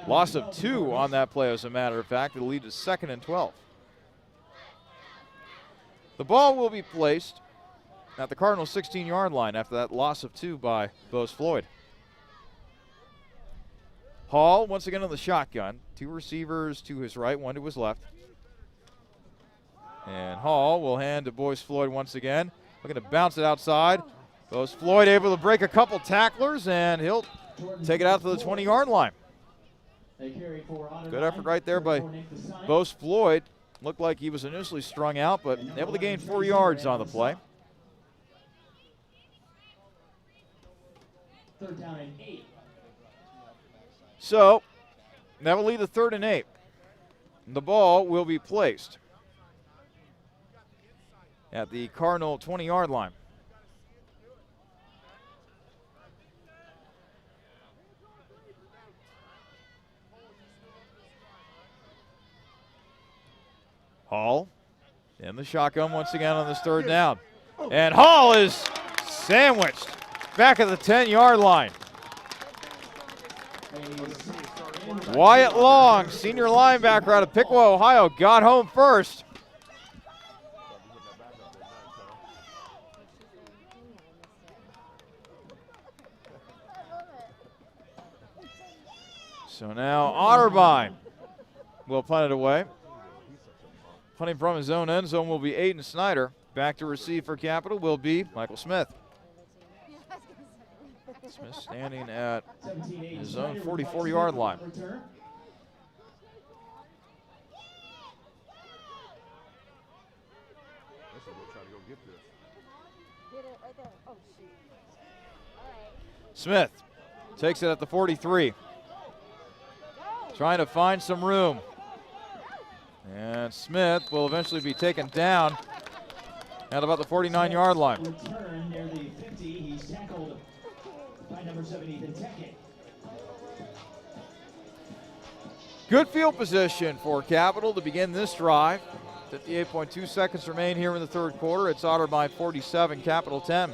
Loss of 2 on that play, as a matter of fact. It'll lead to 2nd and 12. The ball will be placed at the Cardinals' 16-yard line after that loss of 2 by Boast Floyd. Hall once again on the shotgun. 2 receivers to his right, 1 to his left. And Hall will hand to Boast Floyd once again. Looking to bounce it outside. Boast Floyd able to break a couple tacklers, and he'll take it out to the 20-yard line. Good effort right there by Boast Floyd Looked like he was initially strung out, but able to gain 4 yards on the play. 3rd down and 8. So that will leave the 3rd and 8. The ball will be placed at the Cardinal 20-yard line. Hall in the shotgun once again on this 3rd down. And Hall is sandwiched back at the 10-yard line. Wyatt Long, senior linebacker out of Piqua, Ohio, got home first. So now Otterbein will punt it away. Punting from his own end zone will be Aiden Snyder. Back to receive for Capital will be Michael Smith. Smith standing at his own 44-yard line. Smith takes it at the 43. Trying to find some room. And Smith will eventually be taken down at about the 49-yard line. Return near the 50. He's tackled by number 7, Ethan Teckett. Good field position for Capital to begin this drive. 58.2 seconds remain here in the 3rd quarter. It's Otterbein 47, Capital 10.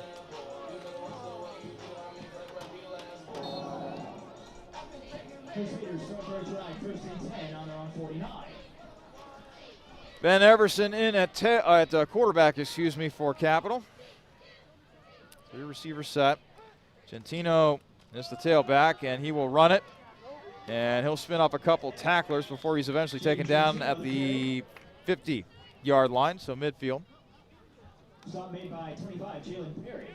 Crusaders start their drive 1st and 10 on their own 49. Ben Everson in at quarterback, for Capital. 3 receivers set. Gentino is the tailback, and he will run it. And he'll spin up a couple tacklers before he's eventually taken down at the 50-yard line, so midfield. Stop made by 25, Jalen Perry.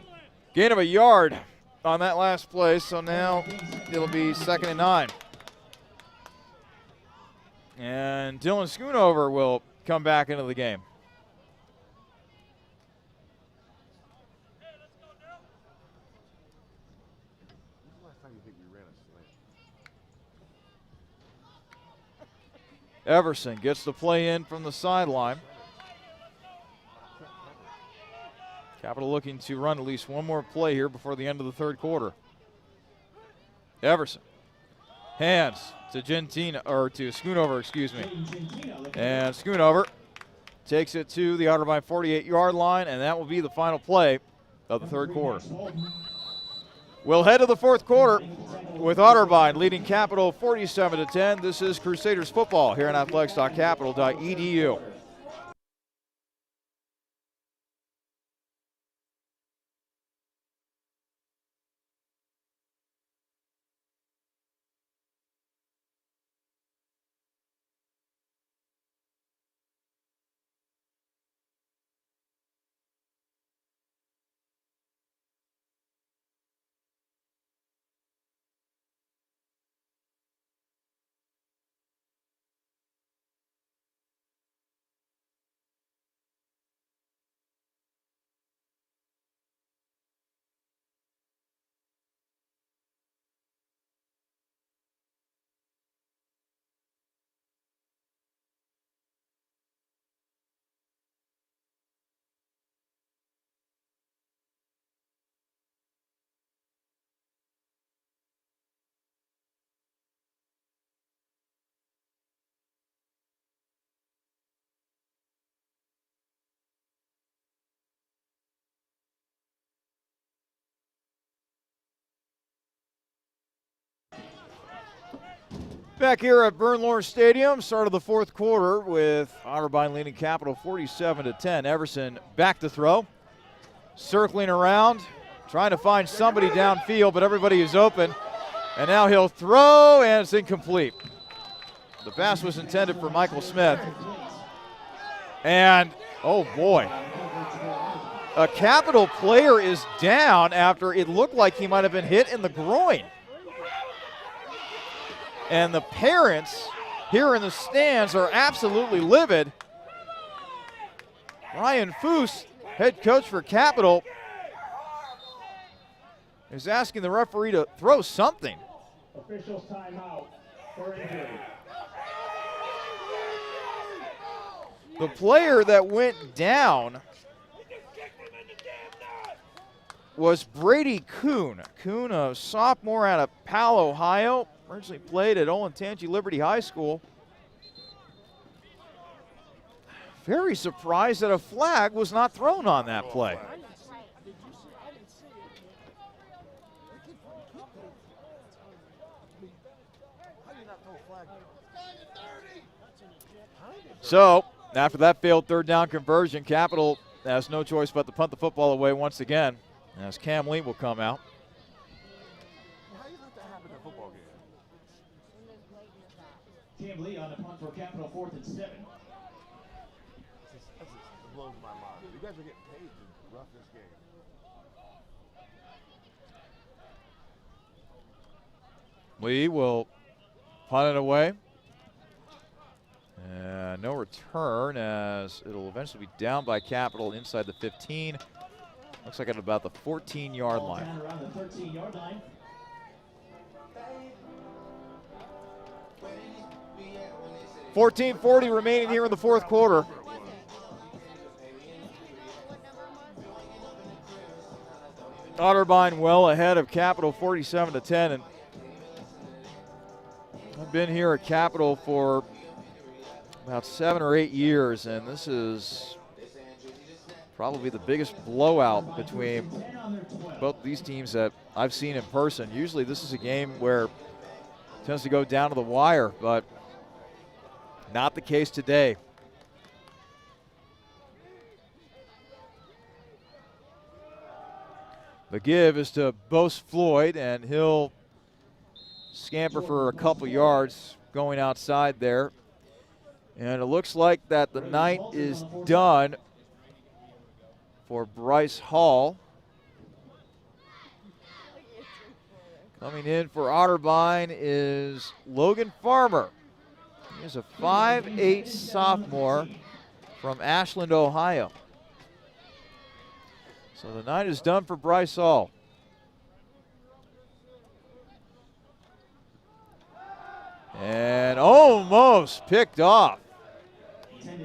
Gain of a yard on that last play, so now it'll be 2nd and 9. And Dylan Schoonover will come back into the game. Everson gets the play in from the sideline. Capital looking to run at least one more play here before the end of the 3rd quarter. Everson hands to Schoonover, And Schoonover takes it to the Otterbein 48-yard line, and that will be the final play of the 3rd quarter. We'll head to the 4th quarter with Otterbein leading Capital 47-10. This is Crusaders football here on athletics.capital.edu. Back here at Bernlohr Stadium, start of the 4th quarter with Otterbein leading Capital 47-10. Everson back to throw, circling around, trying to find somebody downfield, but everybody is open. And now he'll throw, and it's incomplete. The pass was intended for Michael Smith. And, oh boy, a Capital player is down after it looked like he might have been hit in the groin. And the parents here in the stands are absolutely livid Ryan Foose, head coach for Capital, is asking the referee to throw something. Officials timeout for injury. The player that went down was Brady Kuhn. Kuhn, a sophomore out of Powell, Ohio, originally played at Olentangy Liberty High School. Very surprised that a flag was not thrown on that play. So, after that failed third down conversion, Capital has no choice but to punt the football away once again, as Cam Lee will come out. How do you let that happen in a football game? Cam Lee on the punt for Capital, 4th and 7. That just blows my mind. You guys are getting paid to rough this game. Lee will punt it away. No return, as it'll eventually be down by Capital inside the 15. Looks like at about the 14-yard line. Around the 13-yard line. $14:40 remaining here in the fourth quarter. Otterbein well ahead of Capital, 47-10. And I've been here at Capital for about 7 or 8 years, and this is probably the biggest blowout between both these teams that I've seen in person. Usually this is a game where it tends to go down to the wire, but not the case today. The give is to Bose Floyd, and he'll scamper for a couple yards going outside there. And it looks like that the night is done for Bryce Hall. Coming in for Otterbein is Logan Farmer. He is a 5'8" sophomore from Ashland, Ohio. So the night is done for Bryce Hall. And almost picked off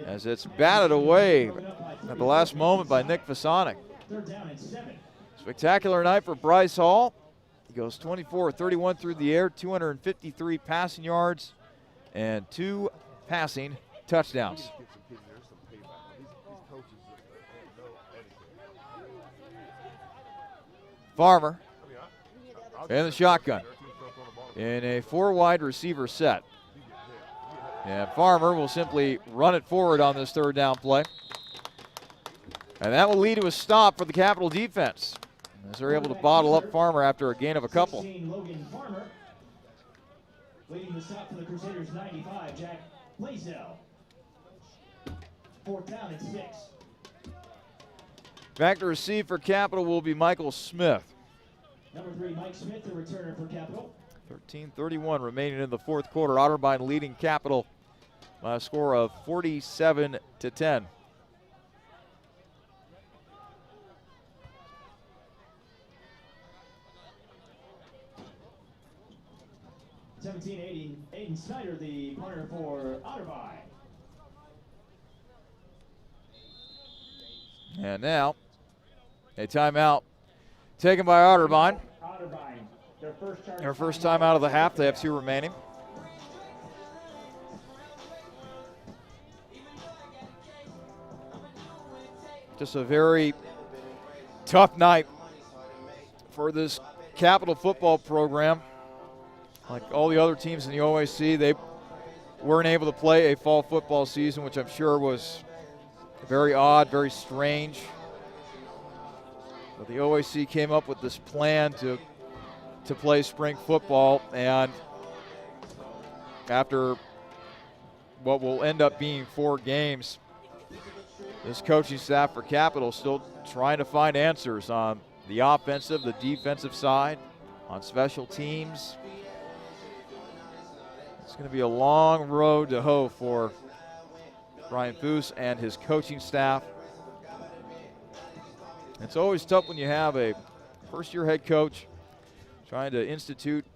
as it's batted away at the last moment by Nick Fasonic. Spectacular night for Bryce Hall. He goes 24-31 through the air, 253 passing yards, and 2 passing touchdowns. Farmer in the shotgun in a 4-wide receiver set. And Farmer will simply run it forward on this third down play. And that will lead to a stop for the Capital defense, as they're able to bottle up Farmer after a gain of a couple. Logan Farmer. Leading the stop for the Crusaders, 95, Jack Blaisdell. 4th down and 6. Back to receive for Capital will be Michael Smith. Number 3, Mike Smith, the returner for Capital. 13:31 remaining in the fourth quarter. Otterbein leading Capital by a score of 47-10. 17-80, Aiden Snyder, the punter for Otterbein. And now, a timeout taken by Otterbein. Otterbein, Their first time out of the half. They have 2 remaining. Just a very tough night for this Capital football program. Like all the other teams in the OAC, they weren't able to play a fall football season, which I'm sure was very odd, very strange. But the OAC came up with this plan to play spring football, and after what will end up being 4 games, this coaching staff for Capital still trying to find answers on the offensive, the defensive side, on special teams. It's going to be a long road to hoe for Brian Foose and his coaching staff. It's always tough when you have a first-year head coach trying to institute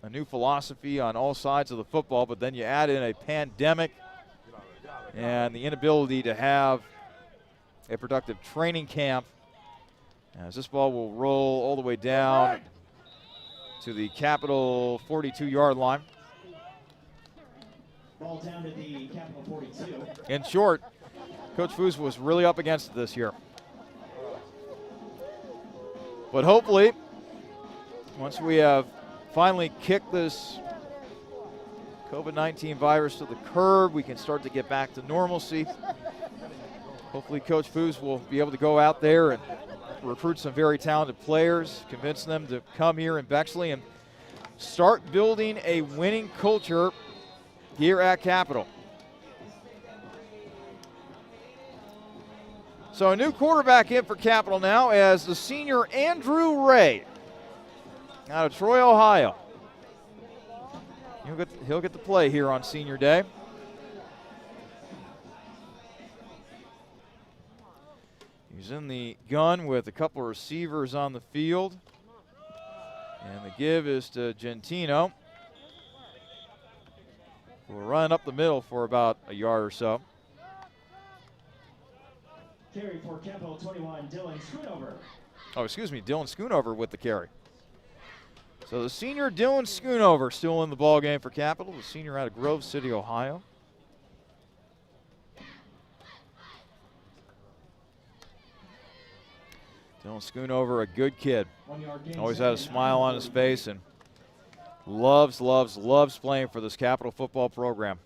a new philosophy on all sides of the football, but then you add in a pandemic and the inability to have a productive training camp, as this ball will roll all the way down to the Capital 42-yard line. Ball down to the Capital 42. In short, Coach Foose was really up against it this year. But hopefully, once we have finally kicked this COVID-19 virus to the curb, we can start to get back to normalcy. Hopefully Coach Foose will be able to go out there and recruit some very talented players, convince them to come here in Bexley and start building a winning culture here at Capital. So a new quarterback in for Capital now as the senior Andrew Ray out of Troy, Ohio. He'll get to play here on senior day. He's in the gun with a couple of receivers on the field. And the give is to Gentino. We'll run up the middle for about a yard or so. Carry for Capital 21, Dylan Schoonover. Oh, excuse me, Dylan Schoonover with the carry. So the senior Dylan Schoonover still in the ball game for Capital, the senior out of Grove City, Ohio. Dylan Schoonover, a good kid. Always had a smile on his face and loves playing for this Capital football program.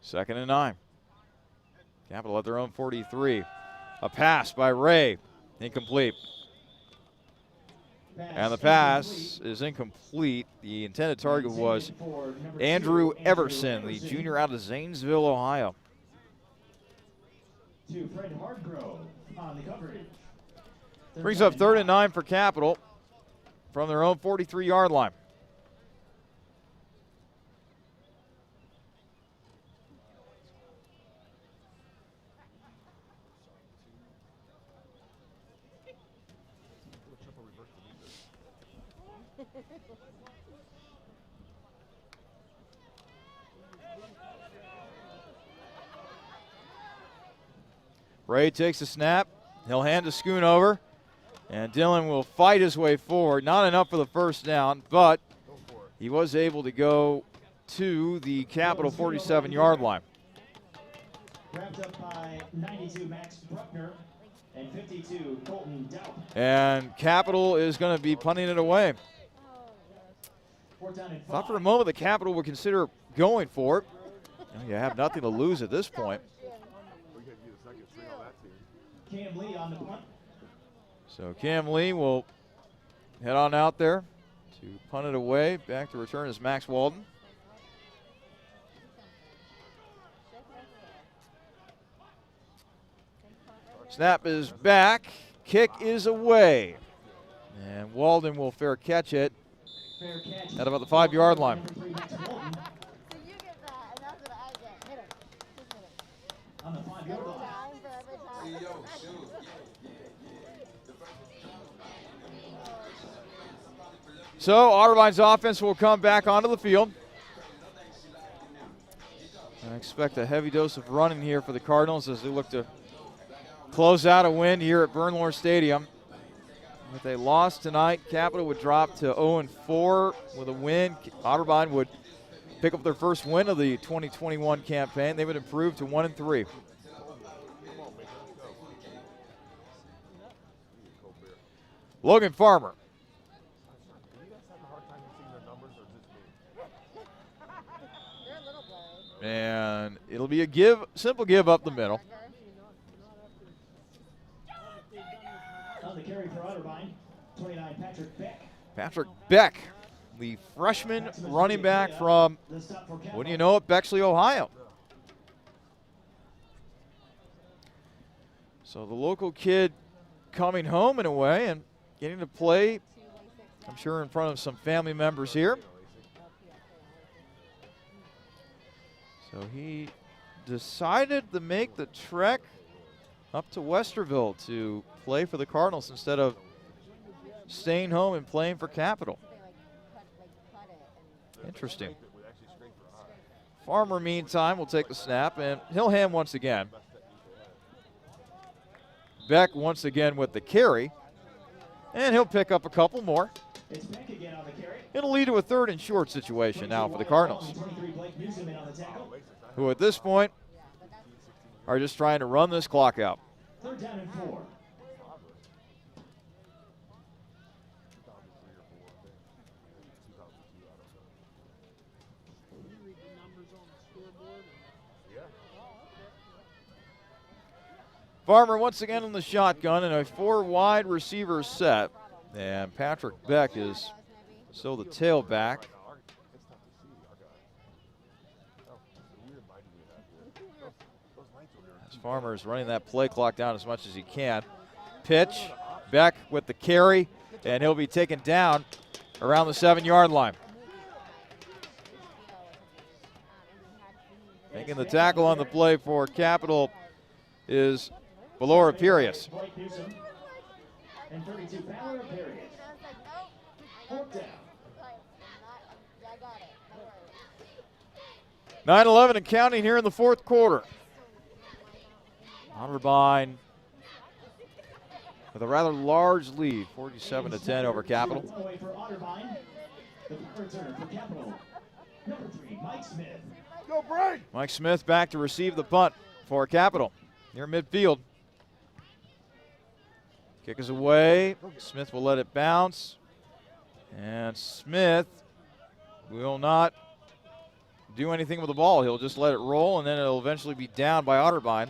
2nd and 9. Capital at their own 43. A pass by Ray, incomplete. And the pass is incomplete. The intended target was Andrew Everson, the junior out of Zanesville, Ohio. To Fred Hardgrove on the coverage. Brings up 3rd and 9 for Capital from their own 43-yard line. Ray takes a snap. He'll hand to Schoonover. And Dylan will fight his way forward. Not enough for the first down, but he was able to go to the Capital 47-yard line. Wrapped up by 92 Max Bruckner and 52 Colton Daup. And Capital is going to be punting it away. Thought for a moment the Capital would consider going for it. You have nothing to lose at this point. Cam Lee on the punt. So Cam Lee will head on out there to punt it away. Back to return is Max Walden. Snap is back. Kick is away. And Walden will fair catch it at about the 5-yard line. So you get that, and that's what I get. Hit him. Just hit him. On the 5-yard line. Time for every time. So Otterbein's offense will come back onto the field. I expect a heavy dose of running here for the Cardinals as they look to close out a win here at Bernlohr Stadium. If they lost tonight, Capital would drop to 0-4 with a win. Otterbein would pick up their first win of the 2021 campaign. They would improve to 1-3. Logan Farmer. They're a little blurry. And it'll be a simple give up the middle. On the carry for Otterbein, 29 Patrick Beck. Patrick Beck, the freshman running back from, what do you know, Bexley, Ohio. So the local kid coming home in a way and getting to play, I'm sure, in front of some family members here. So he decided to make the trek up to Westerville to play for the Cardinals instead of staying home and playing for Capital. Interesting. Farmer, meantime, will take the snap, and he'll hand once again. Beck once again with the carry, and he'll pick up a couple more. It'll lead to a 3rd and short situation now for the Cardinals, who at this point are just trying to run this clock out. 3rd down and 4. Farmer once again in the shotgun and a 4 wide receiver set. And Patrick Beck is still the tailback. As Farmer is running that play clock down as much as he can. Pitch, Beck with the carry, and he'll be taken down around the 7-yard line. Making the tackle on the play for Capital is Bernlohr Stadium. And 32, Bernlohr Stadium. 4th down. 9-11 and counting here in the 4th quarter. Otterbein with a rather large lead, 47-10 over Capital. Away for Otterbein. The return for Capital. Number 3, Mike Smith. Go, Brady! Mike Smith back to receive the punt for Capital near midfield. Kick is away. Smith will let it bounce. And Smith will not do anything with the ball. He'll just let it roll, and then it'll eventually be down by Otterbein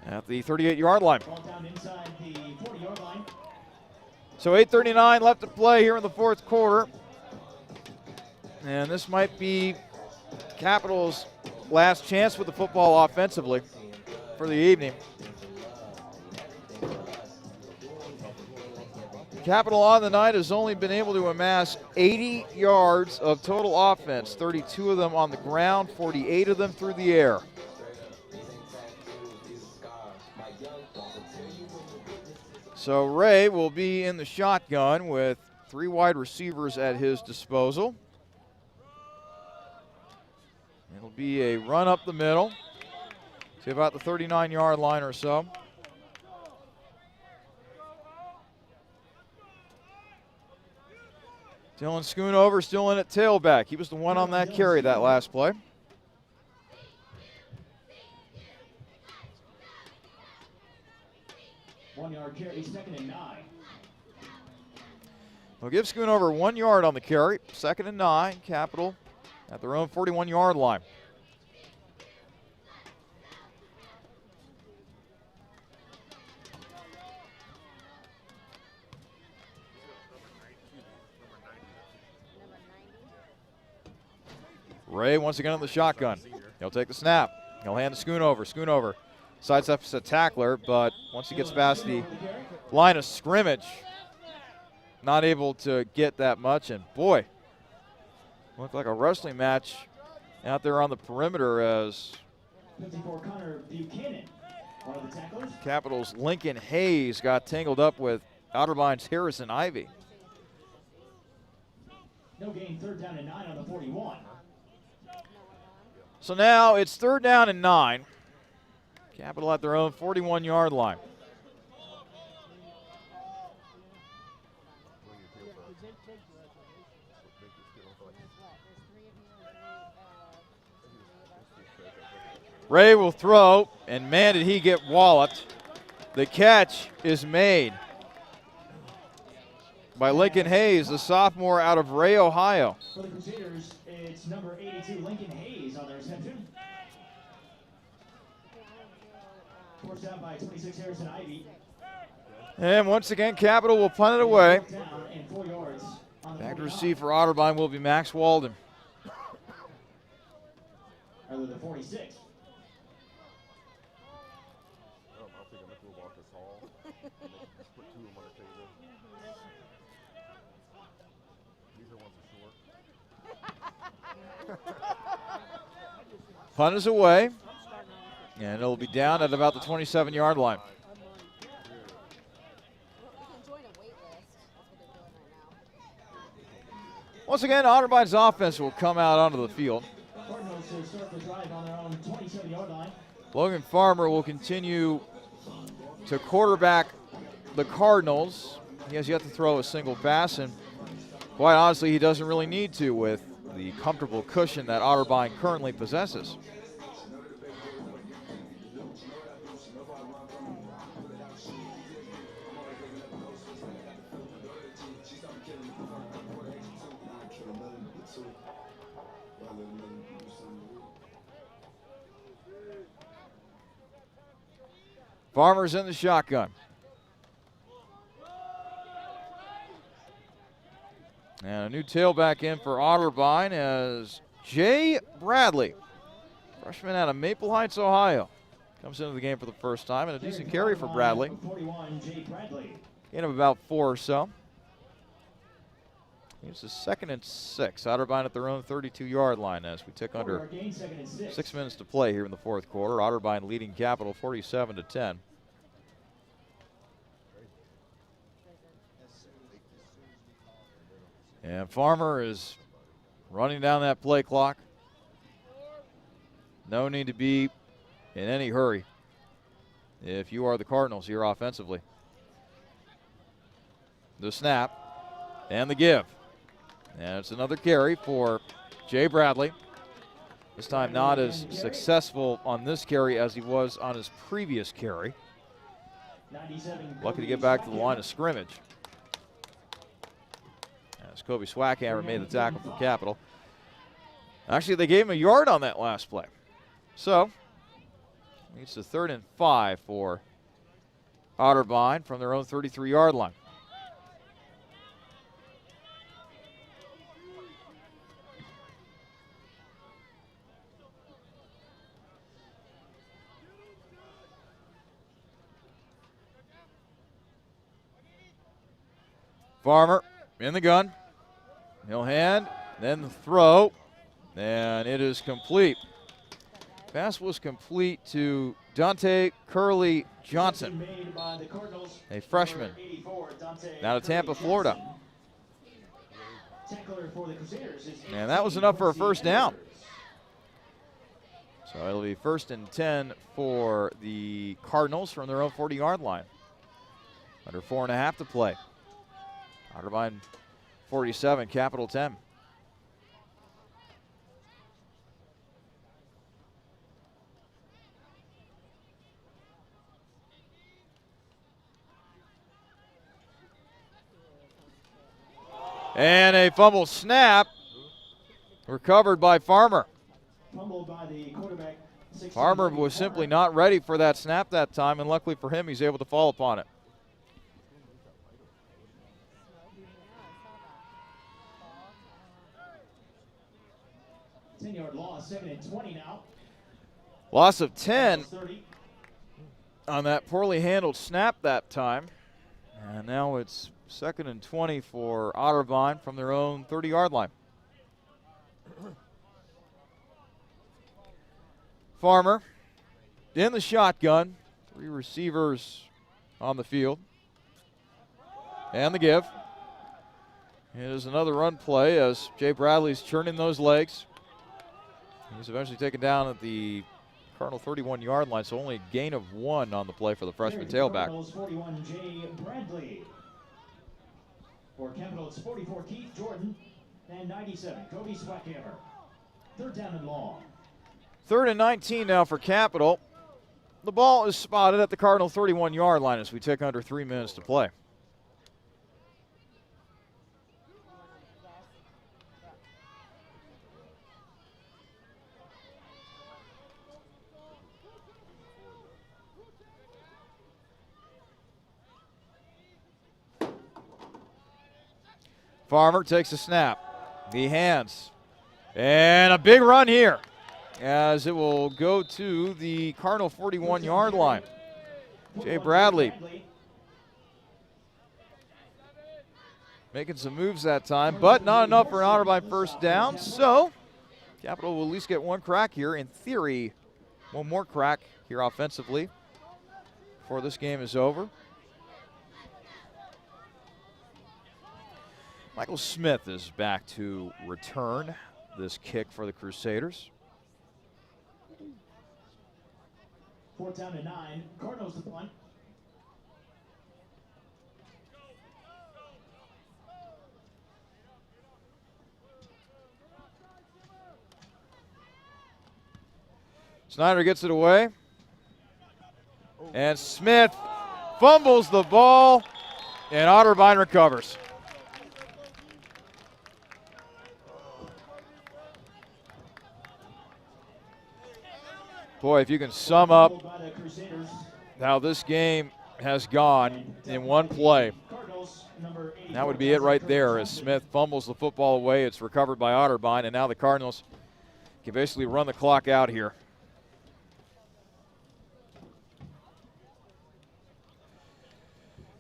at the 38-yard line. Ball down inside the 40-yard line. So 8:39 left to play here in the 4th quarter. And this might be Capital's last chance with the football offensively for the evening. Capital on the night has only been able to amass 80 yards of total offense, 32 of them on the ground, 48 of them through the air. So Ray will be in the shotgun with 3 wide receivers at his disposal. It'll be a run up the middle to about the 39-yard line or so. Dylan Schoonover still in at tailback. He was the one on that carry that last play. One-yard carry, 2nd and 9. They'll give Schoonover 1 yard on the carry. 2nd and 9, Capital at their own 41-yard line. Ray once again on the shotgun. He'll take the snap. He'll hand to Schoonover. Schoonover sidesteps a tackler, but once he gets past the line of scrimmage, not able to get that much. And boy, looked like a wrestling match out there on the perimeter as 54, Connor Buchanan, one of the tacklers. Capital's Lincoln Hayes got tangled up with Otterbein's Harrison Ivy. No gain, 3rd down and 9 on the 41. So now it's 3rd down and 9. Capital at their own 41-yard line. Ray will throw, and man, did he get walloped. The catch is made by Lincoln Hayes, the sophomore out of Ray, Ohio. For the Crusaders, it's number 82, Lincoln Hayes, on the reception. Forced out by 26, Harrison Ivy. And once again, Capital will punt it away. Down and 4 yards on the Back to 49. receive for Otterbein will be Max Walden. Or the 46. I'll take a nickel off this hall. Just put 2 of them on the table. These are ones that are short. Punt is away, and it'll be down at about the 27-yard line. Once again, Otterbein's offense will come out onto the field. Logan Farmer will continue to quarterback the Cardinals. He has yet to throw a single pass, and quite honestly, he doesn't really need to with the comfortable cushion that Otterbein currently possesses. Farmer's in the shotgun. And a new tailback in for Otterbein as Jay Bradley, freshman out of Maple Heights, Ohio, comes into the game for the first time, and a decent carry for Bradley. Gain of about 4 or so. It's a 2nd and 6. Otterbein at their own 32-yard line as we tick under 6 minutes to play here in the fourth quarter. Otterbein leading Capital 47-10. And Farmer is running down that play clock. No need to be in any hurry if you are the Cardinals here offensively. The snap and the give. And it's another carry for Jay Bradley. This time not as successful on this carry as he was on his previous carry. Lucky to get back to the line of scrimmage. As Kobe Swackhammer made the tackle for Capital. Actually, they gave him a yard on that last play. So, it's a 3rd and 5 for Otterbein from their own 33-yard line. Farmer in the gun. He'll hand, then the throw, and it is complete. Pass was complete to Dante Curley Johnson, a freshman out of Tampa, Florida. And that was enough for a first down. So it'll be 1st and 10 for the Cardinals from their own 40-yard line. Under 4.5 to play. Otterbein 47, Capital 10. And a fumble snap recovered by Farmer. Farmer was simply not ready for that snap that time, and luckily for him, he's able to fall upon it. Loss, 2nd and 20 now. Loss of 10 on that poorly handled snap that time. And now it's 2nd and 20 for Otterbein from their own 30-yard line. Farmer in the shotgun. 3 receivers on the field. And the give. It is another run play as Jay Bradley's churning those legs. He's eventually taken down at the Cardinal 31-yard line, so only a gain of 1 on the play for the freshman tailback. 41, Jay Bradley. For Capital, it's 44, Keith Jordan, and 97, Kobe Swackhammer. 3rd down and long. 3rd and 19 now for Capital. The ball is spotted at the Cardinal 31-yard line as we tick under 3 minutes to play. Farmer takes a snap. He hands. And a big run here as it will go to the Cardinal 41-yard line. Jay Bradley making some moves that time, but not enough for an Otterbein first down. So Capital will at least get one crack here. In theory, one more crack here offensively before this game is over. Michael Smith is back to return this kick for the Crusaders. 4th down and 9. Cardinals to punt. Snyder gets it away. And Smith fumbles the ball, and Otterbein recovers. Boy, if you can sum up how this game has gone in one play, that would be it right there. As Smith fumbles the football away, it's recovered by Otterbein, and now the Cardinals can basically run the clock out here.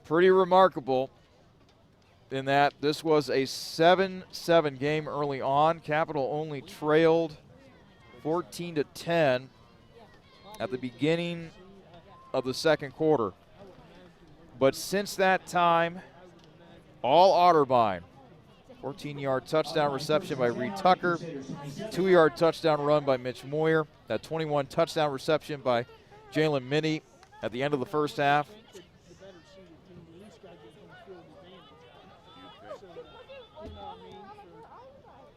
Pretty remarkable in that this was a 7-7 game early on. Capital only trailed 14-10 at the beginning of the second quarter. But since that time, all Otterbein. 14-yard touchdown reception by Reed Tucker, 2-yard touchdown run by Mitch Moyer, that 21 touchdown reception by Jalen Minnie at the end of the first half.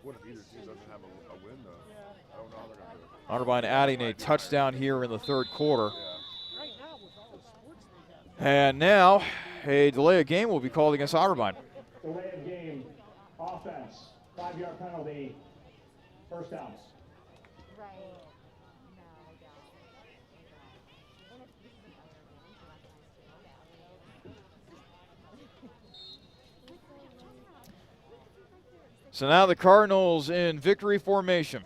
What if either team doesn't have a win, though? I don't know how they're going to do it. Otterbein adding a touchdown here in the third quarter. And now a delay of game will be called against Otterbein. Delay of game. Offense. 5-yard penalty. First downs. Right. No, I don't. So now the Cardinals in victory formation.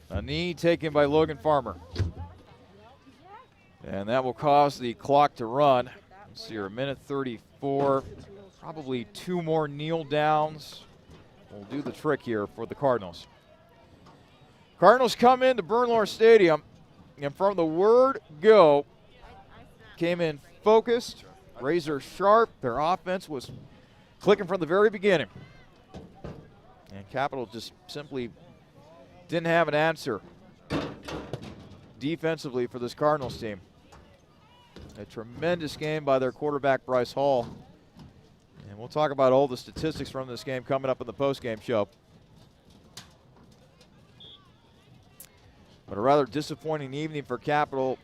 A knee taken by Logan Farmer. And that will cause the clock to run. Let's see here, a minute 34. Probably 2 more kneel downs. We'll do the trick here for the Cardinals. Cardinals come into Bernlohr Stadium, and from the word go, came in focused, razor sharp. Their offense was clicking from the very beginning. And Capital just simply didn't have an answer defensively for this Cardinals team. A tremendous game by their quarterback, Bryce Hall. And we'll talk about all the statistics from this game coming up in the postgame show. But a rather disappointing evening for Capital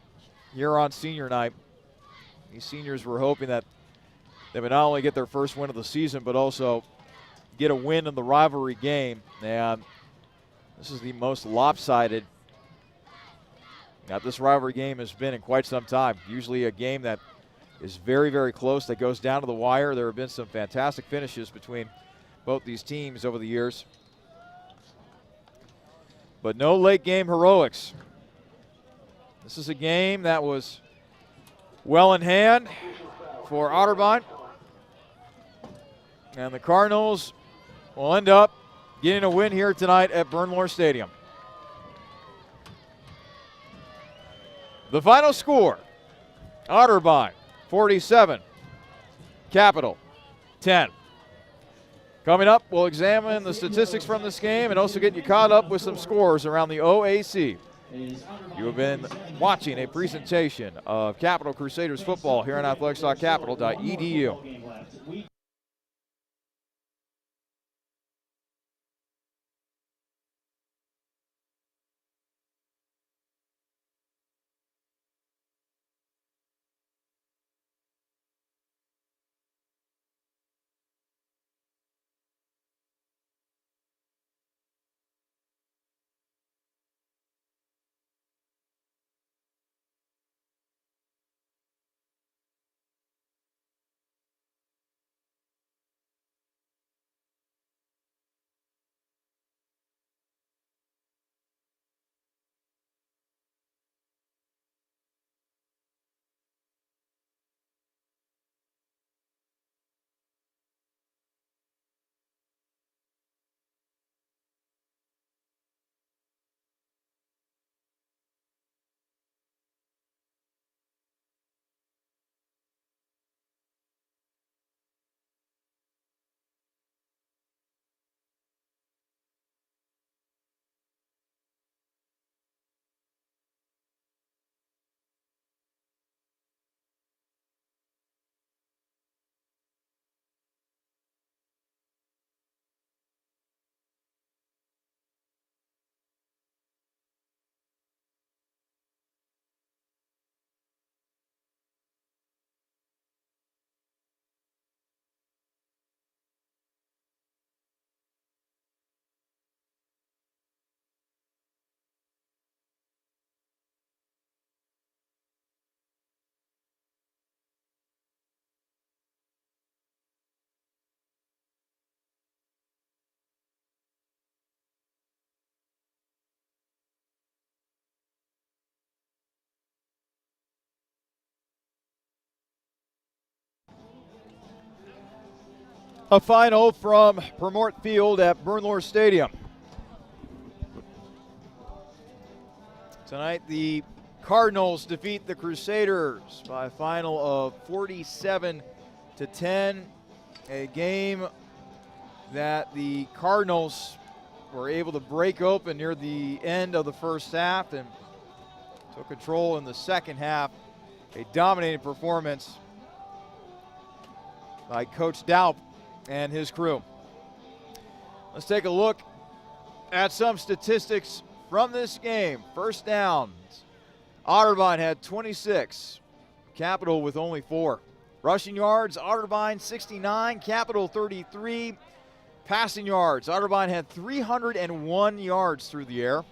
here on senior night. These seniors were hoping that they would not only get their first win of the season, but also get a win in the rivalry game. And this is the most lopsided that this rivalry game has been in quite some time. Usually a game that is very, very close, that goes down to the wire. There have been some fantastic finishes between both these teams over the years. But no late game heroics. This is a game that was well in hand for Otterbein. And the Cardinals will end up getting a win here tonight at Bernlohr Stadium. The final score, Otterbein 47, Capital 10. Coming up, we'll examine the statistics from this game and also get you caught up with some scores around the OAC. You have been watching a presentation of Capital Crusaders football here on athletics.capital.edu. A final from Purmort Field at Bernlohr Stadium. Tonight, the Cardinals defeat the Crusaders by a final of 47-10. A game that the Cardinals were able to break open near the end of the first half and took control in the second half. A dominating performance by Coach Daup and his crew. Let's take a look at some statistics from this game. First downs. Otterbein had 26. Capital with only 4. Rushing yards, Otterbein 69, Capital 33. Passing yards, Otterbein had 301 yards through the air.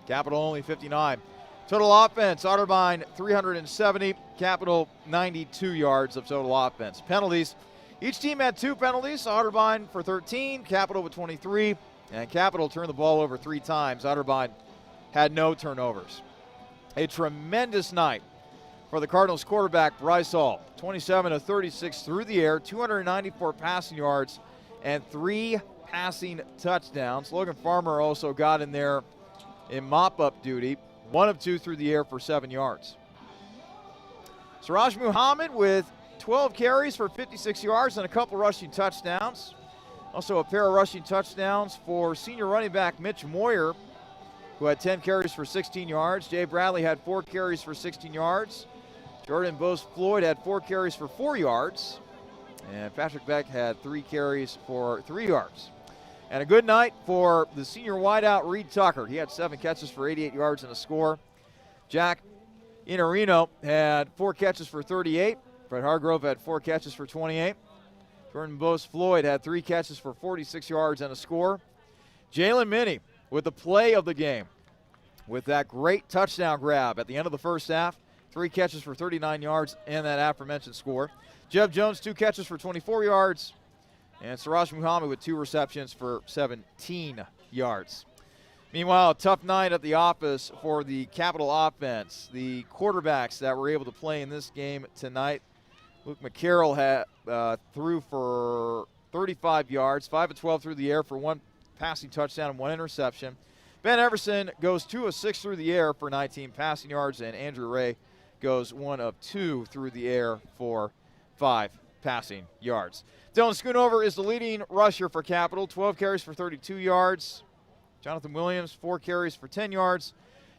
Capital only 59. Total offense, Otterbein 370, Capital 92 yards of total offense. Penalties, each team had 2 penalties. Otterbein for 13, Capital with 23, and Capital turned the ball over 3 times. Otterbein had no turnovers. A tremendous night for the Cardinals quarterback, Bryce Hall. 27 of 36 through the air, 294 passing yards, and 3 passing touchdowns. Logan Farmer also got in there in mop-up duty. 1 of 2 through the air for 7 yards. Siraj Muhammad with 12 carries for 56 yards and a couple rushing touchdowns. Also a pair of rushing touchdowns for senior running back Mitch Moyer, who had 10 carries for 16 yards. Jay Bradley had 4 carries for 16 yards. Jordan Bose-Floyd had 4 carries for 4 yards. And Patrick Beck had 3 carries for 3 yards. And a good night for the senior wideout Reed Tucker. He had 7 catches for 88 yards and a score. Jack Inorino had 4 catches for 38. Fred Hargrove had 4 catches for 28. Jordan Bose-Floyd had 3 catches for 46 yards and a score. Jalen Minnie with the play of the game with that great touchdown grab at the end of the first half. 3 catches for 39 yards and that aforementioned score. Jeb Jones, 2 catches for 24 yards. And Siraj Muhammad with 2 receptions for 17 yards. Meanwhile, a tough night at the office for the Capital offense. The quarterbacks that were able to play in this game tonight. Luke McCarroll had threw for 35 yards, 5 of 12 through the air for 1 passing touchdown and 1 interception. Ben Everson goes 2 of 6 through the air for 19 passing yards, and Andrew Ray goes 1 of 2 through the air for 5 passing yards. Dylan Schoonover is the leading rusher for Capital, 12 carries for 32 yards. Jonathan Williams, 4 carries for 10 yards.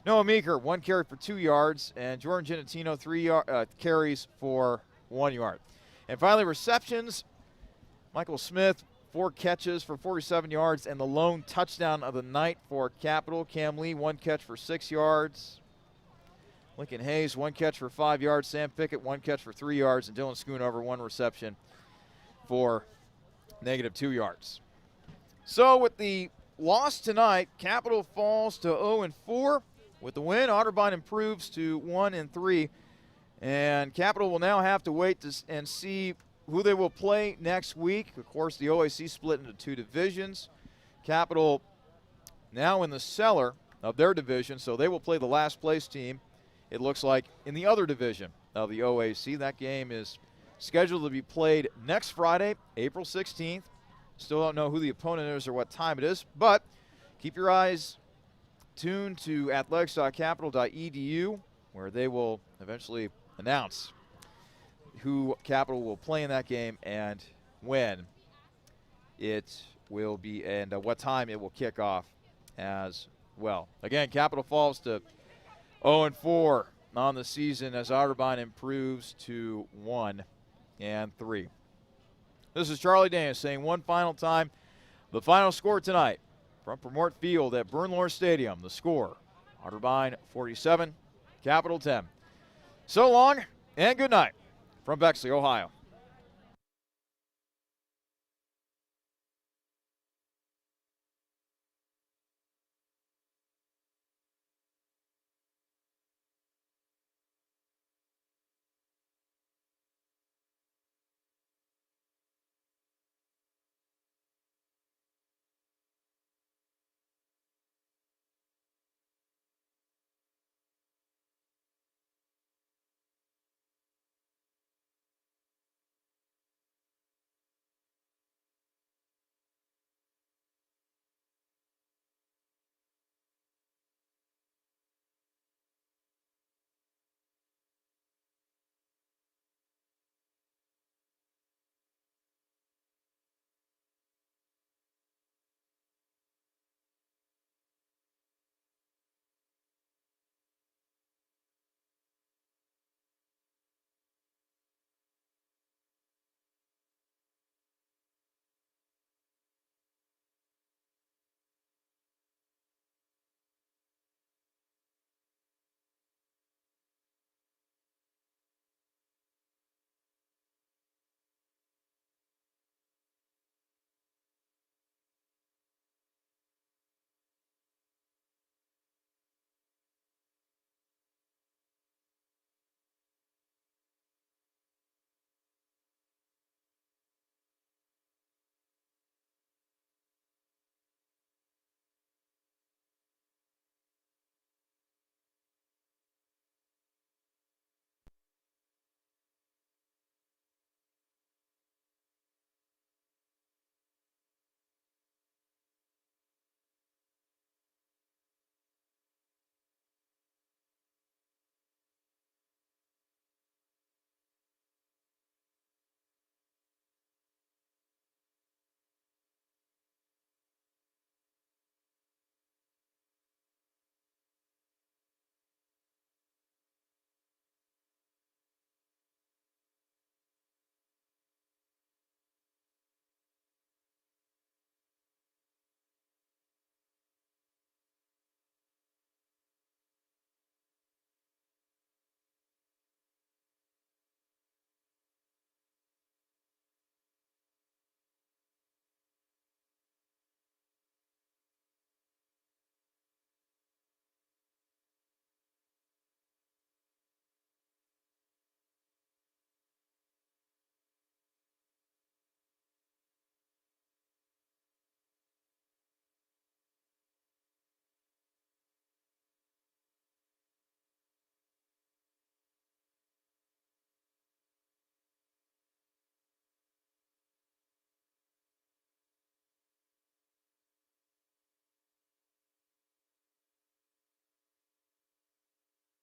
Noah Meeker, 1 carry for 2 yards. And Jordan Genatino, 3 carries for 1 yard. And finally, receptions. Michael Smith, 4 catches for 47 yards, and the lone touchdown of the night for Capital. Cam Lee, 1 catch for 6 yards. Lincoln Hayes, 1 catch for 5 yards. Sam Pickett, 1 catch for 3 yards. And Dylan Schoonover, 1 reception for -2 yards. So with the loss tonight, Capital falls to 0-4. With the win, Otterbein improves to 1-3. And Capital will now have to wait and see who they will play next week. Of course, the OAC split into 2 divisions. Capital now in the cellar of their division, so they will play the last place team, it looks like, in the other division of the OAC. That game is scheduled to be played next Friday, April 16th. Still don't know who the opponent is or what time it is, but keep your eyes tuned to athletics.capital.edu, where they will eventually announce who Capital will play in that game and when it will be and what time it will kick off as well. Again, Capital falls to 0-4 on the season as Otterbein improves to 1-3. This is Charlie Danis saying one final time, the final score tonight from Purmort Field at Bernlohr Stadium. The score, Otterbein 47, Capital 10. So long and good night from Bexley, Ohio.